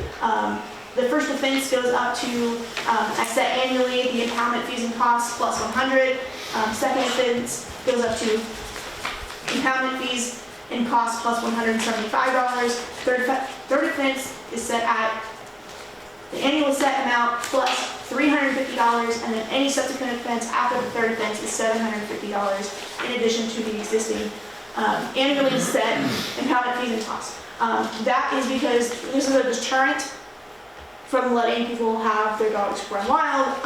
The first offense goes up to, as set annually, the impoundment fees and costs plus 100. Second offense goes up to impoundment fees and costs plus $175. Third offense is set at the annual set amount plus $350, and then any subsequent offense after the third offense is $750 in addition to the existing annually set impoundment fees and costs. That is because this is a deterrent from letting people have their dogs run wild,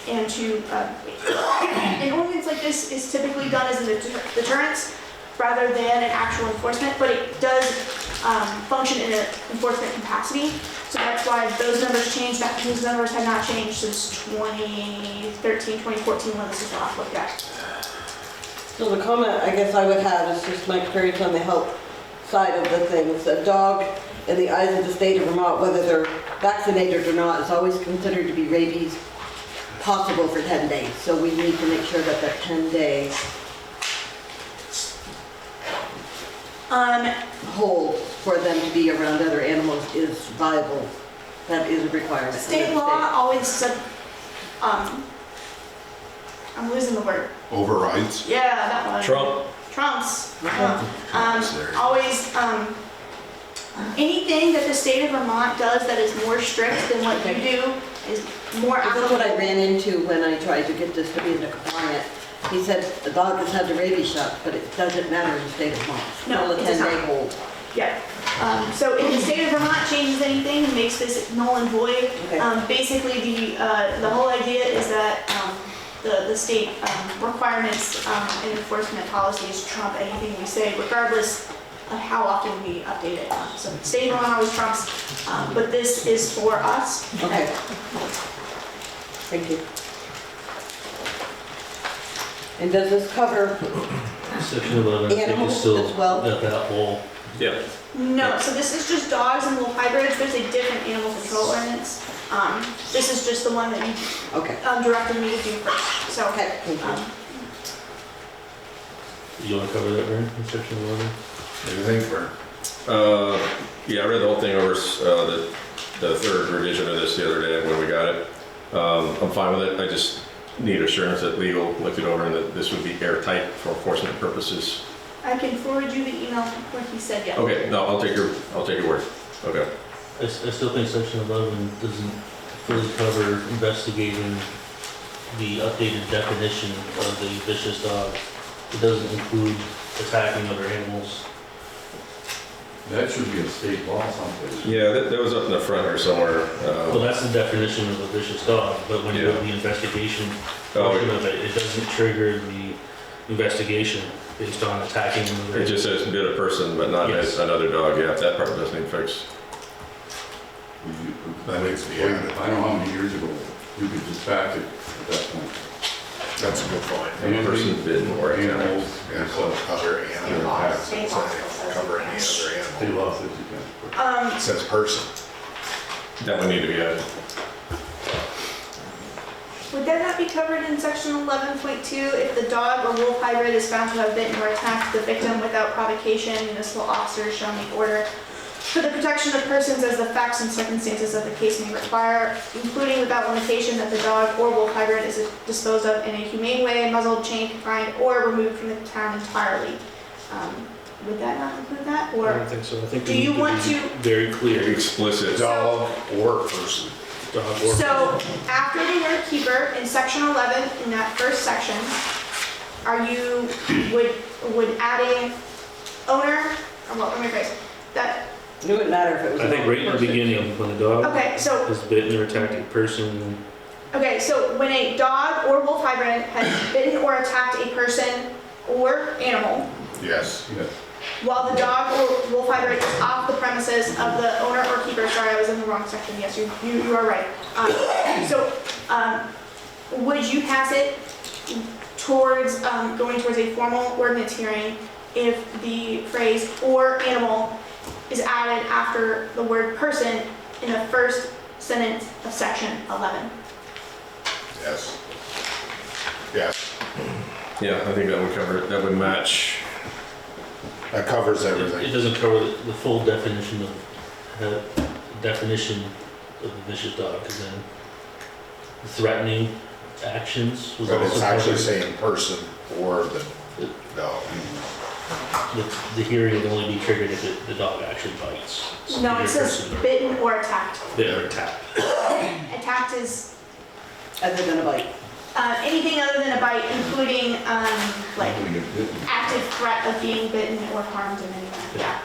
and to an ordinance like this is typically done as a deterrence rather than an actual enforcement, but it does function in an enforcement capacity. So that's why those numbers changed. Those numbers have not changed since 2013, 2014 when this was last looked at. So the comment I guess I would have is just my experience on the health side of the things. A dog, in the eyes of the state of Vermont, whether they're vaccinated or not, is always considered to be rabies possible for 10 days. So we need to make sure that that 10 days hold for them to be around other animals is viable. That is a requirement. State law always said, I'm losing the word. Overrides? Yeah, that one. Trumps. Always, anything that the state of Vermont does that is more strict than what you do is more applicable. That's what I ran into when I tried to get this to be into compliant. He said the dog has had the rabies shot, but it doesn't matter in the state of Vermont. No, Still a it does 10-day not. hold. Yeah. So if the state of Vermont changes anything and makes this null and void, basically the whole idea is that the state requirements and enforcement policies trump anything we say, regardless of how often we update it. So the state of Vermont always trumps, but this is for us. Okay. Thank you. And does this cover Section 11, I think is animals still as well? got that whole. Yeah. No, so this is just dogs and wolf hybrids. There's a different animal control ordinance. This is just the one that you directed me to do first. So, You want to cover that, Vern, in section 11? What do you think, Vern? Yeah, I read the whole thing over, the third revision of this the other day when we got it. I'm fine with it. I just need assurance that legal looked it over and that this would be airtight for enforcement purposes. I can forward you the email where he said yes. Okay, no, I'll take your word. Okay. I still think section 11 doesn't fully cover investigating the updated definition of the vicious dog. It doesn't include attacking other animals. That should be a state law someplace. Yeah, that was up in the front or somewhere. Well, that's the definition of a vicious dog, but when you do the investigation portion of it, it doesn't trigger the investigation based on attacking another. It just says bit a person, but not another dog. Yeah, that part doesn't need fixed. That makes me added. I don't know how many years ago you could just back it at that point. That's a good point. A person bitten or animals. Yeah, so cover animals. Cover any other animal. State law says you can. It says person. That would need to be added. Would that not be covered in section 11.2 if the dog or wolf hybrid is found to have bitten or attacked the victim without provocation, municipal officers shall make order for the protection of persons as the facts and circumstances of the case may require, including without limitation that the dog or wolf hybrid is disposed of in a humane way, muzzled, chained, confined, or removed from the town entirely. Would that not include that, I or don't think so. I think do we you need to want be to? very clear. Explicit dog or person. Dog or So after the word keeper in section 11, in that first section, are you, would adding owner, or what, let me rephrase, that, It wouldn't matter if it was. I think right in the person. beginning, when the dog okay, so, is bitten or attacked a person, okay, so when a dog or wolf hybrid has bitten or attacked a person or animal, Yes. Yes. while the dog or wolf hybrid is off the premises of the owner or keeper, sorry, I was in the wrong section, yes, you are right. Would you pass it towards, going towards a formal ordinance hearing if the phrase "or animal" is added after the word "person" in the first sentence of section 11? Yes. Yes. Yeah, I think that would cover it, that would match. That covers it everything. doesn't cover the full definition of a vicious dog, because then the threatening actions was But also it's actually covered. saying person or the dog. The hearing would only be triggered if the dog actually bites. No, Either it says person or- bitten or attacked. Bitten or attacked. Attacked is Other than a bite. anything other than a bite, including like When you get bitten. active threat of being bitten or harmed in any way. Yeah,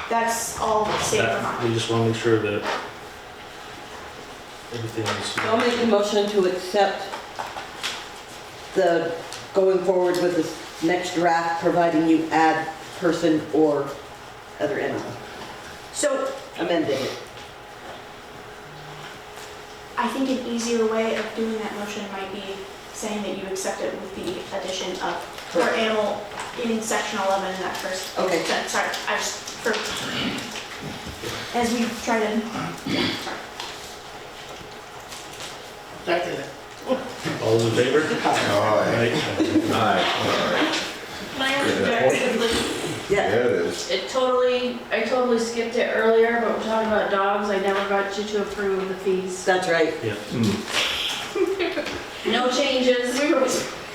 that's all safe That- Vermont. We just want to make sure that everything is. So I'll make a motion to accept the, going forward with this next draft, providing you add person or other animal. So Amended it. I think an easier way of doing that motion might be saying that you accept it with the addition of or animal in section 11 in that first. Okay. Sorry, I just, for, as we try to, yeah, sorry. All those in favor? Aye. Aye. Can I interject quickly? Yeah, it is. I totally skipped it earlier, but we're talking about dogs. I never got you to approve the fees. That's right. Yeah. No changes.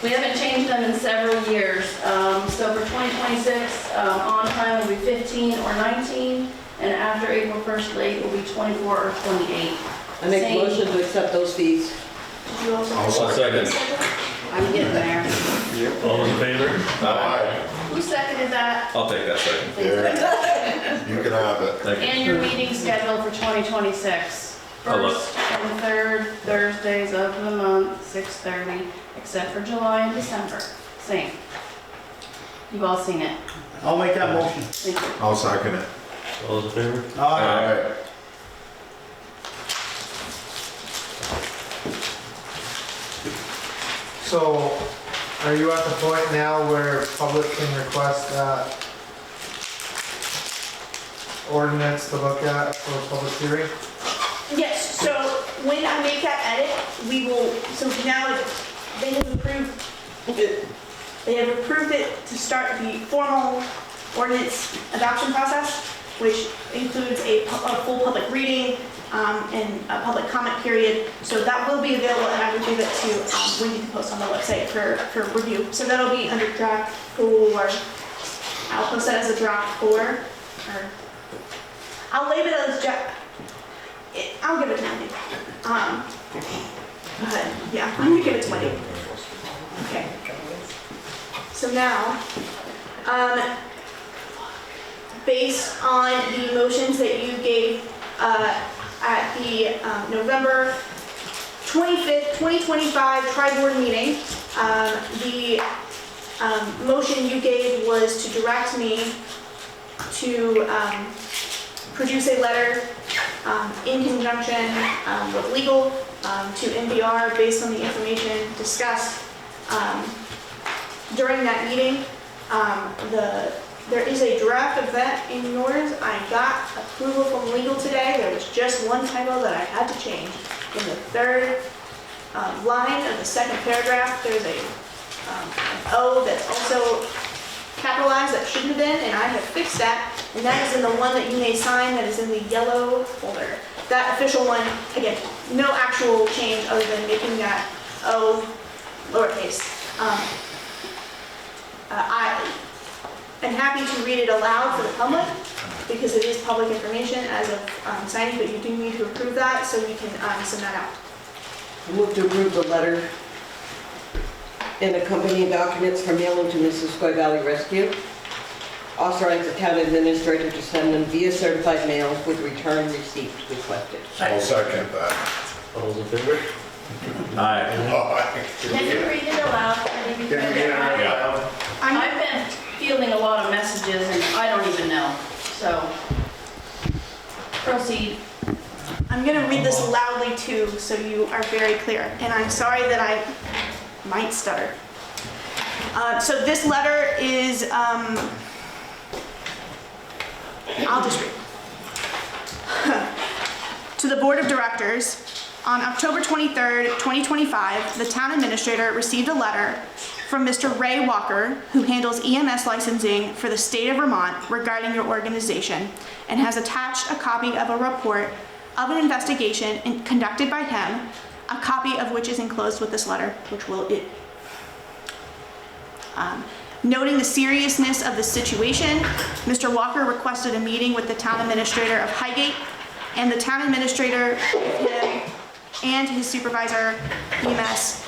We haven't changed them in several years. So for 2026, on time will be 15 or 19, and after April 1st late will be 24 or 28. I make a Same. motion to accept those fees. Did you also? I'll second. I'm getting there. All those in favor? Aye. Who seconded that? I'll take that second. There. You can have it. Thank you. And your meeting schedule for 2026. I'll look. First and third Thursdays of the month, 6:30, except for July and December. Same. You've all seen it. I'll make that motion. Thank you. I'll second it. All those in favor? Aye. So, are you at the point now where public can request that ordinance to look at for public hearing? Yes, so when I make that edit, we will, so now they have approved it. They have approved it to start the formal ordinance adoption process, which includes a full public reading and a public comment period. So that will be available, and I will give it to Wendy to post on the website for review. So that'll be under draft 4. I'll post that as a draft 4, or I'll label it as I'll give it to Wendy. But yeah, I'm gonna give it to Wendy. Okay. So now, based on the motions that you gave at the November 25th, 2025 Tri-Board meeting, the motion you gave was to direct me to produce a letter in conjunction with legal to NBR based on the information discussed during that meeting. There is a draft of that in yours. I got approval from legal today. There was just one typo that I had to change. In the third line of the second paragraph, there's an O that's also capitalized that shouldn't have been, and I have fixed that. And that is in the one that you may sign that is in the yellow folder. That official one, again, no actual change other than making that O lowercase. I am happy to read it aloud for the public because it is public information as of signing, but you do need to approve that so we can send that out. Move to approve the letter and accompanying documents for mailing to Mrs. Square Valley Rescue. Authorize the town administrator to send them via certified mail with return receipt requested. I'll second that. All those in favor? Aye. Can you read it aloud? I've been fielding a lot of messages and I don't even know, so proceed. I'm going to read this loudly too so you are very clear, and I'm sorry that I might stutter. So this letter is, I'll just read. To the Board of Directors, on October 23rd, 2025, the town administrator received a letter from Mr. Ray Walker, who handles EMS licensing for the state of Vermont regarding your organization, and has attached a copy of a report of an investigation conducted by him, a copy of which is enclosed with this letter, which will noting the seriousness of the situation, Mr. Walker requested a meeting with the town administrator of Highgate, and the town administrator, him, and his supervisor, EMS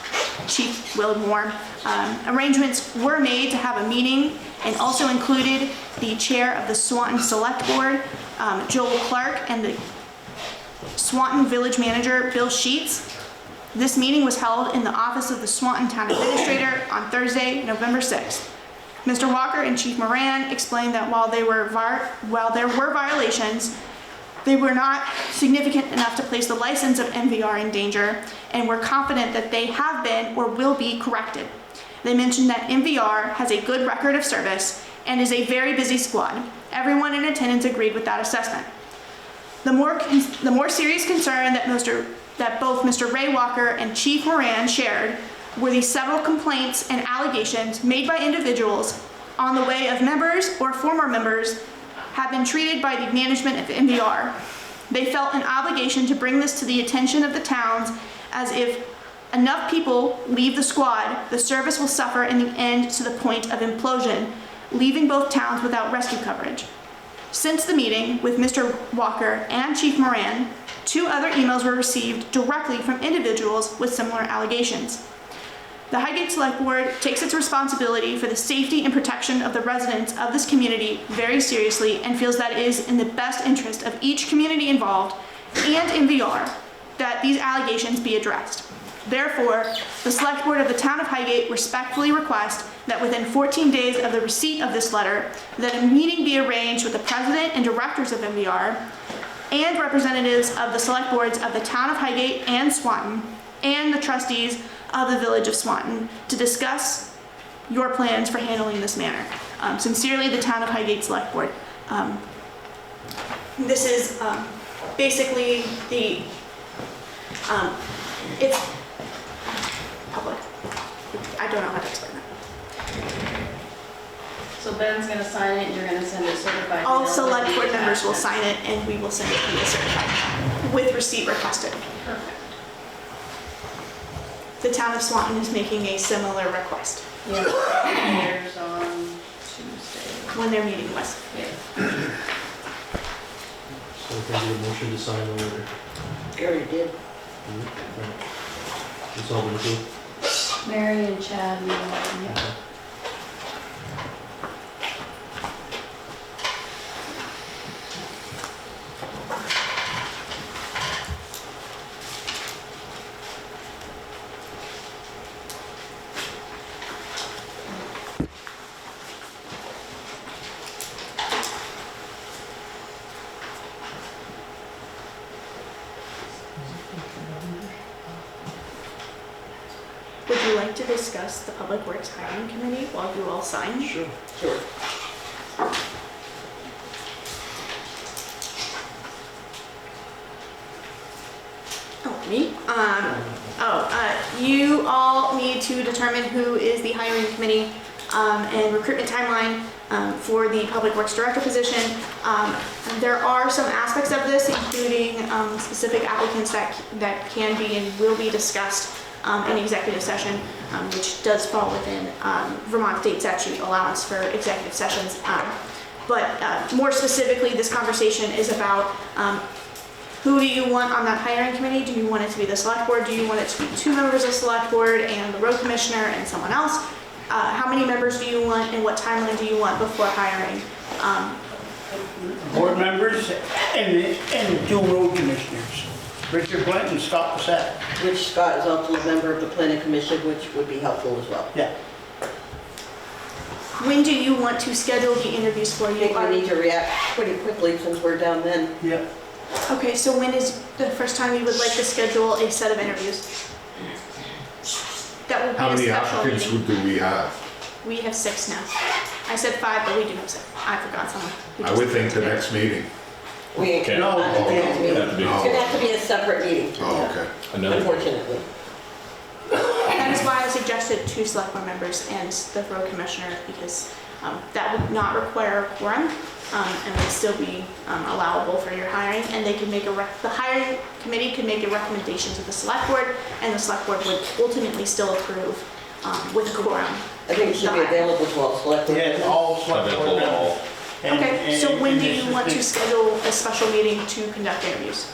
Chief Will Moore. Arrangements were made to have a meeting and also included the chair of the Swanton Selectboard, Joel Clark, and the Swanton Village Manager, Bill Sheets. This meeting was held in the office of the Swanton Town Administrator on Thursday, November 6th. Mr. Walker and Chief Moran explained that while there were violations, they were not significant enough to place the license of MVR in danger and were confident that they have been or will be corrected. They mentioned that MVR has a good record of service and is a very busy squad. Everyone in attendance agreed with that assessment. The more serious concern that both Mr. Ray Walker and Chief Moran shared were the several complaints and allegations made by individuals on the way of members or former members have been treated by the management of MVR. They felt an obligation to bring this to the attention of the towns, as if enough people leave the squad, the service will suffer in the end to the point of implosion, leaving both towns without rescue coverage. Since the meeting with Mr. Walker and Chief Moran, 2 other emails were received directly from individuals with similar allegations. The Highgate Selectboard takes its responsibility for the safety and protection of the residents of this community very seriously and feels that it is in the best interest of each community involved and MVR that these allegations be addressed. Therefore, the Select Board of the Town of Highgate respectfully request that within 14 days of the receipt of this letter, that a meeting be arranged with the President and Directors of MVR and representatives of the Select Boards of the Town of Highgate and Swanton and the trustees of the Village of Swanton to discuss your plans for handling this matter. Sincerely, the Town of Highgate Select Board. This is basically the, it's public. I don't know how to explain that. So Ben's gonna sign it and you're gonna send it certified. All mail with Select the Board members will attachment. sign it and we will send it via certified with receipt requested. Perfect. The Town of Swanton is making a similar request Yeah, there's on Tuesday. when their meeting was. Yeah. So can I get a motion to sign the order? Gary did. It's all been approved? Mary and Chad, you know, yeah. Would you like to discuss the Public Works Hiring Committee while you all sign? Sure. Oh, me? You all need to determine who is the hiring committee. and recruitment timeline for the Public Works Director position. There are some aspects of this, including specific applicants that can be and will be discussed in executive session, which does fall within Vermont State Statute allowance for executive sessions. But more specifically, this conversation is about who do you want on that hiring committee? Do you want it to be the select board? Do you want it to be 2 members of select board and the road commissioner and someone else? How many members do you want and what timeline do you want before hiring? Board members and 2 road commissioners, Richard Flint and Scott Passett. Which Scott is also a member of the planning commission, which would be helpful as well. Yeah. When do you want to schedule the interviews for I you? think we need to react pretty quickly since we're down then. Yeah. Okay, so when is the first time you would like to schedule a set of interviews? That would How be many a special applicants meeting. do we have? We have 6 now. I said 5, but we do have 6. I forgot someone. We I just- would think the next meeting. We ain't, Okay. not at the next meeting. Have to be- It's gonna have to be a separate meeting. Oh, okay. Another. Unfortunately. That is why I suggested 2 select board members and the road commissioner, because that would not require a quorum and would still be allowable for your hiring. And they can make the hiring committee could make a recommendation to the select board, and the select board would ultimately still approve with a quorum. I think it should be available to all select board. Yeah, all select board Available to all. members. And- Okay, so when do you and want to schedule a special meeting to conduct interviews?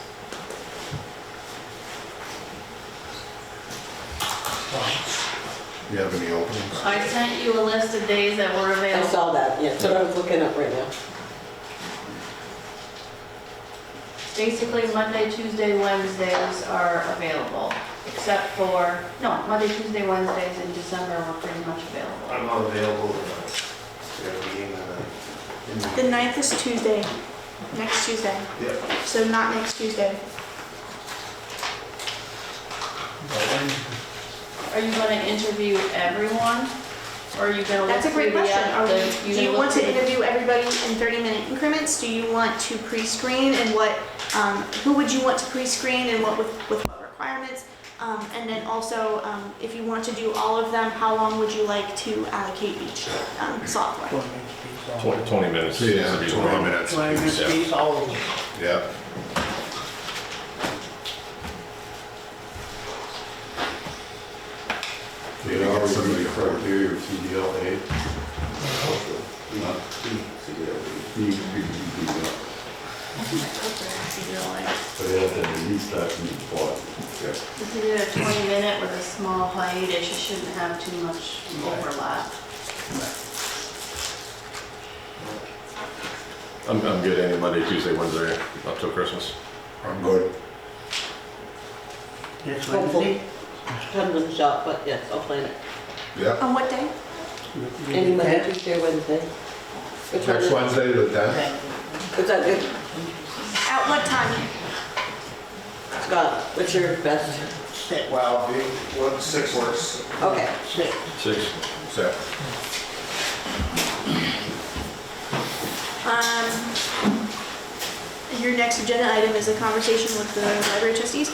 You have any openings? I sent you a list of days that were I available. saw that, yeah, that's what I was looking up right now. Basically, Monday, Tuesday, Wednesdays are available, except for, no, Monday, Tuesday, Wednesdays in December were pretty much available. I'm not available. We have a meeting The 9th is Tuesday, next Tuesday. Yep. So not next Tuesday. Are you gonna interview everyone? Or are you gonna look That's a great through the question. Do you want to interview? interview everybody in 30-minute increments? Do you want to pre-screen and what, who would you want to pre-screen and what with what requirements? And then also, if you want to do all of them, how long would you like to allocate each software? 20 minutes. Yeah, 20 minutes. 20 minutes Yeah. piece, all of them. Yeah. They are somebody criteria of CDLA. Not CDLA. But it has to be restarted in the plot. If you did a 20-minute with a small hiatus, you shouldn't have too much overlap. I'm good any Monday, Tuesday, Wednesday, up till Christmas. I'm good. Next Hopefully. Wednesday? Depends on the shop, but yes, I'll plan it. Yeah. On what day? Any Monday, Tuesday, Wednesday. Which one Next is- Wednesday, the 10th? Is that good? At what time? Scott, what's your best? Well, 6 works. Okay. 6. Set. Your next agenda item is a conversation with the library trustees.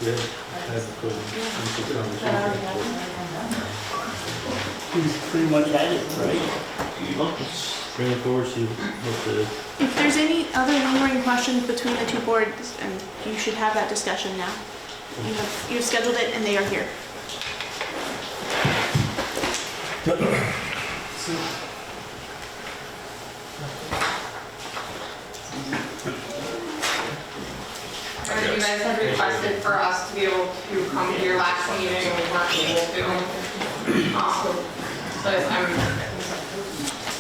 Yeah, that's a good conversation. He's pretty much at it, right? Bring it forward, see what the, If there's any other lingering questions between the 2 boards, and you should have that discussion now. You've scheduled it and they are here. You guys had requested for us to be able to come to your last meeting and we weren't able to.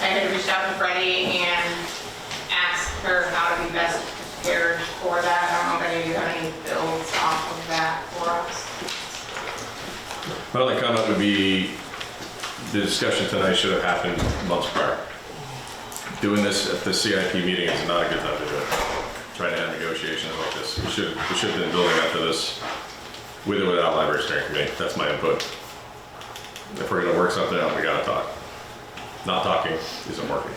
I had reached out to Freddie and asked her how to be best prepared for that. I don't know if any of you have any bills off of that for us. My only comment would be, the discussion tonight should have happened months prior. Doing this at the CIP meeting is not a good time to do it. Trying to have negotiations like this. We should have been building up to this with or without library steering committee. That's my input. If we're gonna work something out, we gotta talk. Not talking isn't working.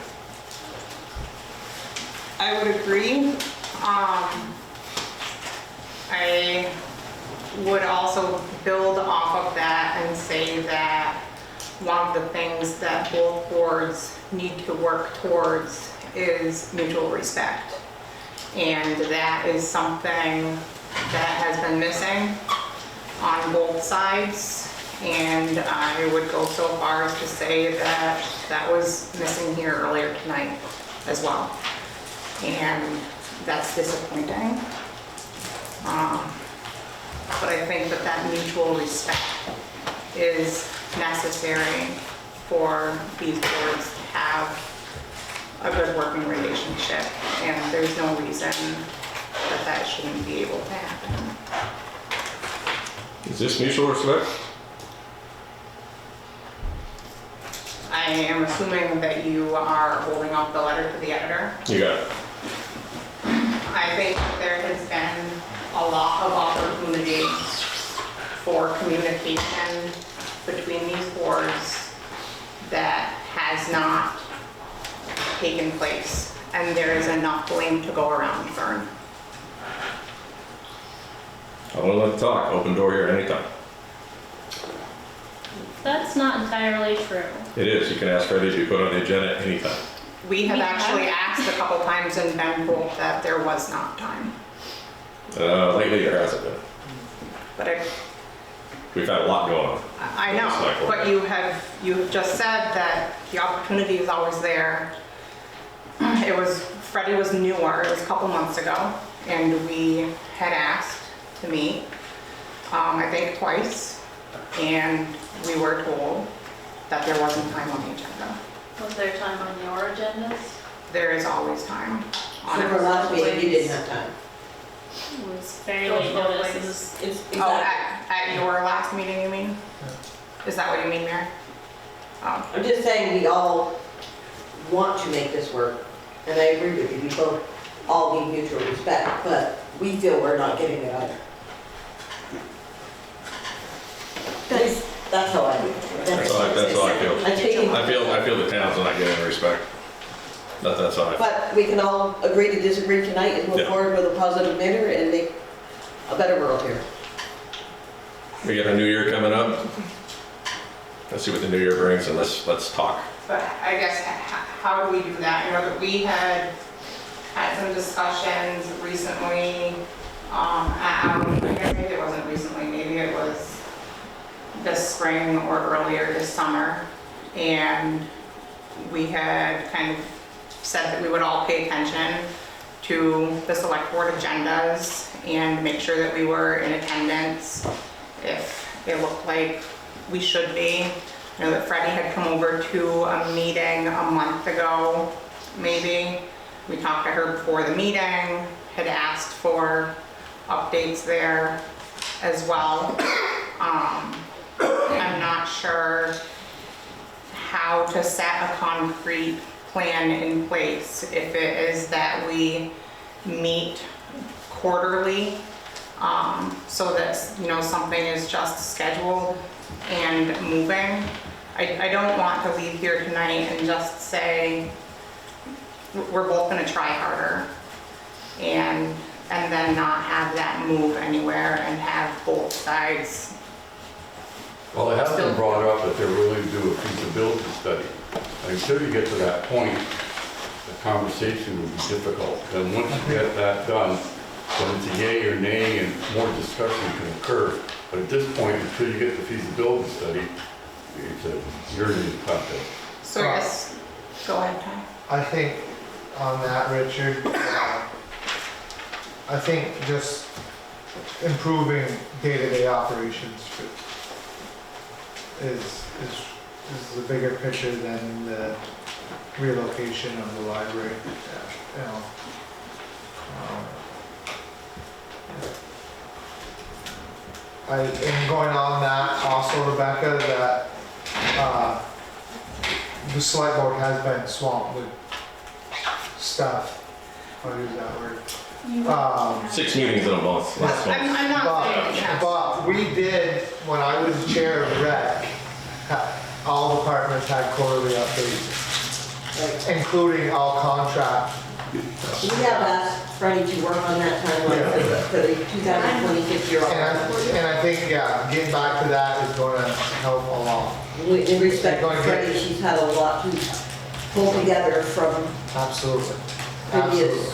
I would agree. I would also build off of that and say that one of the things that both boards need to work towards is mutual respect. And that is something that has been missing on both sides. And I would go so far as to say that that was missing here earlier tonight as well. And that's disappointing. But I think that that mutual respect is necessary for these boards to have a good working relationship. And there's no reason that that shouldn't be able to happen. Is this mutual respect? I am assuming that you are holding up the letter to the editor. You got it. I think there has been a lot of opportunity for communication between these boards that has not taken place. And there is enough blame to go around, Fern. I want to let talk. Open door here anytime. That's not entirely true. It is. You can ask Freddie to be put on the agenda anytime. We have We actually have. asked a couple times and been told that there was not time. Lately there hasn't been. But We've had a lot going on. I know, but you have just said that the opportunity is always there. Freddie was newer, it was a couple months ago, and we had asked to meet, I think twice, and we were told that there wasn't time on the agenda. Was there time on your agendas? There is always time. on So it. for last meeting, you didn't have time. It was very late notice. It was Oh, at your last meeting, you mean? Is that what you mean, Mary? Oh. I'm just saying we all want to make this work, and I agree with you, we both all need mutual respect, but we feel we're not getting it either. At least that's how I do. That's how I feel. I feel the town's not getting the respect. That's how I feel. But we can all agree to disagree tonight and move Yeah. forward with a positive manner and make a better world here. We got a new year coming up. Let's see what the new year brings, and let's talk. But I guess, how do we do that? You know, that we had some discussions recently, maybe it wasn't recently, maybe it was this spring or earlier this summer. And we had kind of said that we would all pay attention to the select board agendas and make sure that we were in attendance if it looked like we should be. I know that Freddie had come over to a meeting a month ago, maybe. We talked to her before the meeting, had asked for updates there as well. I'm not sure how to set a concrete plan in place. If it is that we meet quarterly, so that, you know, something is just scheduled and moving. I don't want to leave here tonight and just say, we're both gonna try harder, and then not have that move anywhere and have both sides. Well, it has been brought up that they're willing to do a feasibility study. Until you get to that point, the conversation will be difficult. Then once you get that done, then it's a yay or nay and more discussion can occur. But at this point, until you get the feasibility study, it's a yearning contest. So yes, go ahead, Ty. I think on that, Richard, I think just improving day-to-day operations is the bigger picture than the relocation of the library. You know, and going on that also, Rebecca, that the select board has been swamped with stuff. I'll use that word. 6 meetings in a month. Last month. I'm not saying that. But we did, when I was chair of rec, all departments had quarterly updates, including all contract We have asked Freddie to work on that timeline for the 2026 year. And I think, yeah, getting back to that is gonna help a lot. In respect to Freddie, she's had a lot to pull together from Absolutely. previous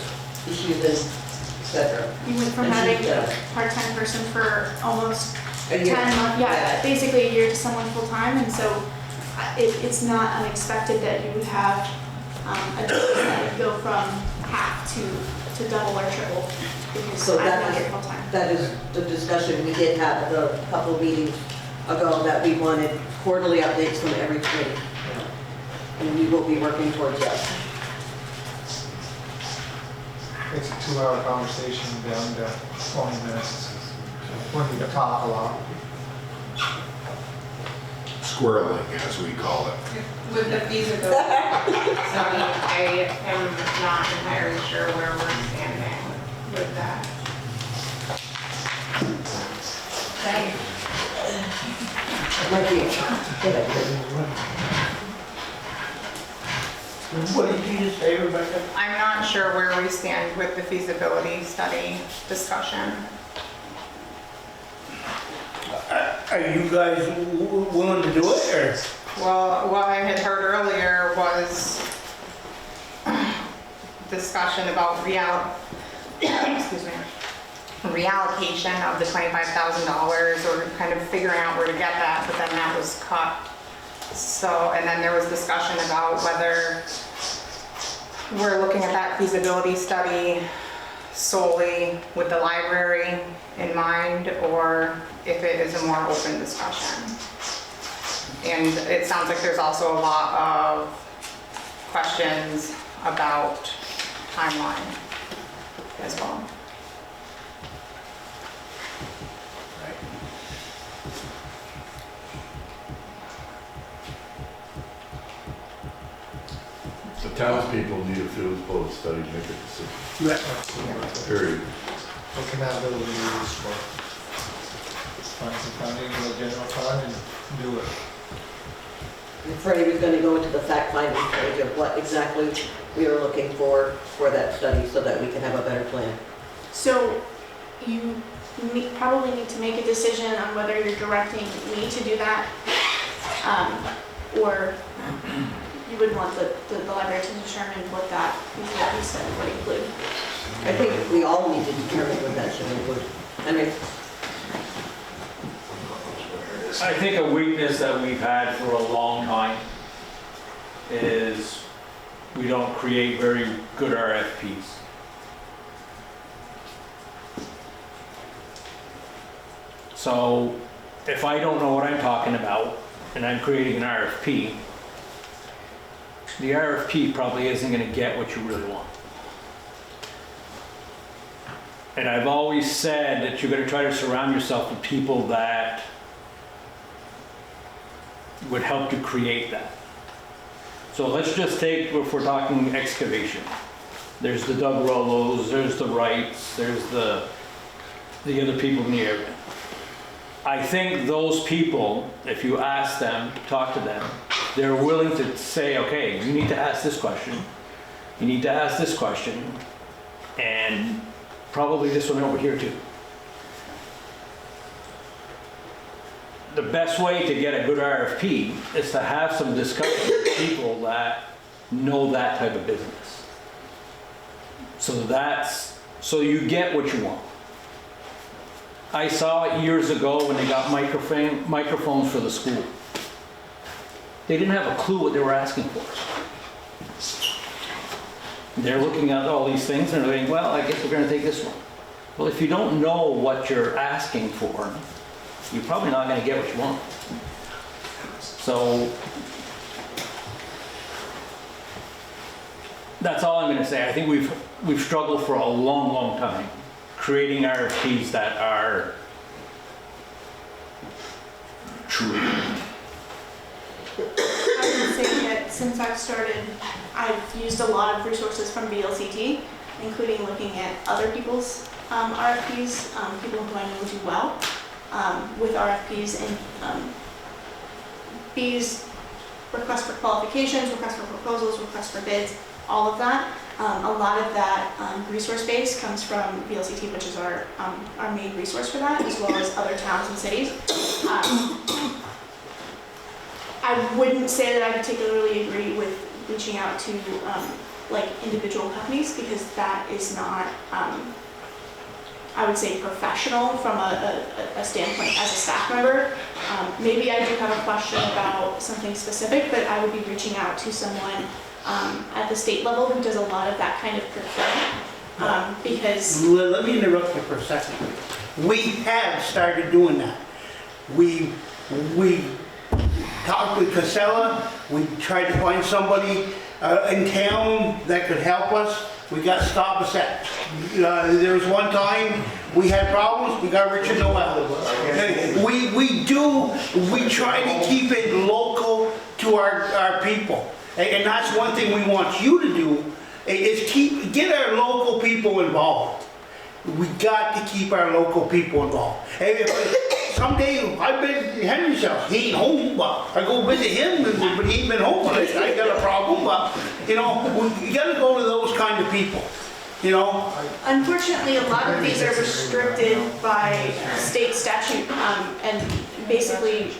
issues, et cetera. You went from And having she's a part-time person for almost a 10 year. months, yeah, basically a year to someone full-time, and so it's not unexpected that you would have a difference that would go from half to double or triple, because So I'm that not is- here full-time. That is the discussion we did have a couple of meetings ago, that we wanted quarterly updates from every committee. And we will be working towards that. It's a 2-hour conversation down to 20 minutes. When you talk a lot. Squirreling, as we call it. With the feasibility study, I am not entirely sure where we're standing with that. Okay. Might be. What did you just say, Rebecca? I'm not sure where we stand with the feasibility study discussion. Are you guys willing to do it, or? Well, what I had heard earlier was discussion about excuse me, reallocation of the $25,000, or kind of figuring out where to get that, but then that was cut. So, and then there was discussion about whether we're looking at that feasibility study solely with the library in mind, or if it is a more open discussion. And it sounds like there's also a lot of questions about timeline as well. The townspeople need a feasibility study to make a decision. Period. What can that building be used for? Find some funding in the general fund and do it. And Freddie was gonna go into the fact-finding stage of what exactly we are looking for that study, so that we can have a better plan. So you probably need to make a decision on whether you're directing me to do that, or you would want the library to determine what that feasibility study would include. I think we all need to determine what that should include. I mean, I think a weakness that we've had for a long time is we don't create very good RFPs. So if I don't know what I'm talking about and I'm creating an RFP, the RFP probably isn't going to get what you really want. And I've always said that you're going to try to surround yourself with people that would help you create that. So let's just take, if we're talking excavation, there's the Doug Rollos, there's the Wrights, there's the other people in the area. I think those people, if you ask them, talk to them, they're willing to say, okay, you need to ask this question, you need to ask this question, and probably this one over here too. The best way to get a good RFP is to have some discussion with people that know that type of business. So you get what you want. I saw it years ago when they got microphones for the school. They didn't have a clue what they were asking for. They're looking at all these things and they're thinking, well, I guess we're going to take this one. Well, if you don't know what you're asking for, you're probably not going to get what you want. So that's all I'm going to say. I think we've struggled for a long, long time creating RFPs that are true. I would say that since I've started, I've used a lot of resources from BLCT, including looking at other people's RFPs, people who I know do well with RFPs and B's request for qualifications, request for proposals, request for bids. all of that. A lot of that resource base comes from VLCT, which is our main resource for that, as well as other towns and cities. I wouldn't say that I particularly agree with reaching out to like individual companies, because that is not, I would say, professional from a standpoint as a staff member. Maybe I do have a question about something specific, but I would be reaching out to someone at the state level who does a lot of that kind of procurement, because... Let me interrupt you for a second. We have started doing that. We talked with Casella, we tried to find somebody in town that could help us. We got Stop Us At. There was one time we had problems, we got Richard Noel. We try to keep it local to our people. And that's one thing we want you to do, is get our local people involved. We got to keep our local people involved. Someday, I've been at Henry's house, he ain't home, but I go visit him, but he ain't been home, but I got a problem, but, you know, you gotta go to those kind of people, you know? Unfortunately, a lot of these are restricted by state statute, and basically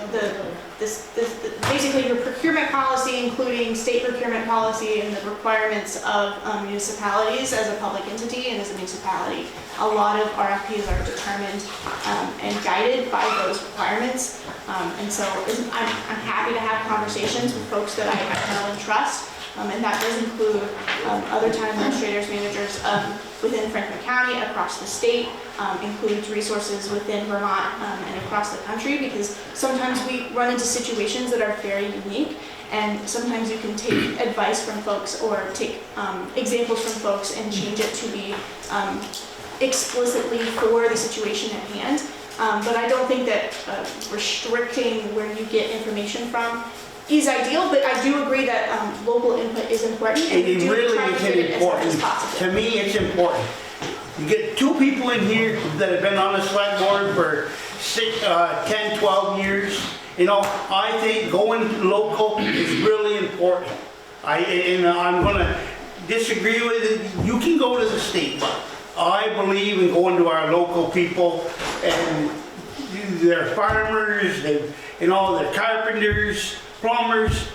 basically your procurement policy, including state procurement policy and the requirements of municipalities as a public entity and as a municipality. A lot of RFPs are determined and guided by those requirements. And so I'm happy to have conversations with folks that I know and trust. And that does include other town administrators, managers within Franklin County, across the state, includes resources within Vermont and across the country, because sometimes we run into situations that are very unique, and sometimes you can take advice from folks or take examples from folks and change it to be explicitly for the situation at hand. But I don't think that restricting where you get information from is ideal, but I do agree that local input is important, and we do really try to get it as much as possible. To me, it's important. You get two people in here that have been on the select board for 10, 12 years. You know, I think going local is really important. I'm gonna disagree with it. You can go to the state, but I believe in going to our local people, and they're farmers, they're carpenters, plumbers.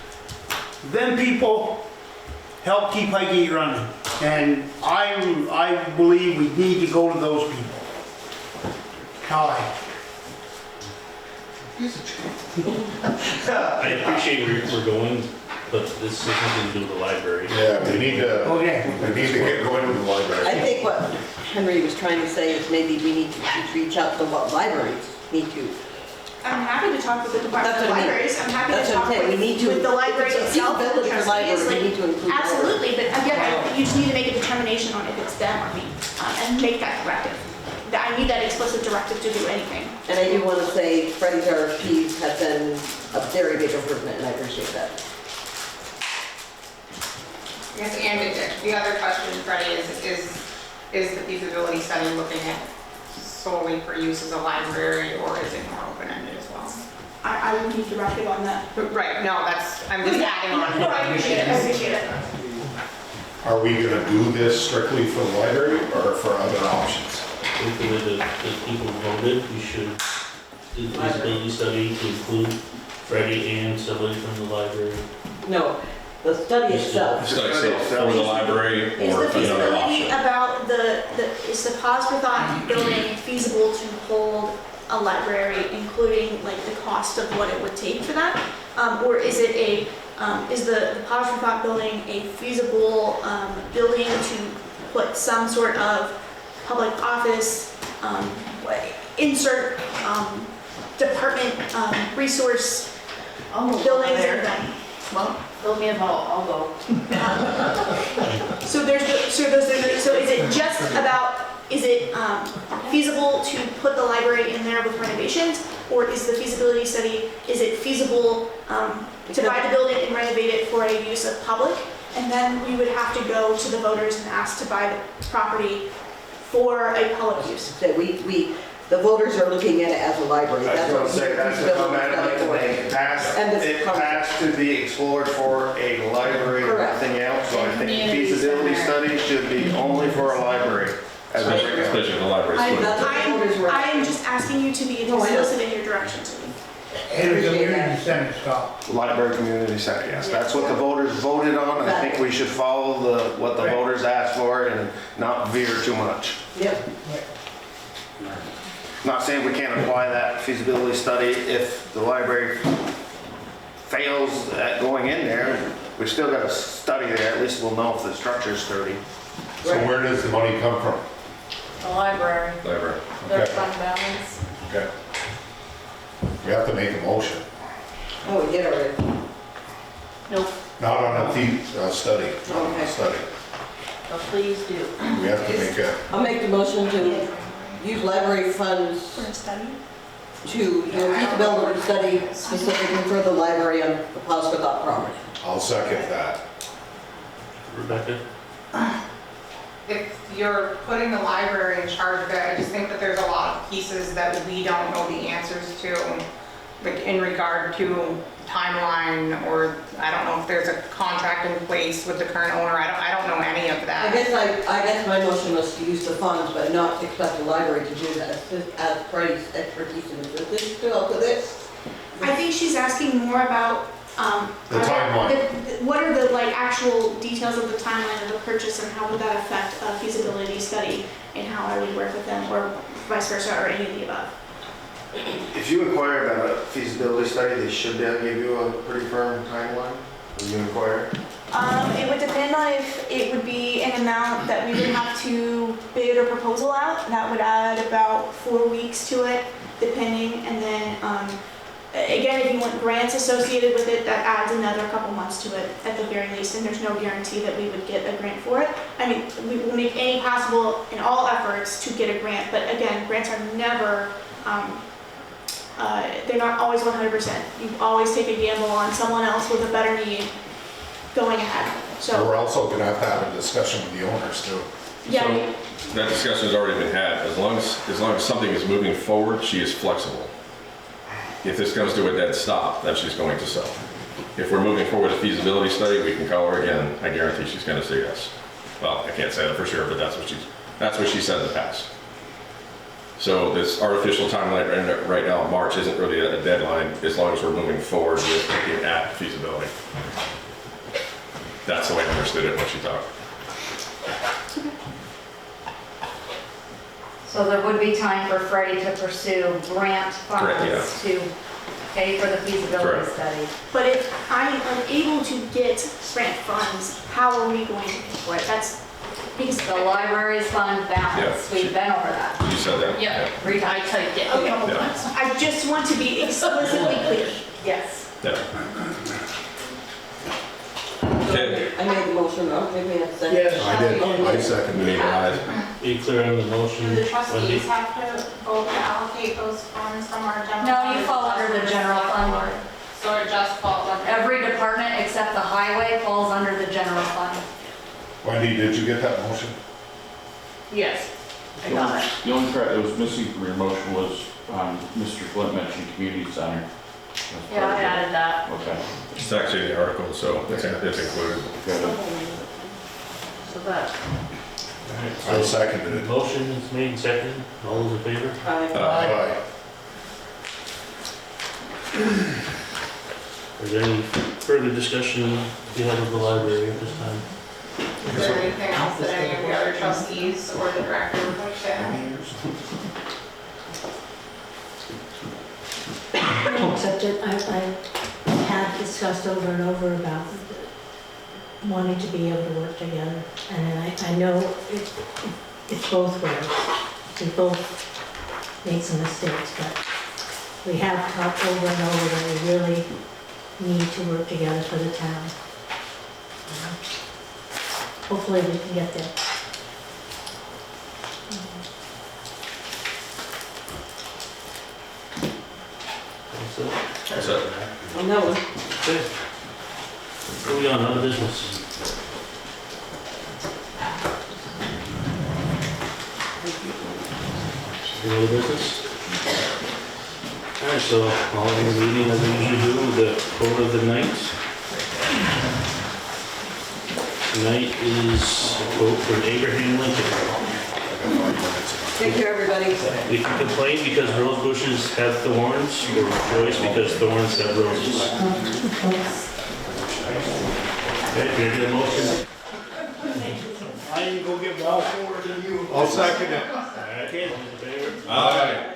Them people help keep Highgate running, and I believe we need to go to those people. Hi. I appreciate where we're going, but this has nothing to do with the library. Yeah, we need to get going with the library. I think what Henry was trying to say is maybe we need to reach out to what libraries need to. I'm happy to talk with the Department of Libraries. I'm happy to talk with the library itself. and the trustees. We need to include absolutely, but again, you just need to make a determination on if it's them or me, and make that directive. I need that explicit directive to do anything. And I do want to say Freddie's RFPs have been a very big improvement, and I appreciate that. Yes, and the other question, Freddie, is the feasibility study looking at solely for use as a library, or is it more open-ended as well? I would need directive on that. Right, no, I'm just adding on. No, I appreciate it. Are we gonna do this strictly for the library or for other options? I think the way the people voted, we should do the feasibility study to include Freddie and somebody from the library. No, the study itself. The study itself for the library Is or the for another feasibility option. about is the Pause for Thought building feasible to hold a library, including like the cost of what it would take for that? Or is it is the Pause for Thought building a feasible building to put some sort of public office, insert department resource buildings and then? Well, build me a vault, I'll go. So is it just about, is it feasible to put the library in there with renovations? Or is the feasibility study, is it feasible to buy the building and renovate it for a use of public? And then we would have to go to the voters and ask to buy the property for a public use. That we the voters are looking at it as a library. I was That's gonna what say, that's the comment I'd like to make. It passed, And this it passed to be explored for a library and Correct. nothing else, so I think the Community feasibility center. study should be only for a library. As of right now. Especially if the library's I split. I am just asking you to be No, I know. explicit in your direction to me. And the community center stuff. Library community center, yes, that's what the voters voted on, and I think we should follow what the voters asked for and not veer too much. Yep. Not saying we can't apply that feasibility study if the library fails at going in there, we still got to study there, at least we'll know if the structure's sturdy. So where does the money come from? The library, Library. their Okay. fund balance. Okay. We have to make a motion, Oh, we did already. Nope, not on a fee, study, Okay. study. but please do. We have to make a, I'll make the motion to use library funds For a study? to do a feasibility study specifically for the library on the Plaskotok property. I'll second that. Rebecca? If you're putting the library in charge of it, I just think that there's a lot of pieces that we don't know the answers to, like in regard to timeline, or I don't know if there's a contract in place with the current owner, I don't know any of I that. guess my motion was to use the funds, but not to expect the library to do that as Freddie's expertise in this, to help with this. I think she's asking more about, The timeline. what are the like actual details of the timeline of the purchase and how would that affect a feasibility study and how I would work with them or vice versa or any of the above? If you inquire about a feasibility study, they should be able to give you a pretty firm timeline. Will you inquire? It would depend on if it would be an amount that we would have to bid or proposal out. That would add about 4 weeks to it, depending. And then, again, if you want grants associated with it, that adds another couple months to it at the very least. And there's no guarantee that we would get a grant for it. I mean, we will make any possible in all efforts to get a grant. But again, grants are never, they're not always 100%. You always take a gamble on someone else with a better need going ahead. So we're also gonna have a discussion with the owners too. Yeah. So that discussion's already been had. As long as something is moving forward, she is flexible. If this comes to a dead stop, then she's going to sell. If we're moving forward with a feasibility study, we can call her again. I guarantee she's gonna say yes. Well, I can't say that for sure, but that's what she said in the past. So this artificial timeline right now, March, isn't really a deadline as long as we're moving forward with looking at feasibility. That's the way I understood it when she talked. So there would be time for Freddie to pursue grant Correct, yeah. funds to pay for the feasibility Correct. study. But if I am unable to get grant funds, how are we going to pay for it? That's because The library's fund balance, Yeah. we've been over that. You said that? Yeah, I typed it. okay. Yeah. I just want to be explicitly clear. Yes. Yeah. Okay. I made the motion, I'll give me a second. Yes. I did, I seconded We need it. eyes. Are you clear on the motion? Do the Wendy? trustees have to vote to allocate those funds from our general? No, fund? you fall under the general fund. So it just falls under? Every department except the highway falls under the general fund. Wendy, did you get that motion? Yes. I got it. The only part that was missing from your motion was, Mr. Flint mentioned community center. That's Yeah, part I of it. added that. Okay. It's actually in the article, so it's included. Good. So that. I seconded it. Motion is made and seconded. All those in favor? Aye. Is there any further discussion you have of the library at this time? Is there anything else that any of the other trustees or the director would like to add? Except that I have discussed over and over about wanting to be able to work together. And I know it's both ways. We both made some mistakes, but we have talked over and over that we really need to work together for the town. Hopefully we can get there. That's it. That's it. On that one. Okay. Moving on, other business. Any other business? All right, so all in the meeting as we usually do, the quote of the night. Tonight is a quote from Abraham Lincoln. Thank you, everybody. If you complain because rose bushes have thorns, or rejoice because thorns have roses. Okay, can I get a motion? I didn't go get well forward than you. I'll second it. Okay, all in favor? Aye.